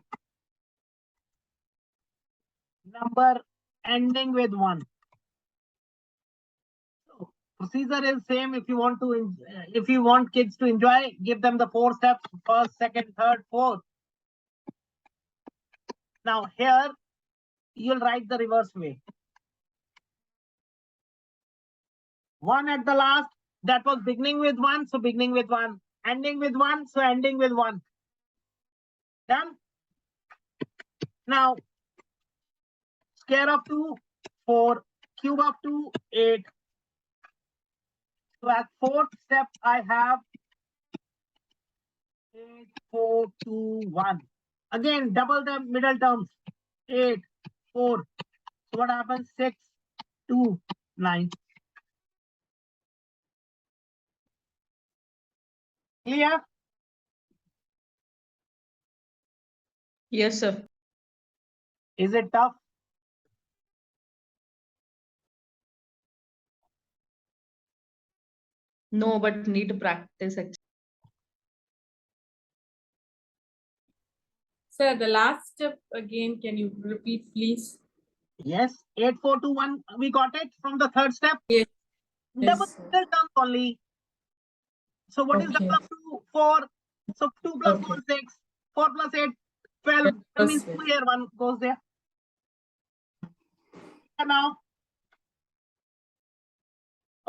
Number ending with 1. So procedure is same. If you want kids to enjoy, give them the 4 steps: first, second, third, fourth. Now here you'll write the reverse way. 1 at the last, that was beginning with 1, so beginning with 1. Ending with 1, so ending with 1. Done? Now square of 2, 4. Cube of 2, 8. So at 4th step, I have 8, 4, 2, 1. Again, double the middle terms. 8, 4. So what happens? 6, 2, 9. Clear? Yes, sir. Is it tough? No, but need to practice actually. Sir, the last step again, can you repeat, please? Yes. 8, 4, 2, 1. We got it from the third step. Yes. Double Yes, sir. single terms only. So what is Okay. double of 2? 4. So 2 plus Okay. 4, 6. 4 plus 8, 12. Yeah, That means plus 2 here, 1 goes there. And now,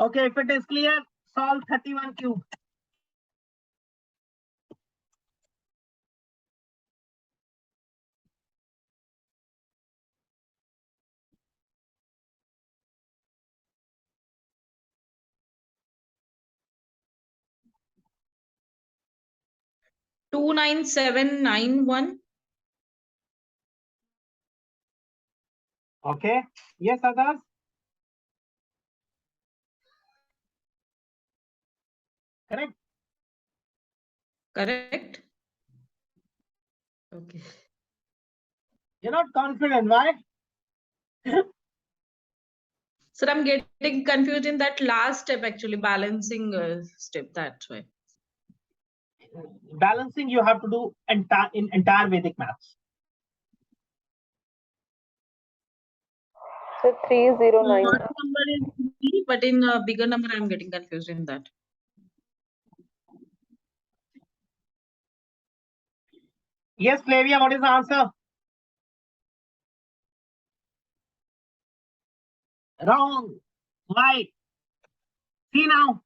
okay, if it is clear, solve 31 cube. Two nine seven nine one. Okay. Yes, others? Correct. Correct? Okay. You're not confident. Why? Sir, I'm getting confused in that last step, actually, balancing step. That's why. Balancing you have to do in entire Vedic maths. So 309. Small number is easy, but in a bigger number, I'm getting confused in that. Yes, Flavia, what is the answer? Wrong. Why? See now.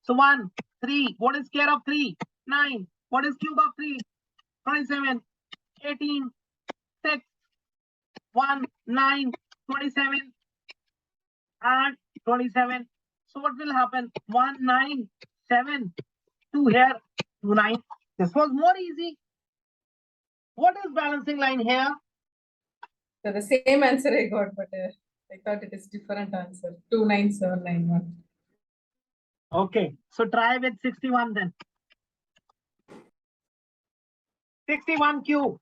So 1, 3. What is square of 3? 9. What is cube of 3? 27. 18. 6. 1, 9. 27. And 27. So what will happen? 1, 9, 7. 2 here. 2, 9. This was more easy. What is balancing line here? So the same answer I got, but I thought it is different answer. 29791. Okay. So try with 61 then. 61 cube.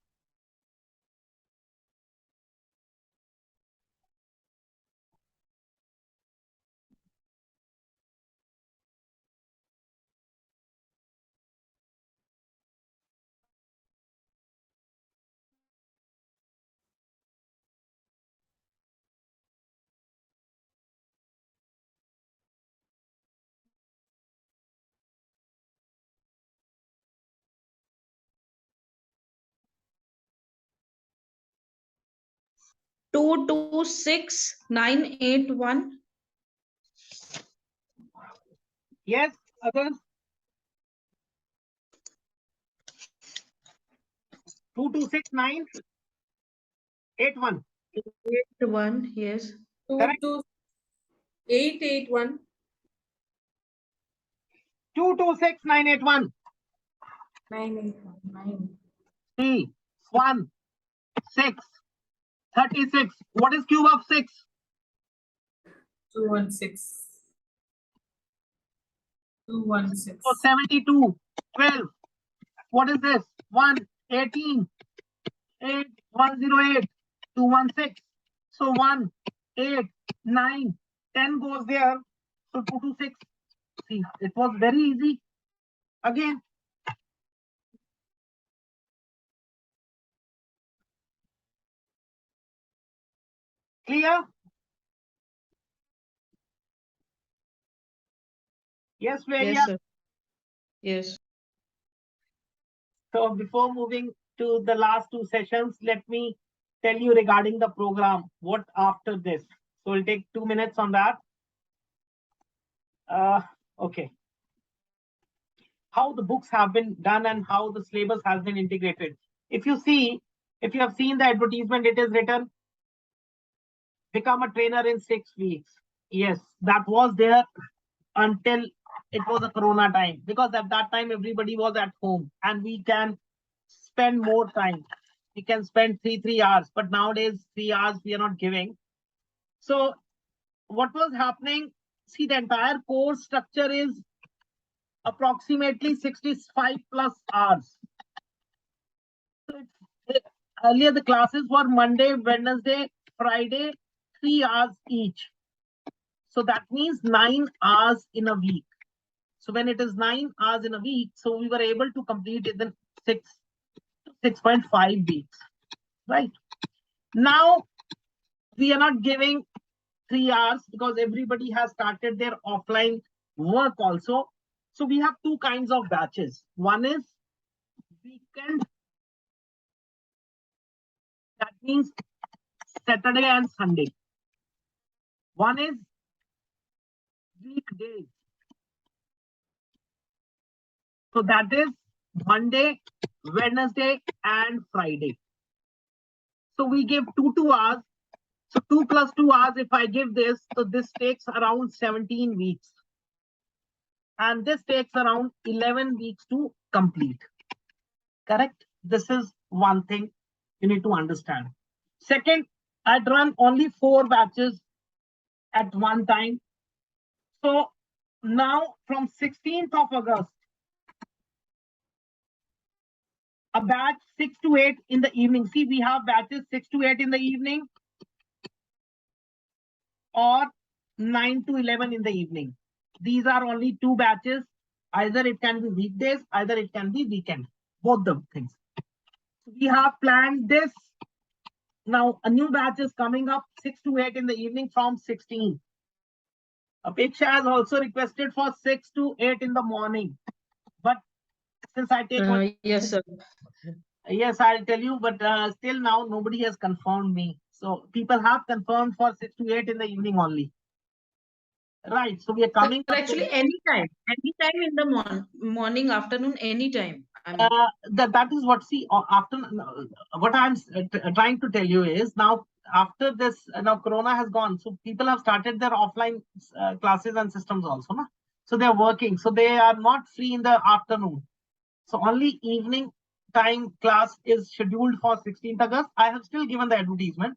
Two two six nine eight one. Yes, others? 2269881. 81, yes. Correct. 22881. 226981. 9819. 3, 1, 6, 36. What is cube of 6? 216. 216. So 72, 12. What is this? 1, 18, 8, 108, 216. So 1, 8, 9, 10 goes there. So 226. See, it was very easy. Again. Clear? Yes, Flavia? Yes, sir. Yes. So before moving to the last two sessions, let me tell you regarding the program, what after this. So we'll take 2 minutes on that. Okay. How the books have been done and how the syllabus has been integrated. If you have seen the advertisement, it is written, become a trainer in 6 weeks. Yes, that was there until it was a Corona time, because at that time everybody was at home and we can spend more time. we can spend 3 hours, but nowadays 3 hours we are not giving. So what was happening? See, the entire course structure is approximately 65 plus hours. So earlier the classes were Monday, Wednesday, Friday, 3 hours each. So that means 9 hours in a week. So when it is 9 hours in a week, so we were able to complete it in 6.5 weeks, right? Now we are not giving 3 hours because everybody has started their offline work also. So we have two kinds of batches. One is weekend, that means Saturday and Sunday. One is weekdays. So that is Monday, Wednesday, and Friday. So we give 2 hours. So 2 plus 2 hours, if I give this, so this takes around 17 weeks. And this takes around 11 weeks to complete. Correct? This is one thing you need to understand. Second, I'd run only 4 batches at one time. So now from 16th of August, a batch 6 to 8 in the evening. See, we have batches 6 to 8 in the evening or 9 to 11 in the evening. These are only 2 batches. Either it can be weekdays, either it can be weekend. Both the things. We have planned this. Now a new batch is coming up 6 to 8 in the evening from 16. Apeksha has also requested for 6 to 8 in the morning. But since I take yes, sir. Yes, I'll tell you, but still now nobody has confirmed me. So people have confirmed for 6 to 8 in the evening only. Right. So we are coming. But actually, anytime in the morning, afternoon, anytime. I mean, That is what, see, after what I'm trying to tell you is now after this, now Corona has gone. So people have started their offline classes and systems also. Na? So they're working. So they are not free in the afternoon. So only evening time class is scheduled for 16th August. I have still given the advertisement.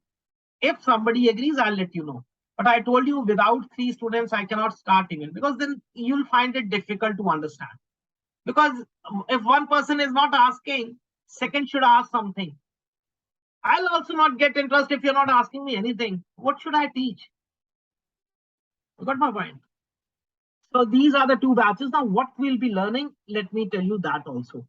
If somebody agrees, I'll let you know. But I told you without 3 students, I cannot start even because then you'll find it difficult to understand. Because if one person is not asking, second should ask something. I'll also not get interest if you're not asking me anything. What should I teach? You got my point? So these are the 2 batches. Now what we'll be learning, let me tell you that also.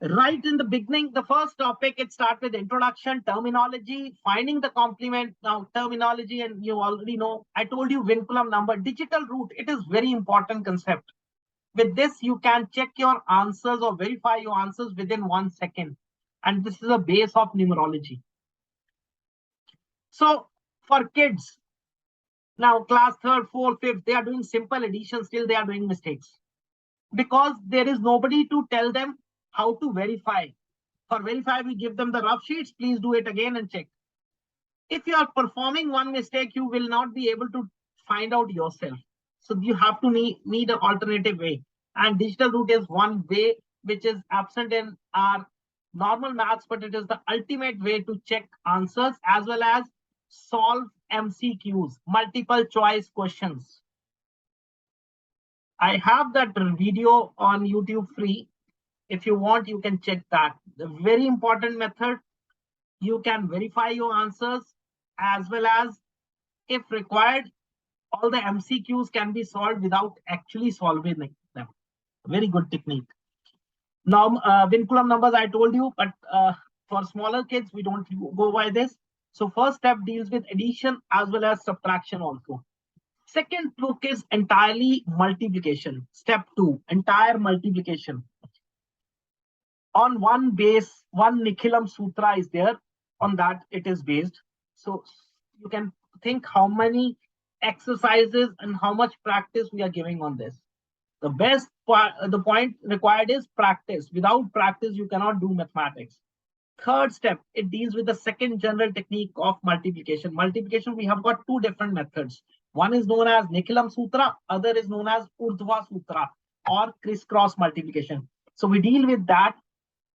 Right in the beginning, the first topic, it starts with introduction, terminology, finding the complement. Now terminology, and you already know, I told you vinculum number, digital root, it is very important concept. With this, you can check your answers or verify your answers within 1 second. And this is a base of numerology. So for kids, now class 3rd, 4th, 5th, they are doing simple addition, still they are doing mistakes. Because there is nobody to tell them how to verify. For verify, we give them the rough sheets. Please do it again and check. If you are performing one mistake, you will not be able to find out yourself. So you have to need an alternative way. And digital root is one way which is absent in our normal maths, but it is the ultimate way to check answers as well as solve MCQs, multiple choice questions. I have that video on YouTube free. If you want, you can check that. The very important method, you can verify your answers as well as, if required, all the MCQs can be solved without actually solving them. Very good technique. Now, vinculum numbers I told you, but for smaller kids, we don't go by this. So first step deals with addition as well as subtraction also. Second book is entirely multiplication. Step 2, entire multiplication. On one base, one Nikhilam Sutra is there. On that, it is based. So you can think how many exercises and how much practice we are giving on this. The best part, the point required is practice. Without practice, you cannot do mathematics. Third step, it deals with the second general technique of multiplication. Multiplication, we have got 2 different methods. One is known as Nikhilam Sutra, other is known as Urdhva Sutra or crisscross multiplication. So we deal with that.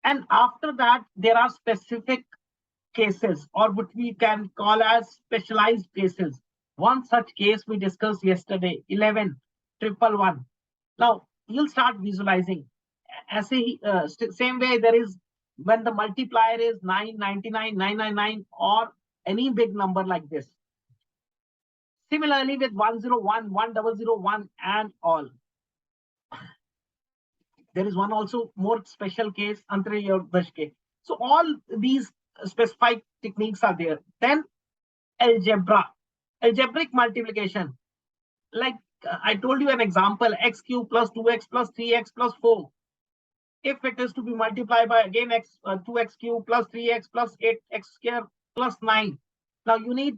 And after that, there are specific cases, or what we can call as specialized cases. One such case we discussed yesterday, 11, 111. Now, you'll start visualizing. Same way there is when the multiplier is 999, 999, or any big number like this. Similarly with 101, 1001, and all. There is one also more special case, Antre Dashke. So all these specified techniques are there. Then algebra, algebraic multiplication. Like I told you an example, x cube plus 2x plus 3x plus 4. If it is to be multiplied by again 2x cube plus 3x plus 8x square plus 9. Now you need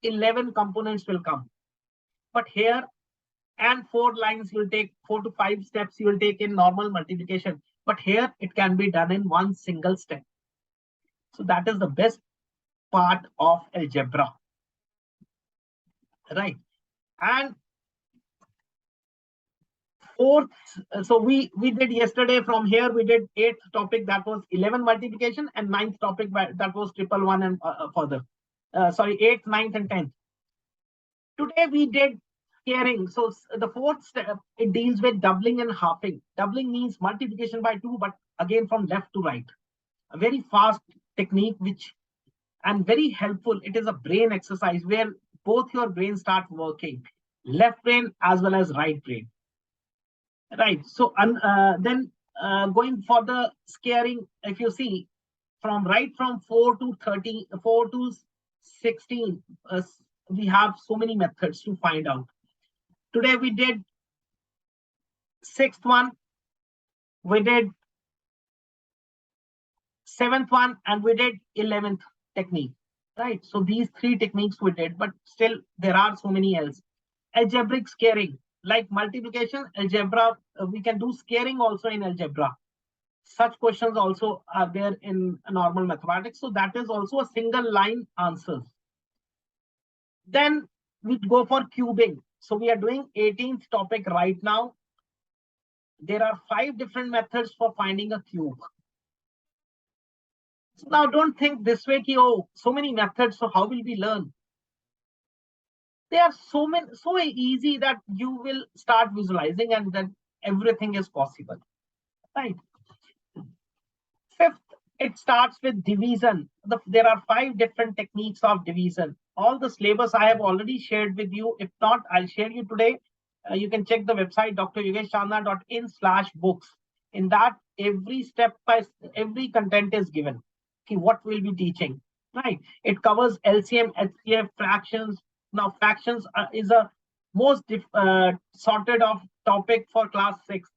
11 components will come. But here, and 4 lines you'll take, 4 to 5 steps you will take in normal multiplication. But here it can be done in one single step. So that is the best part of algebra. Right. And fourth, so we did yesterday from here, we did 8th topic, that was 11 multiplication, and 9th topic, that was 111 and further. Sorry, 8th, 9th, and 10th. Today we did scaring. So the 4th step, it deals with doubling and halving. Doubling means multiplication by 2, but again from left to right. A very fast technique, which and very helpful. It is a brain exercise where both your brains start working, left brain as well as right brain. Right. So then going for the scaring, if you see from 4 to 30, 4 to 16, we have so many methods to find out. Today we did 6th one, we did 7th one, and we did 11th technique. Right. So these 3 techniques we did, but still there are so many else. Algebraic scaring, like multiplication, algebra, we can do scaring also in algebra. Such questions also are there in normal mathematics. So that is also a single line answers. Then we go for cubing. So we are doing 18th topic right now. There are 5 different methods for finding a cube. So now don't think this way, ki, oh, so many methods, so how will we learn? They are so easy that you will start visualizing, and then everything is possible. Right. 5th, it starts with division. There are 5 different techniques of division. All the syllabus I have already shared with you. If not, I'll share you today. You can check the website dryogeshchandna.in/books. In that, every step by every content is given. Okay, what we'll be teaching. Right. It covers LCM, HCF, fractions. Now, fractions is a most sorted of topic for class 6th.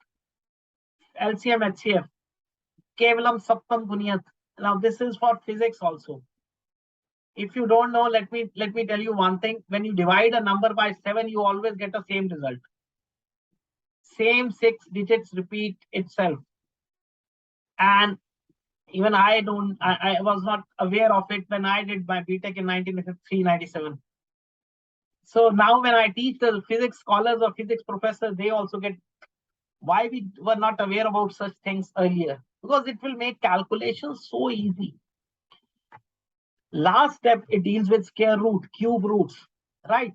LCM, HCF. Kevalam Saptam Buniyat. Now, this is for physics also. If you don't know, let me tell you one thing. When you divide a number by 7, you always get the same result. Same 6 digits repeat itself. And even I was not aware of it when I did my BTech in 1993-97. So now when I teach the physics scholars or physics professors, they also get why we were not aware about such things earlier. Because it will make calculations so easy. Last step, it deals with square root, cube roots, right?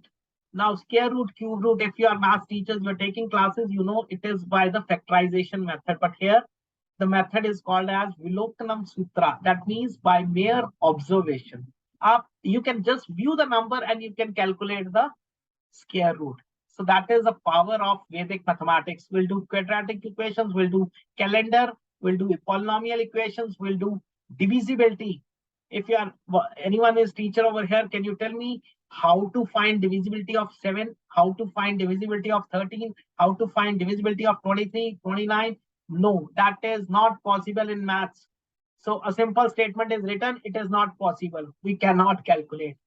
Now, square root, cube root, if you are math teachers, you're taking classes, you know it is by the factorization method. But here, the method is called as Viloktanam Sutra. That means by mere observation. You can just view the number and you can calculate the square root. So that is the power of Vedic mathematics. We'll do quadratic equations, we'll do calendar, we'll do polynomial equations, we'll do divisibility. If anyone is teacher over here, can you tell me how to find divisibility of 7, how to find divisibility of 13, how to find divisibility of 23, 29? No, that is not possible in maths. So a simple statement is written, it is not possible. We cannot calculate.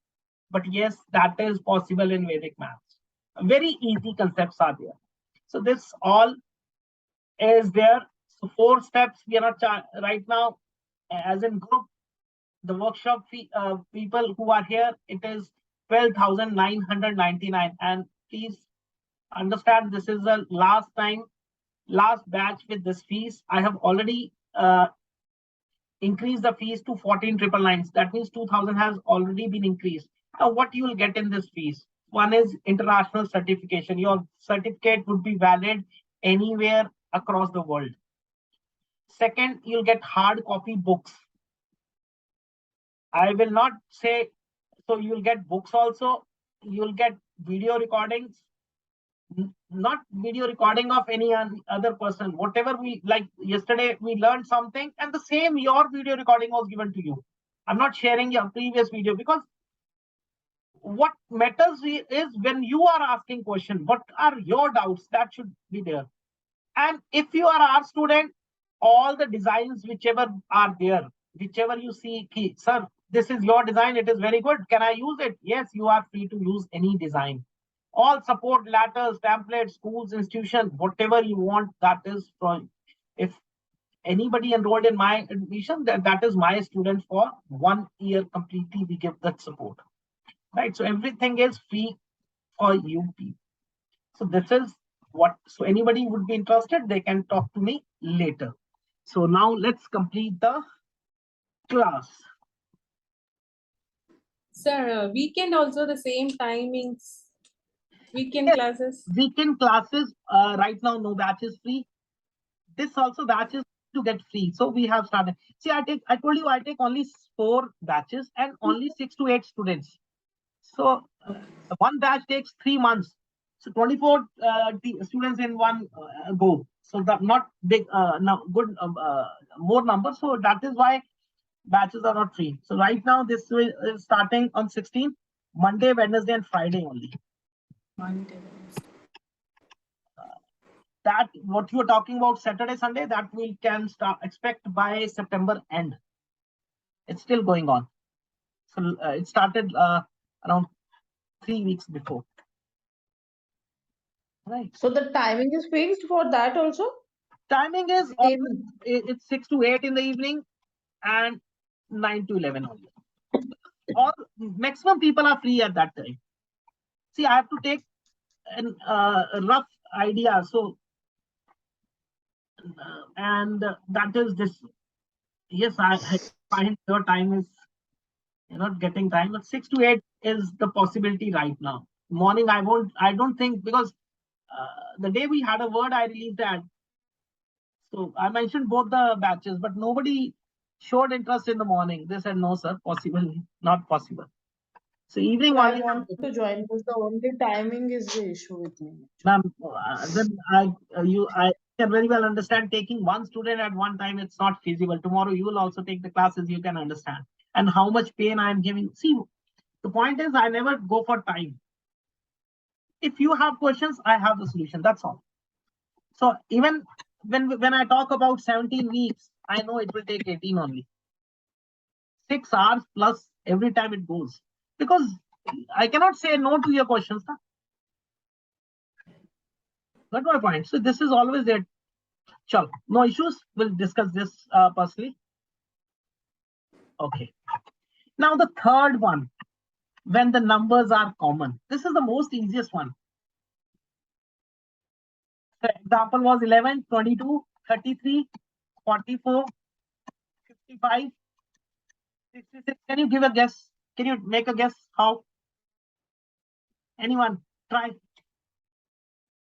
But yes, that is possible in Vedic maths. Very easy concepts are there. So this all is there. So 4 steps we are not right now as in group. The workshop fee, people who are here, it is 12,999. And please understand, this is the last batch with this fees. I have already increase the fees to 14,999. That means 2,000 has already been increased. Now, what you will get in this fees? One is international certification. Your certificate would be valid anywhere across the world. Second, you'll get hard copy books. I will not say, so you'll get books also. You'll get video recordings, not video recording of any other person. Whatever we, like yesterday, we learned something and the same, your video recording was given to you. I'm not sharing your previous video because what matters is when you are asking question, what are your doubts? That should be there. And if you are our student, all the designs, whichever are there, whichever you see, sir, this is your design, it is very good. Can I use it? Yes, you are free to use any design. All support letters, templates, schools, institution, whatever you want, that is from. If anybody enrolled in my admission, that is my student for 1 year completely, we give that support. Right? So everything is free for you people. So this is what, so anybody would be interested, they can talk to me later. So now let's complete the class. Sir, weekend also the same timings. Weekend Yes. classes. Weekend classes, right now no batch is free. This also batch is to get free. So we have started. See, I told you I take only 4 batches and only 6 to 8 students. So one batch takes 3 months. So 24 students in one go. So that not big, now good, more numbers. So that is why batches are not free. So right now this is starting on 16th, Monday, Wednesday, and Friday only. Monday. That what you are talking about Saturday, Sunday, that we can start expect by September end. It's still going on. So it started around 3 weeks before. Right. So the timing is fixed for that also? Timing is Same. always, it's 6 to 8 in the evening and 9 to 11 only. All maximum people are free at that time. See, I have to take a rough idea. So, and that is this. Yes, I find your time is, you're not getting time, but 6 to 8 is the possibility right now. Morning, I don't think, because the day we had a word, I released that. So I mentioned both the batches, but nobody showed interest in the morning. They said, no, sir, possible, not possible. So evening I only. want to join, because the only timing is the issue with me. Ma'am, then I can very well understand taking one student at one time. It's not feasible. Tomorrow you will also take the classes. You can understand, and how much pain I am giving. See, the point is I never go for time. If you have questions, I have the solution. That's all. So even when I talk about 17 weeks, I know it will take 18 only. 6 hours plus every time it goes, because I cannot say no to your questions. Huh? Got my point. So this is always there. Sure, no issues. We'll discuss this personally. Okay. Now the third one, when the numbers are common. This is the most easiest one. The example was 11, 22, 33, 44, 55, 66. Can you give a guess? Can you make a guess how? Anyone? Try.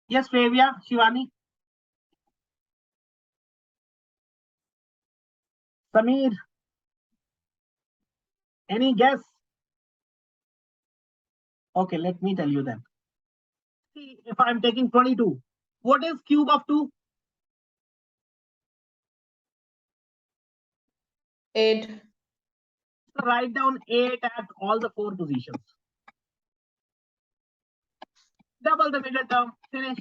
Yes, Flavia, Shivani. Samir. Any guess? Okay, let me tell you then. See, if I'm taking 22, what is cube of 2? 8. So write down 8 at all the 4 positions. Double the middle term. Finish.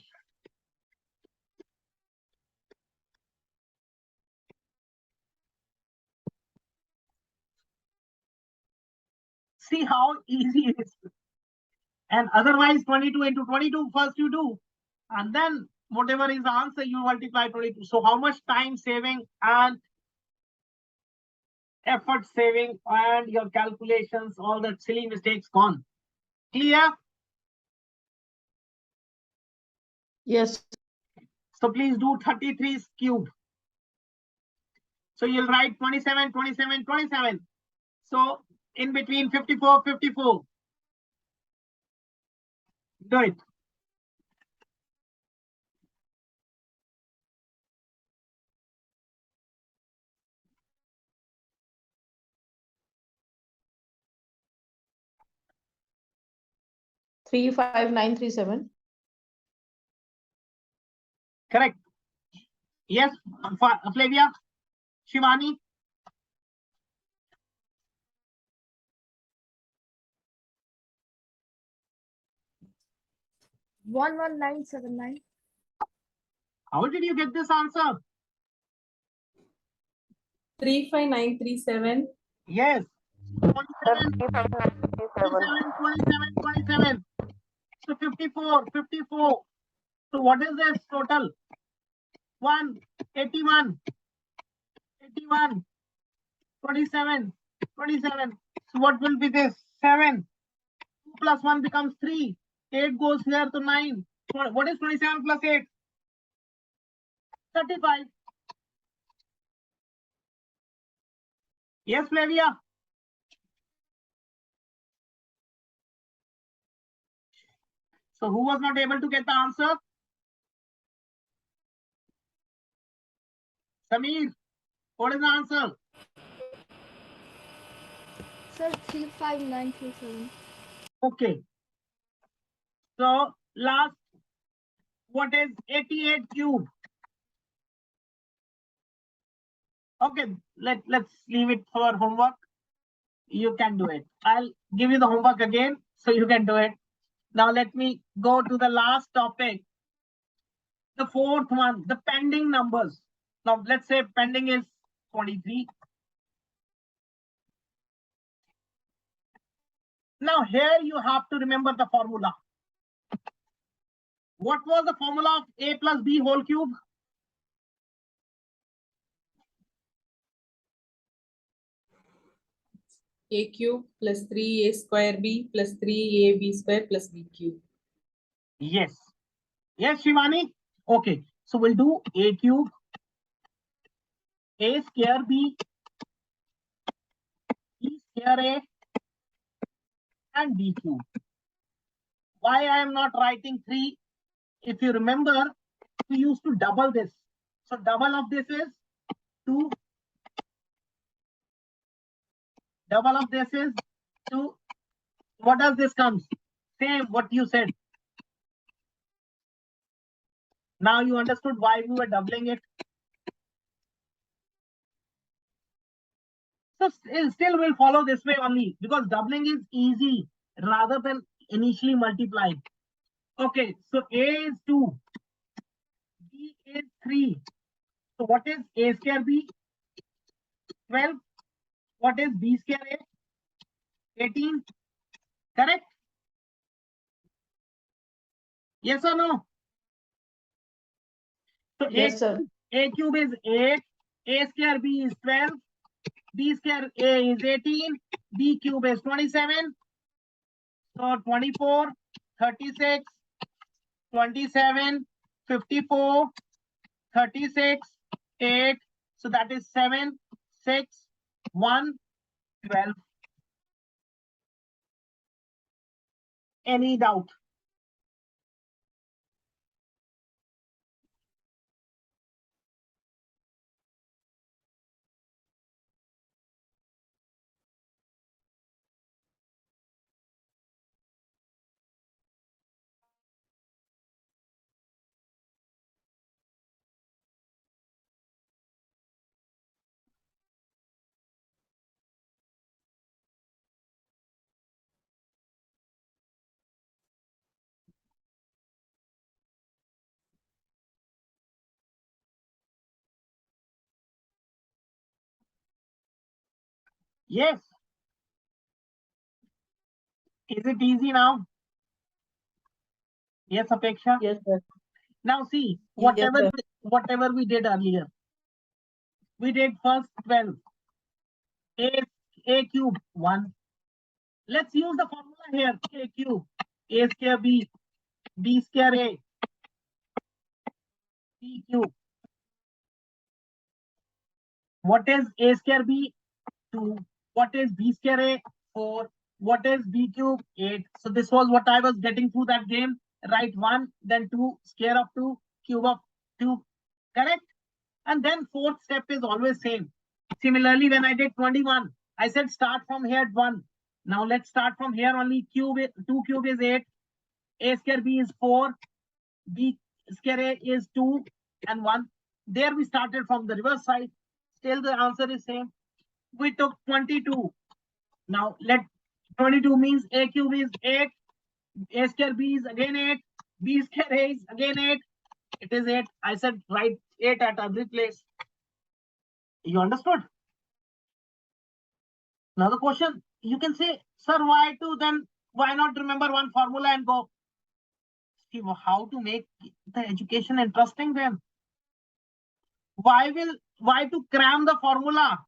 See how easy it is. And otherwise, 22 into 22 first you do. And then whatever is the answer, you multiply 22. So how much time saving and effort saving and your calculations, all that silly mistakes gone. Clear? Yes. So please do 33's cube. So you'll write 27, 27, 27. So in between 54, 54. Do it. Three five nine three seven. Correct. Yes, Flavia, Shivani. One 11979. How did you get this answer? 35937. Yes. 27, 27, 27, 27. So 54, 54. So what is this total? 1, 81, 81, 27, 27. So what will be this? 7. 2 plus 1 becomes 3. 8 goes here to 9. So what is 27 plus 8? 35. Yes, Flavia. So who was not able to get the answer? Sameer, what is the answer? Sir, 35937. Okay. So last, what is 88 cube? Okay, let's leave it for homework. You can do it. I'll give you the homework again so you can do it. Now let me go to the last topic. The fourth one, the pending numbers. Now let's say pending is 23. Now here you have to remember the formula. What was the formula of a plus b whole cube? A cube plus 3a square b plus 3ab square plus b cube. Yes. Yes, Shivani? Okay. So we'll do a cube, a square b square a, and b cube. Why I am not writing 3? If you remember, we used to double this. So double of this is 2. Double of this is 2. What does this comes? Same what you said. Now you understood why we were doubling it. So still we'll follow this way only because doubling is easy rather than initially multiplying. Okay, so a is 2, b is 3. So what is a square b? 12. What is b square a? 18. Correct? Yes or no? So Yes, sir. a cube is 8, a square b is 12, b square a is 18, b cube is 27. So 24, 36, 27, 54, 36, 8. So that is 7, 6, 1, 12. Any doubt? Yes. Is it easy now? Yes, Apeksha? Yes, sir. Now see, Yes, sir. whatever we did earlier. We did first 12. A cube 1. Let's use the formula here. A cube, a square b, b square a, b cube. What is a square b? 2. What is b square a? 4. What is b cube? 8. So this was what I was getting through that game. Write 1, then 2, square of 2, cube of 2. Correct? And then fourth step is always same. Similarly, when I did 21, I said start from here at 1. Now let's start from here only. 2 cube is 8. A square b is 4. B square a is 2 and 1. There we started from the reverse side. Still the answer is same. We took 22. Now let 22 means a cube is 8. A square b is again 8. B square a is again 8. It is 8. I said write 8 at every place. You understood? Now the question, you can say, sir, why 2? Then why not remember one formula and go? See how to make the education interesting then. Why to cram the formula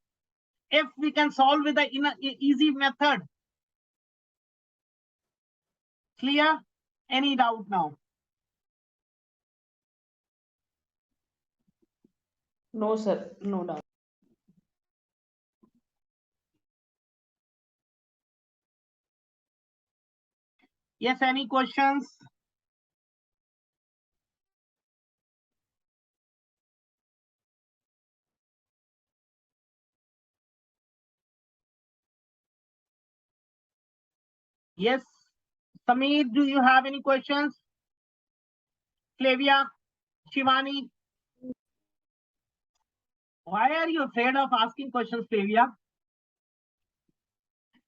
if we can solve with the easy method? Clear? Any doubt now? No, sir. No doubt. Yes, any questions? Yes. Sameer, do you have any questions? Flavia, Shivani? Why are you afraid of asking questions, Flavia?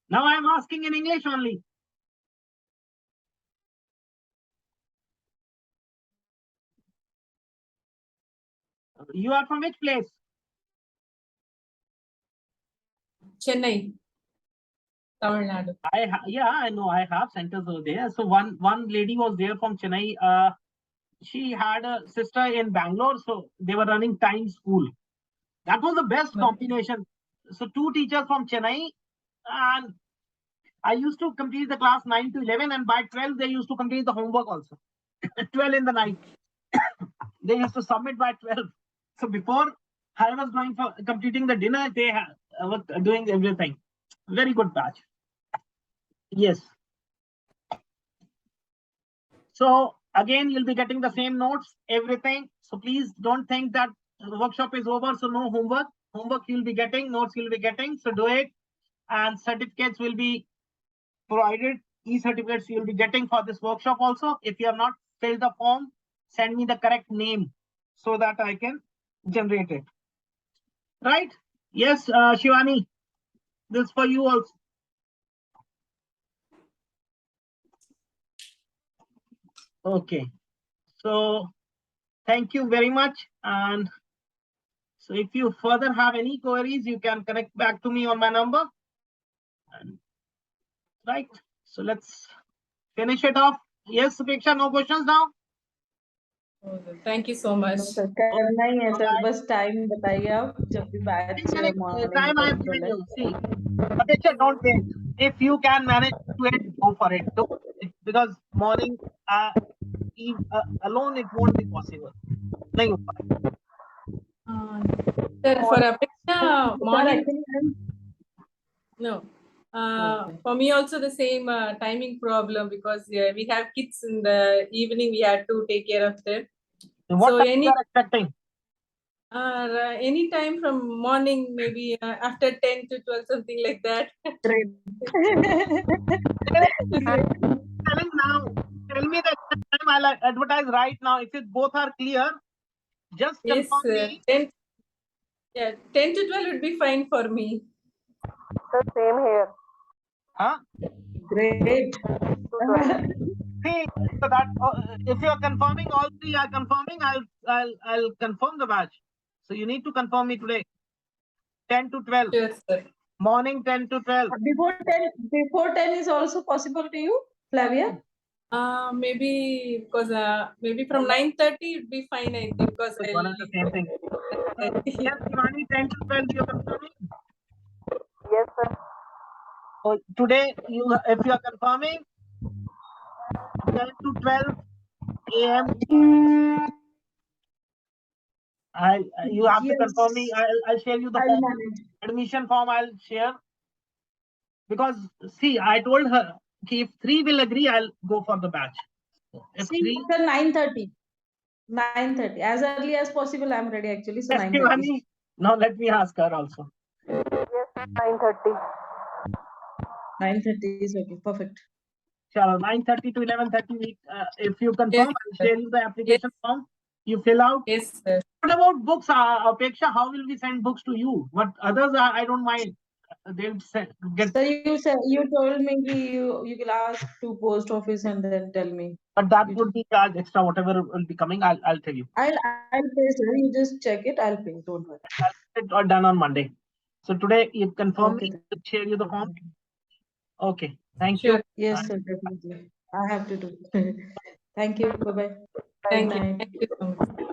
Now I'm asking in English only. You are from which place? Chennai, Tamil Nadu. Yeah, I know. I have centers over there. So one lady was there from Chennai. She had a sister in Bangalore, so they were running Time School. That was the best combination. So 2 teachers from Chennai, and I used to complete the class 9 to 11, and by 12 they used to complete the homework also. 12 in the night. They used to submit by 12. So before I was going for completing the dinner, they were doing everything. Very good batch. Yes. So again, you'll be getting the same notes, everything. So please don't think that the workshop is over, so no homework. Homework you'll be getting, notes you'll be getting. So do it. And certificates will be provided. E-certificates you'll be getting for this workshop also. If you have not filled the form, send me the correct name so that I can generate it. Right? Yes, Shivani, this is for you also. Okay. So thank you very much. And so if you further have any queries, you can connect back to me on my number. And, right. So let's finish it off. Yes, Supeksha, no questions now? Thank you so much. No, sir. करना ही है sir, बस time बताइए आप जब भी batch morning Time I have given you. See, Supeksha, don't wait. If you can manage to it, go for it. Because morning alone, it won't be possible. नहीं हो पाएगा. Sir, for Apeksha, morning. actually No. For me also the same timing problem, because we have kids in the evening, we have to take care of them. What So time you are expecting? Any time from morning, maybe after 10 to 12, something like that. great. Telling now. Tell me the time I'll advertise right now. If it both are clear, just Yes, confirm me. 10, yeah, 10 to 12 would be fine for me. The same here. Huh? Great. See, so that if you are confirming, all 3 are confirming, I'll confirm the batch. So you need to confirm me today. 10 to 12. Sure, sir. Morning 10 to 12. Before 10 is also possible to you, Flavia? Maybe because maybe from 9:30 would be fine, I think, because It's one and the same thing. Yes, Shivani, 10 to 12, you're confirming? Yes, sir. So today, if you are confirming, 10 to 12 a.m. You have to confirm me. Yes, I'll share you the I'll form. manage. Admission form I'll share, because see, I told her, okay, if 3 will agree, I'll go for the batch. If See, 3, after 9:30. 9:30. As early as possible, I'm ready actually. So 9:30. Shivani, now let me ask her also. Yes, 9:30. 9:30 is okay. Perfect. Chalo, 9:30 to 11:30. If you confirm, Yes, I'll sir. share you the application form. You fill out. Yes, sir. What about books, Apeksha? How will we send books to you? What others, I don't mind. They'll get, So you told me you will ask to post office and then tell me. but that You- would be charged extra. Whatever will be coming, I'll tell you. I'll pay, sir. You just check it. I'll pay. Don't worry. I'll get it all done on Monday. So today you confirm Okay. me. I'll share you the form. Okay. Thank Sure. you. Yes, sir. Definitely. I have to do. Thank you. Bye bye. Good Thank you. night. Thank you so much.